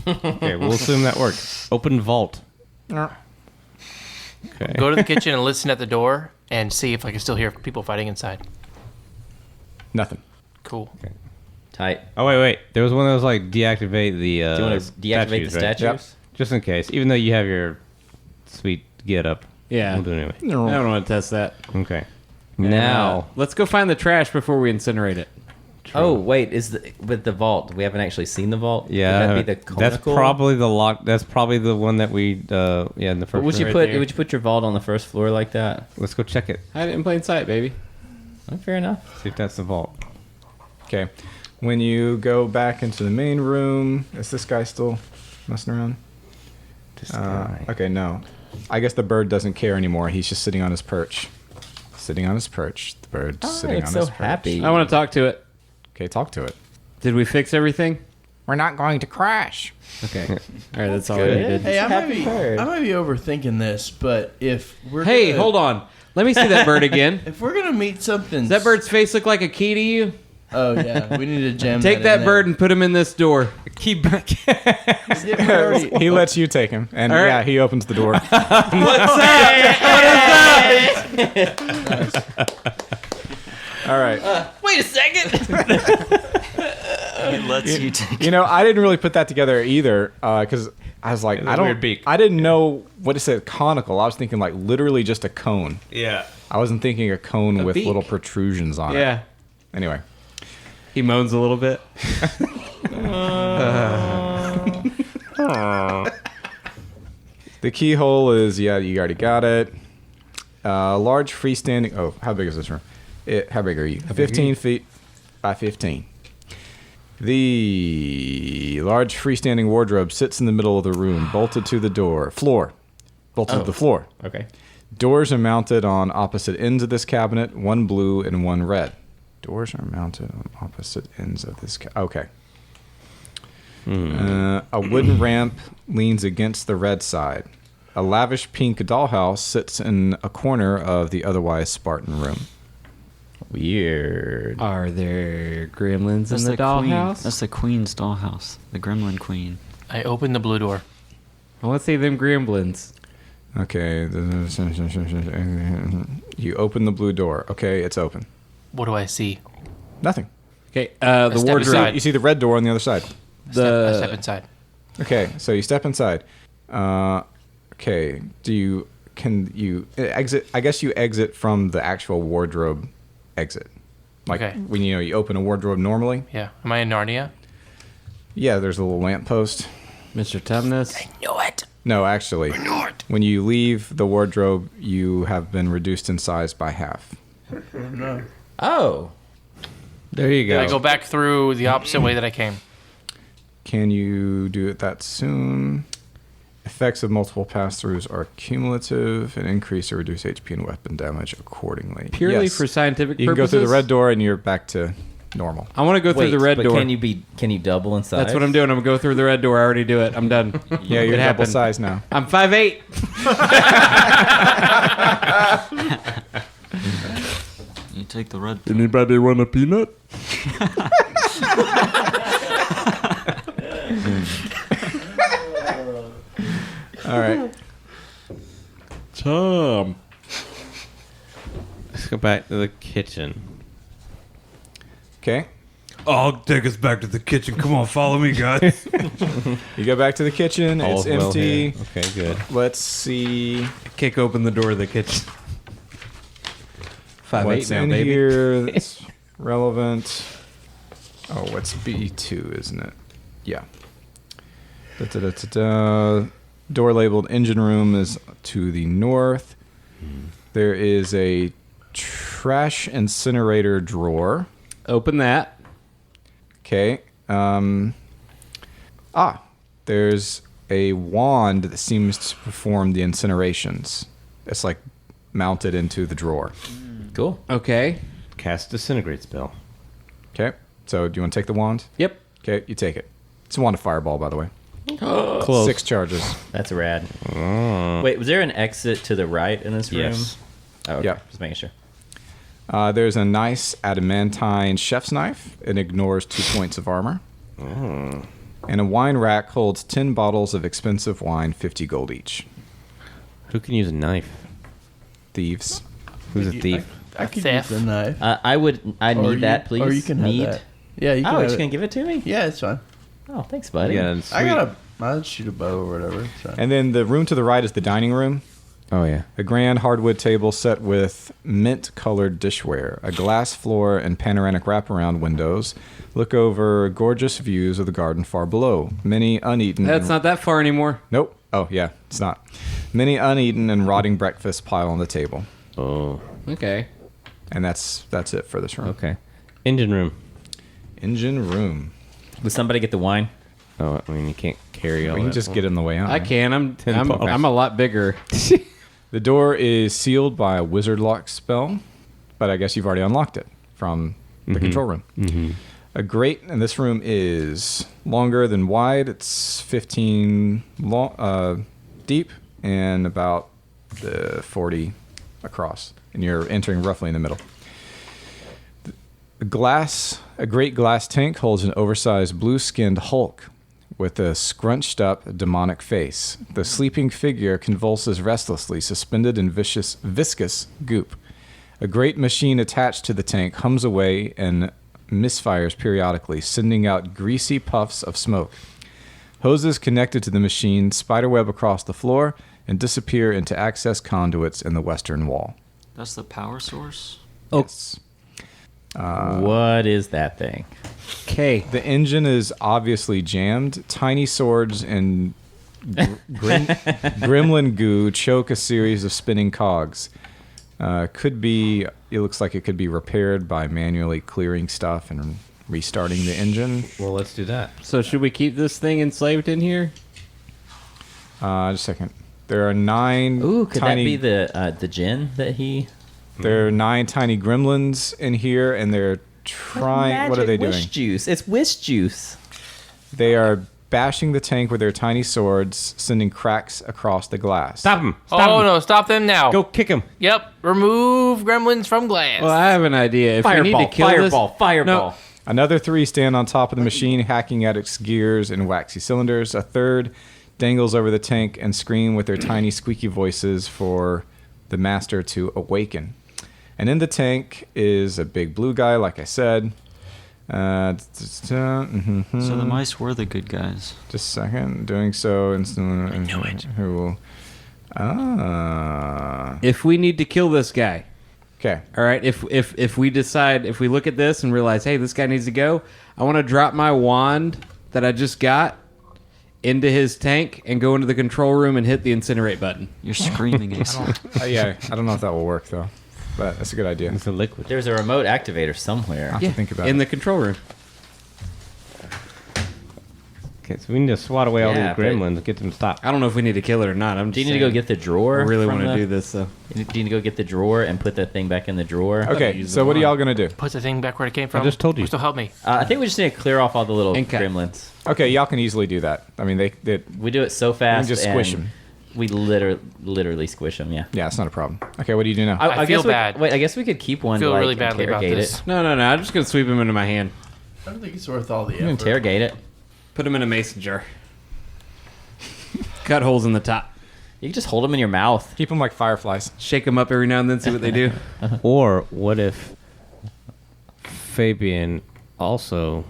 Okay, we'll assume that works. Open vault. Okay. Go to the kitchen and listen at the door and see if I can still hear people fighting inside. Nothing. Cool. Tight. Oh wait. There was one that was like deactivate the. Do you want to deactivate the right? statues? Yep. Just in case, even though you have your sweet get up. Yeah. We'll do it anyway. I don't want to test that. Okay. And, Now. let's go find the trash before we incinerate it. Oh wait, with the vault? We haven't actually seen the vault. Yeah, Would that be the that's conical? probably the lock. That's probably the one that we. In the But first. would you room. put there. would you put your vault on the first floor like that? Let's go check it. Hide it in plain sight, baby. Oh, fair enough. See if that's the vault. Okay. When you go back into the main room, is this guy still messing around? This guy. Okay, no. I guess the bird doesn't care anymore. He's just sitting on his perch. Sitting on his perch. The bird's sitting it's on so his perch. happy. I want to talk to it. Okay, talk to it. Did we fix everything? We're not going to crash. Okay. All right, that's all I Good. needed. Hey, I Happy bird. might be overthinking this, but if we're Hey, gonna, hold on. Let me see that bird again. If we're gonna meet something, Does that bird's face look like a key to you? Oh yeah, we need to jam. Take that that in bird and put him in this door. Keep back. there. He lets you take him, and All right. yeah, he opens the door. What's that? What is that? All right. Wait a second. He lets you take You know, I didn't really put that together either, because I was like, It was I a don't. weird beak. I didn't know what it said. Conical. I was thinking like literally just a cone. Yeah. I wasn't thinking a cone with beak. little protrusions on it. Yeah. Anyway. He moans a little bit. The keyhole is, yeah, you already got it. Large freestanding. Oh, how big is this room? How big are you? 15 feet by 15. The large freestanding wardrobe sits in the middle of the room, bolted to the floor. Bolted to the floor. Okay. Doors are mounted on opposite ends of this cabinet, one blue and one red. Doors are mounted on opposite ends of this okay. A wooden ramp leans against the red side. A lavish pink dollhouse sits in a corner of the otherwise Spartan room. Weird. Are there gremlins That's in the queen. dollhouse? That's the queen's dollhouse. The gremlin queen. I opened the blue door. I want to see them gremlins. Okay. You open the blue door. Okay, it's open. What do I see? Nothing. Okay, the step wardrobe. aside. You see the red door on the other side. I step inside. Okay, so you step inside. Okay, can you exit? I guess you exit from the actual wardrobe exit. Like Okay. when you open a wardrobe normally. Yeah. Am I in Narnia? Yeah, there's a little lamppost. Mr. Tumnus. No, actually, when you leave the wardrobe, you have been reduced in size by half. Oh. There you Can go. I go back through the opposite way that I came? Can you do it that soon? Effects of multiple pass-throughs are cumulative and increase or reduce HP and weapon damage accordingly. Purely Yes. for scientific You can purposes. go through the red door and you're back to normal. I want to go through Wait, the red but door. Can you double in size? That's what I'm doing. I'm going to go through the red door. I already do it. I'm done. Yeah, you're it double happened. size now. I'm 5'8". take the red. Anybody want a peanut? All right. Tom. Let's go back to the kitchen. Okay. I'll take us back to the kitchen. Come on, follow me, guys. You go back to the kitchen. All's It's well empty. here. Okay, good. Let's see Kick open the door of the kitchen. 5'8" what's now, in baby. here that's relevant. Oh, what's B2, isn't it? Yeah. Da-da-da-da-da. Door labeled engine room is to the north. There is a trash incinerator drawer. Open that. Okay. There's a wand that seems to perform the incinerations. It's like mounted into the drawer. Cool. Okay. Cast disintegrate spell. Okay. So do you want to take the wand? Yep. Okay, you take it. It's a wand of fireball, by the way. Close. 6 charges. That's rad. Wait, was there an exit to the right in this room? Yes. Oh, okay. Yeah. Just making sure. There's a nice adamantine chef's knife. It ignores 2 points of armor. And a wine rack holds 10 bottles of expensive wine, 50 gold each. Who can use a knife? Thieves. Who's a thief? I could Theft. use a knife. I need that, please. Or you can need. have that. Yeah, you can Oh, have you're just it. gonna give it to me? Yeah, it's fine. Oh, thanks, buddy. Yeah, I'll shoot a bow or whatever. So. And then the room to the right is the dining room. Oh yeah. A grand hardwood table set with mint-colored dishware, a glass floor, and panoramic wraparound windows look over gorgeous views of the garden far below. Many uneaten. That's not that far anymore. Nope. Oh yeah, it's not. Many uneaten and rotting breakfasts pile on the table, Oh. Okay. and that's it for this room. Okay. Engine room. Engine room. Would somebody get the wine? Oh, I mean you can't carry all We can that. just get in the way out. I right? can. I'm balls. a lot bigger. The door is sealed by a wizard lock spell, but I guess you've already unlocked it from the control room. A grate in this room is longer than wide. It's 15 deep and about 40 across, and you're entering roughly in the middle. A great glass tank holds an oversized blue-skinned Hulk with a scrunched-up demonic face. The sleeping figure convulses restlessly, suspended in viscous goop. A great machine attached to the tank hums away and misfires periodically, sending out greasy puffs of smoke. Hoses connected to the machine spiderweb across the floor and disappear into access conduits in the western wall. That's the power source. Yes. What is that thing? Okay. The engine is obviously jammed. Tiny swords and gremlin goo choke a series of spinning cogs. It looks like it could be repaired by manually clearing stuff and restarting the engine. Well, let's do that. So should we keep this thing enslaved in here? Just a second. There are 9 Ooh, could tiny, that be the gin that he? There are 9 tiny gremlins in here, and they're trying. What are they Wish doing? juice. It's wish juice. They are bashing the tank with their tiny swords, sending cracks across the glass. Stop him. No, stop them now. Go kick him. Yep, remove gremlins from glass. Well, I have an idea. If we need Fireball, to kill fireball, this, fireball. No. Another 3 stand on top of the machine, hacking at its gears and waxy cylinders. A third dangles over the tank and scream with their tiny squeaky voices for the master to awaken. And in the tank is a big blue guy, like I said. So the mice were the good guys. Just a second. Doing so instantly. I knew it. Who will... If we need to kill this guy, Okay. all right. If we decide, if we look at this and realize, hey, this guy needs to go, I want to drop my wand that I just got into his tank and go into the control room and hit the incinerate button. You're screaming, Asa. Yeah, I don't know if that will work, though. But that's a good idea. It's a liquid. There's a remote activator somewhere. I have to think about in it. the control room. Okay, so we need to swat away all Yeah, these but- gremlins. Get them to stop. I don't know if we need to kill it or not. I'm Do you just need to go saying. get the drawer? I really from want to the- do this, though. Do you need to go get the drawer and put that thing back in the drawer? Okay, use so the what are wand. y'all going to do? Put the thing back where it came from. just told you. Still help me. I think we just need to clear off all the little Okay. gremlins. Okay, y'all can easily do that. I mean, they We do it so can fast. just squish and them. We literally squish them. Yeah. Yeah, it's not a problem. Okay, what do you do now? I feel guess bad. Wait, I guess we could keep one. I feel to, like, really badly about interrogate this. it. No. I'm just gonna sweep him into my hand. I don't think it's worth all the You can effort. interrogate it. Put him in a mason jar. Cut holes in the top. You can just hold them in your mouth. Keep them like fireflies. Shake them up every now and then. See what they do. Or what if Fabien also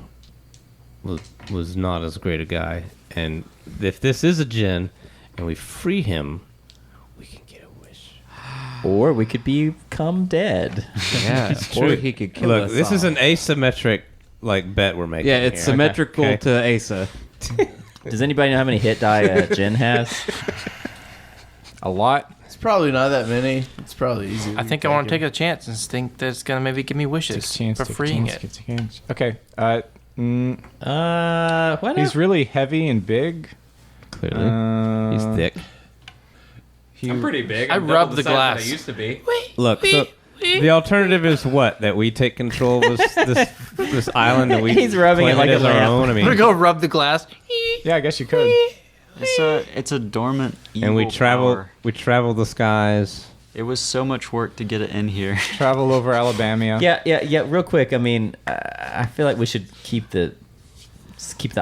was not as great a guy, and if this is a djinn and we free him, we can get a wish. Or we could become dead. Yeah. Or he could kill Look, us. this all. is an asymmetric bet we're making. Yeah, it's here. symmetrical Okay. to Asa. Does anybody know how many hit die Jin has? A lot. It's probably not that many. It's probably easy. I think I want to take a chance and think that it's gonna maybe give me wishes for freeing it. Okay. What? He's really heavy and big. Clearly, he's thick. I'm pretty big. I I'm rubbed double the size that glass. I used to be. Look, so the alternative is what? That we take control of this island and we He's rubbing claim it like as a our lamp. own. I I'm gonna mean, go rub the glass. Yeah, I guess you could. It's a dormant evil and we power. travel the skies. It was so much work to get it in here. Travel over Alabama. Yeah. Real quick, I mean, I feel like we should keep the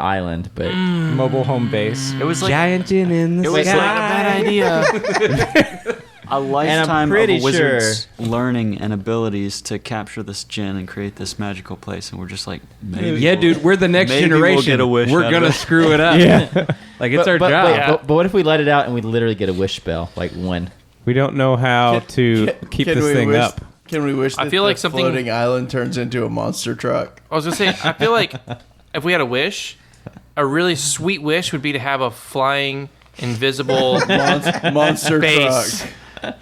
island, but Mobile home base. It was like Giant Jin in the it was sky. like a bad idea. A lifetime pretty of a wizard's learning and abilities to capture this djinn and create this magical place, and we're just like, maybe Yeah, we'll- dude, we're the next maybe we'll generation. get a wish We're out of gonna it. screw it up. Like it's our but, job. wait, but what if we let it out and we literally get a wish spell, like one? We don't know how to keep Can this we thing wish, up. Can we wish I that feel like the something- floating island turns into a monster truck? I was gonna say, I feel like if we had a wish, a really sweet wish would be to have a flying, invisible Monster base truck.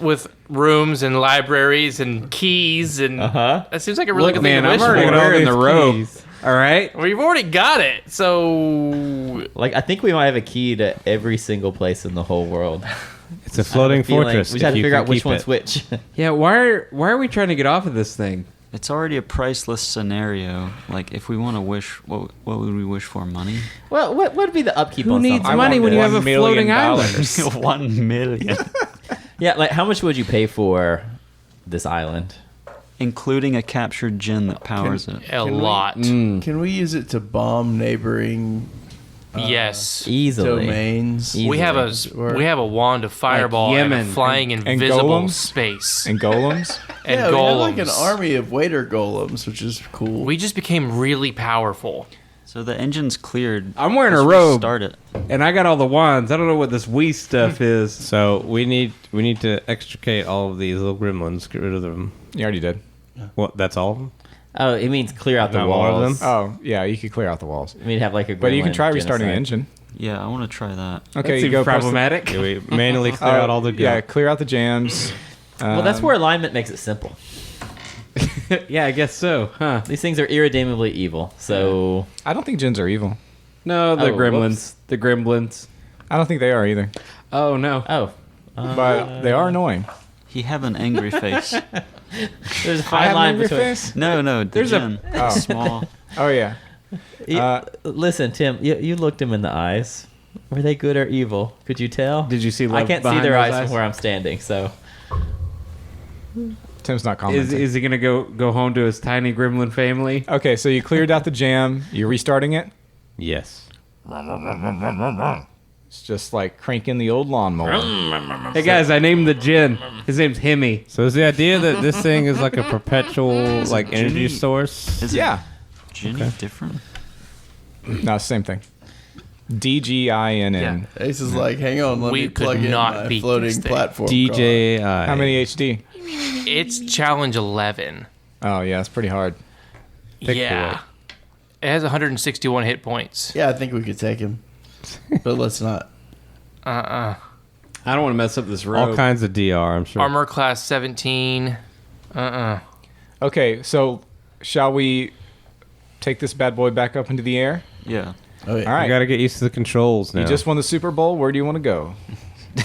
with rooms and libraries and keys, and that seems like a really Look, good man, thing I'm to wish already for. wearing the these robe. keys. All right. Well, you've already got it, so Like, I think we might have a key to every single place in the whole world. It's a floating Feeling- fortress. We just have if to you figure can out which keep one's it. which. Yeah. Why are we trying to get off of this thing? It's already a priceless scenario. Like, if we want to wish, what would we wish for? Money? Well, what would be the upkeep Who on needs something? money when you have a $1 million. floating island? $1 million, Yeah, like how much would you pay for this island? including a captured djinn that powers it. a lot. Can we use it to bomb neighboring Yes. Easily. domains? Easily. We have a wand of fireball and a Yemen. flying And invisible golems? space And golems. and Yeah, we have golems. like an army of waiter golems, which is cool. We just became really powerful. So the engine's cleared. I'm wearing a Let's robe, Start it. and I got all the wands. I don't know what this wee stuff is. So we need to extricate all of these little gremlins. Get rid of them. You already did. What? That's all of them? Oh, it means clear out the Not more of walls. them? Oh, yeah, you could clear out the walls. We'd have like a. But you can gremlin try restarting the genocide. engine. Yeah, I want to try that. Okay, That you seems go press the- problematic. Yeah, we manually clear out all the Yeah, clear out the jams. Well, that's where alignment makes it simple. Yeah, I guess so, huh? These things are irredeemably evil. So I don't think djinns are evil. No, the Oh, gremlins. whoops. The gremlins. I don't think they are either. Oh no. But they are annoying. He have an angry face. there's a I fine have an line angry between. face? No, the There's a- djinn. Oh. Small. Oh, yeah. Listen, Tim, you looked him in the eyes. Were they good or evil? Could you tell? Did you see I love can't see behind their those eyes from where I'm standing. So Tim's not commenting. Is he gonna go home to his tiny gremlin family? Okay, so you cleared out the jam. You're restarting it. Yes. It's just like cranking the old lawnmower. Hey guys, I named the djinn. His name's Hemi. So is the idea that this thing is like a perpetual like energy Ginny- source? Is Yeah. Ginny different? No, same thing. DGINN. Ace is like, hang on, let We me could plug in not my beat floating this thing. platform. DJI. How many HD? It's challenge 11. Oh, yeah, it's pretty hard. Yeah. It has 161 hit points. Yeah, I think we could take him, but let's not. I don't want to mess up this robe. All kinds of DR, I'm sure. Armor class 17. Okay, so shall we take this bad boy back up into the air? Yeah. Oh, yeah. All right. You got to get used to the controls now. You just won the Super Bowl. Where do you want to go?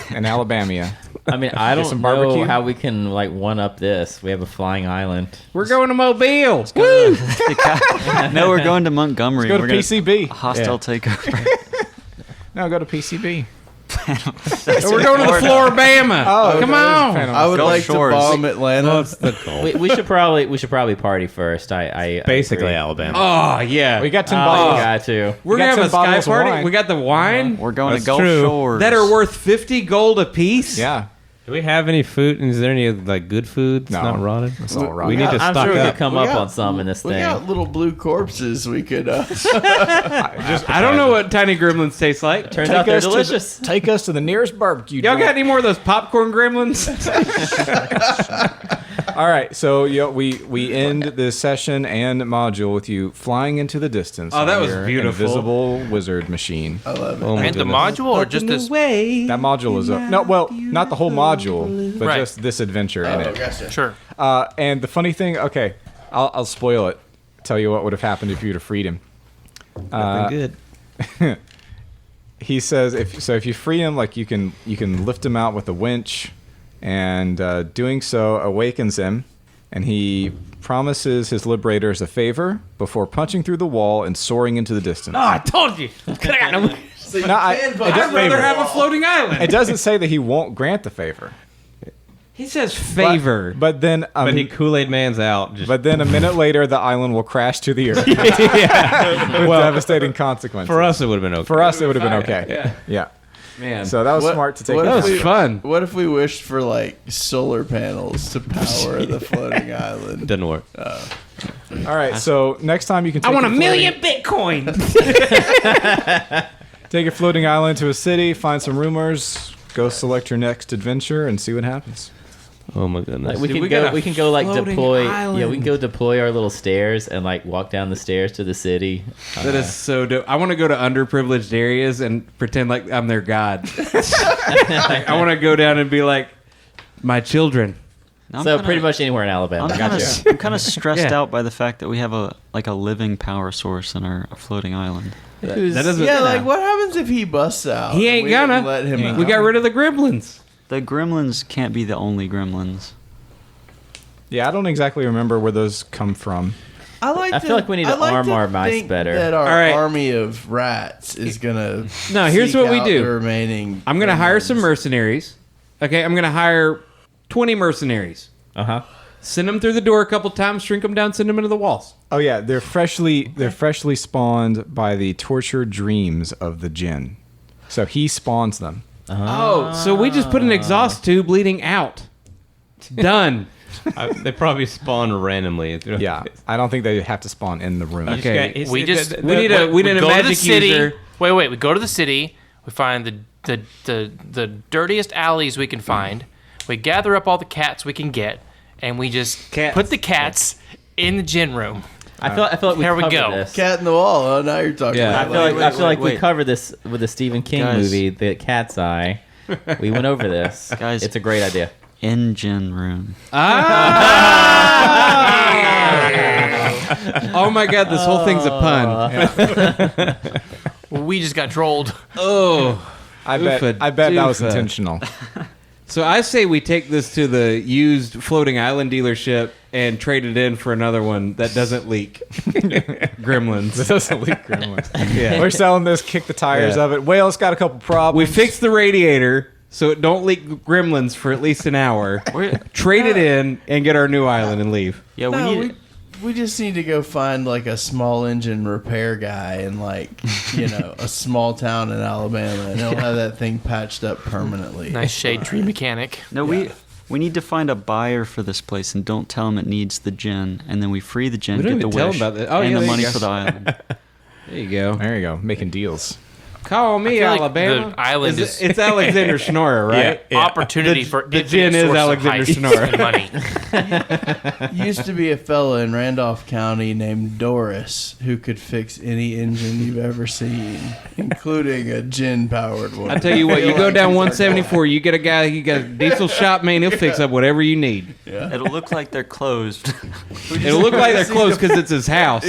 In Alabama. I mean, I Get don't some know barbecue? how we can like one up this. We have a flying island. We're going to Mobile. No, we're going to Montgomery. Go to We're gonna- PCB. Hostile takeover. No, go to PCB. We're going to the Floribama. Oh, come okay, on. there's a I would Gulf like Shores. to bomb Atlanta. What's the goal? we should probably party first. I Basically agree. Alabama. Oh, yeah. We got 10 Oh, bottles. you got to. We're We got going to have 10 a sky bottles of party. wine. We got the wine We're going That's to Gulf true. Shores. that are worth 50 gold apiece. Yeah. Do we have any food? Is there any like good food that's No. not rotted? It's all We rotted. need to I'm stock sure we up. could come We up got- on some in this We thing. got little blue corpses. We could. I don't know what tiny gremlins taste like. Turns out they're delicious. Take us to the nearest barbecue. Y'all got joint. any more of those popcorn gremlins? All right, so we end this session and module with you flying into the distance. Oh, that on was your beautiful. Invisible wizard machine. I love it. Oh my And the goodness. module or just this? That module is no, well, not the whole module, but Right. just this adventure in Oh, it. gotcha. Sure. And the funny thing, okay, I'll spoil it. Tell you what would have happened if you'd have freed him. Nothing good. He says if you free him, like you can lift him out with a winch, and doing so awakens him, and he promises his liberators a favor before punching through the wall and soaring into the distance. I told you. No, I'd rather have a floating island. it doesn't say that he won't grant the favor. He says favor. But then But he Kool-Aid Man's out. Just but then a minute later, the island will crash to the earth with devastating consequences. for us, it would have been okay. For us, it would have been okay. Yeah. Man. So that was smart to take. what it if down. was fun. What if we wished for like solar panels to power the floating island? It doesn't work. All right. So next time you can. Take I want a your floating- million Bitcoin. Take your floating island to a city, find some rumors, go select your next adventure, and see what happens. Oh my goodness. Like we Dude, can we go. got a We can go like floating deploy. Yeah, island. we can go deploy our little stairs and like walk down the stairs to the city. That is so dope. I want to go to underprivileged areas and pretend like I'm their god. Like, I want to go down and be like, my children. I'm so kinda- pretty much anywhere in Alabama. I'm Gotcha. kind of stressed Yeah. out by the fact that we have a living power source in our floating island. That doesn't. Yeah, like what happens if he busts out? He ain't We didn't gonna. let him out. We got rid of the gremlins. The gremlins can't be the only gremlins. Yeah, I don't exactly remember where those come from. I feel like we need to arm our mice think better. That our All right. army of rats is gonna. No, here's seek what we out do. The remaining. I'm gonna hire some gremlins. mercenaries. Okay, I'm gonna hire 20 mercenaries. Send them through the door a couple times, shrink them down, send them into the walls. Oh yeah, they're freshly spawned by the tortured dreams of the djinn. So he spawns them. Oh, so we just put an exhaust tube leading out. Done. They probably spawn randomly. Yeah, I don't think they have to spawn in the room. Okay. We just We need a we magic go to the city. user. Wait. We go to the city. We find the dirtiest alleys we can find. We gather up all the cats we can get, and we just put the cats in the gin room. I feel like we Here we covered go. this. Cat in the wall. Oh, now you're talking. Yeah. about I feel like we wait. covered this with the Stephen King Guys. movie, The Cat's Eye. We went over this. Guys. It's a great idea. Engine room. Oh my god, this whole thing's a pun. Well, we just got trolled. Oh. I bet that was Oofa. intentional. So I say we take this to the used floating island dealership and trade it in for another one that doesn't leak. Gremlins. It doesn't leak gremlins. Yeah. We're selling this, kick the tires Yeah. of it. Well, it's got a couple problems. We fix the radiator so it don't leak gremlins for at least an hour. Trade it in and get our new island and leave. Yeah, No, we just need to go find like a small engine repair guy in like a small town in Alabama, and he'll have that thing patched up permanently. Nice shade tree mechanic. No, we need to find a buyer for this place and don't tell him it needs the gin, and then we free the gin, We don't get the even tell wish, him about that. Oh, and yeah, the there you money go. for the island. There you go. There you go, making deals. Call me, feel like Alabama. the island is- It's Alexander Schnorrer, right? Opportunity The- for the infinite gin is source of Alexander heists Schnorrer. and money. Used to be a fella in Randolph County named Doris who could fix any engine you've ever seen, including a gin-powered one. I tell you what, you go down 174, you get a guy, you got a diesel shop man, he'll fix up whatever you need. It'll look like they're closed. It'll look like they're closed because it's his house.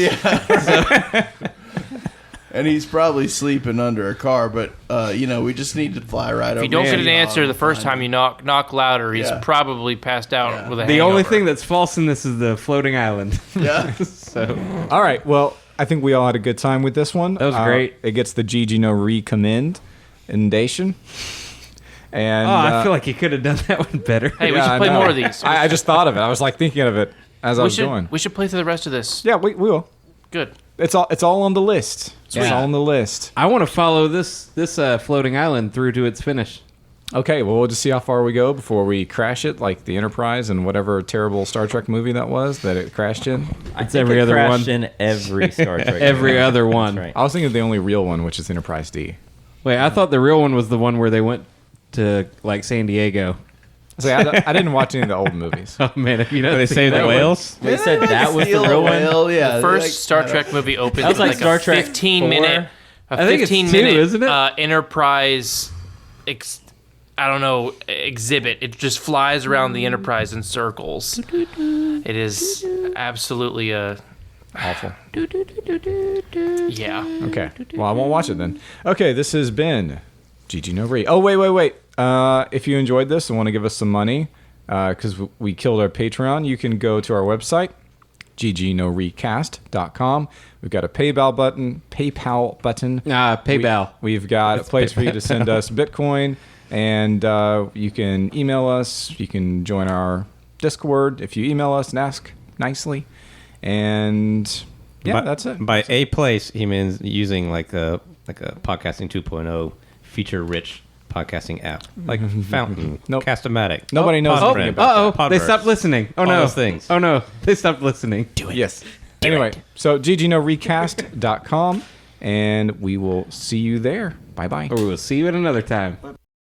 And he's probably sleeping under a car, but we just need to fly right over. If you don't get to an the answer island the and first find time him. you knock louder, he's Yeah. probably passed out with a The hangover. only thing that's false in this is the floating island. Yeah. So All right. Well, I think we all had a good time with this one. That was great. It gets the GG No recommendation. And I feel like he could have done that one better. Hey, we yeah, should I play know. more of these. I just thought of it. I was like thinking of it as I was going. We should play through the rest of this. Yeah, we will. Good. It's all on the list. It's Yeah. all on the list. I want to follow this floating island through to its finish. Okay, well, we'll just see how far we go before we crash it, like the Enterprise and whatever terrible Star Trek movie that was that it crashed in. It's every other crashed one. in every Star Trek. Every movie. other one. That's right. I was thinking of the only real one, which is Enterprise D. Wait, I thought the real one was the one where they went to like San Diego. So I didn't watch any of the old movies. Oh man, if you know They saved the whales. They said that was the real one. Whale, yeah. The first Star Trek movie opened That was with like Star a Trek 15-minute, 4. I think it's 15-minute, 2, isn't it? Enterprise. I don't know, exhibit. It just flies around the Enterprise in circles. It is absolutely Awful. yeah. Okay. Well, I won't watch it then. Okay, this has been GG No Re. Oh, wait. If you enjoyed this and want to give us some money, because we killed our Patreon, you can go to our website, ggnorecast.com. We've got a PayPal button. PayPal. We've got a place for you to send us Bitcoin, and you can email us. You can join our Discord if you email us and ask nicely. And yeah, that's it. By a place, he means using like a podcasting 2.0 feature-rich podcasting app, like Fountain, Nope. Cast-O-Matic. Nobody knows Podfriend, anything about Uh-oh, they Podverse. stopped listening. Oh All no. those things. Oh no, they stopped listening. Yes. Anyway, so ggnorecast.com, and we will see you there. Bye-bye. Or we'll see you at another time.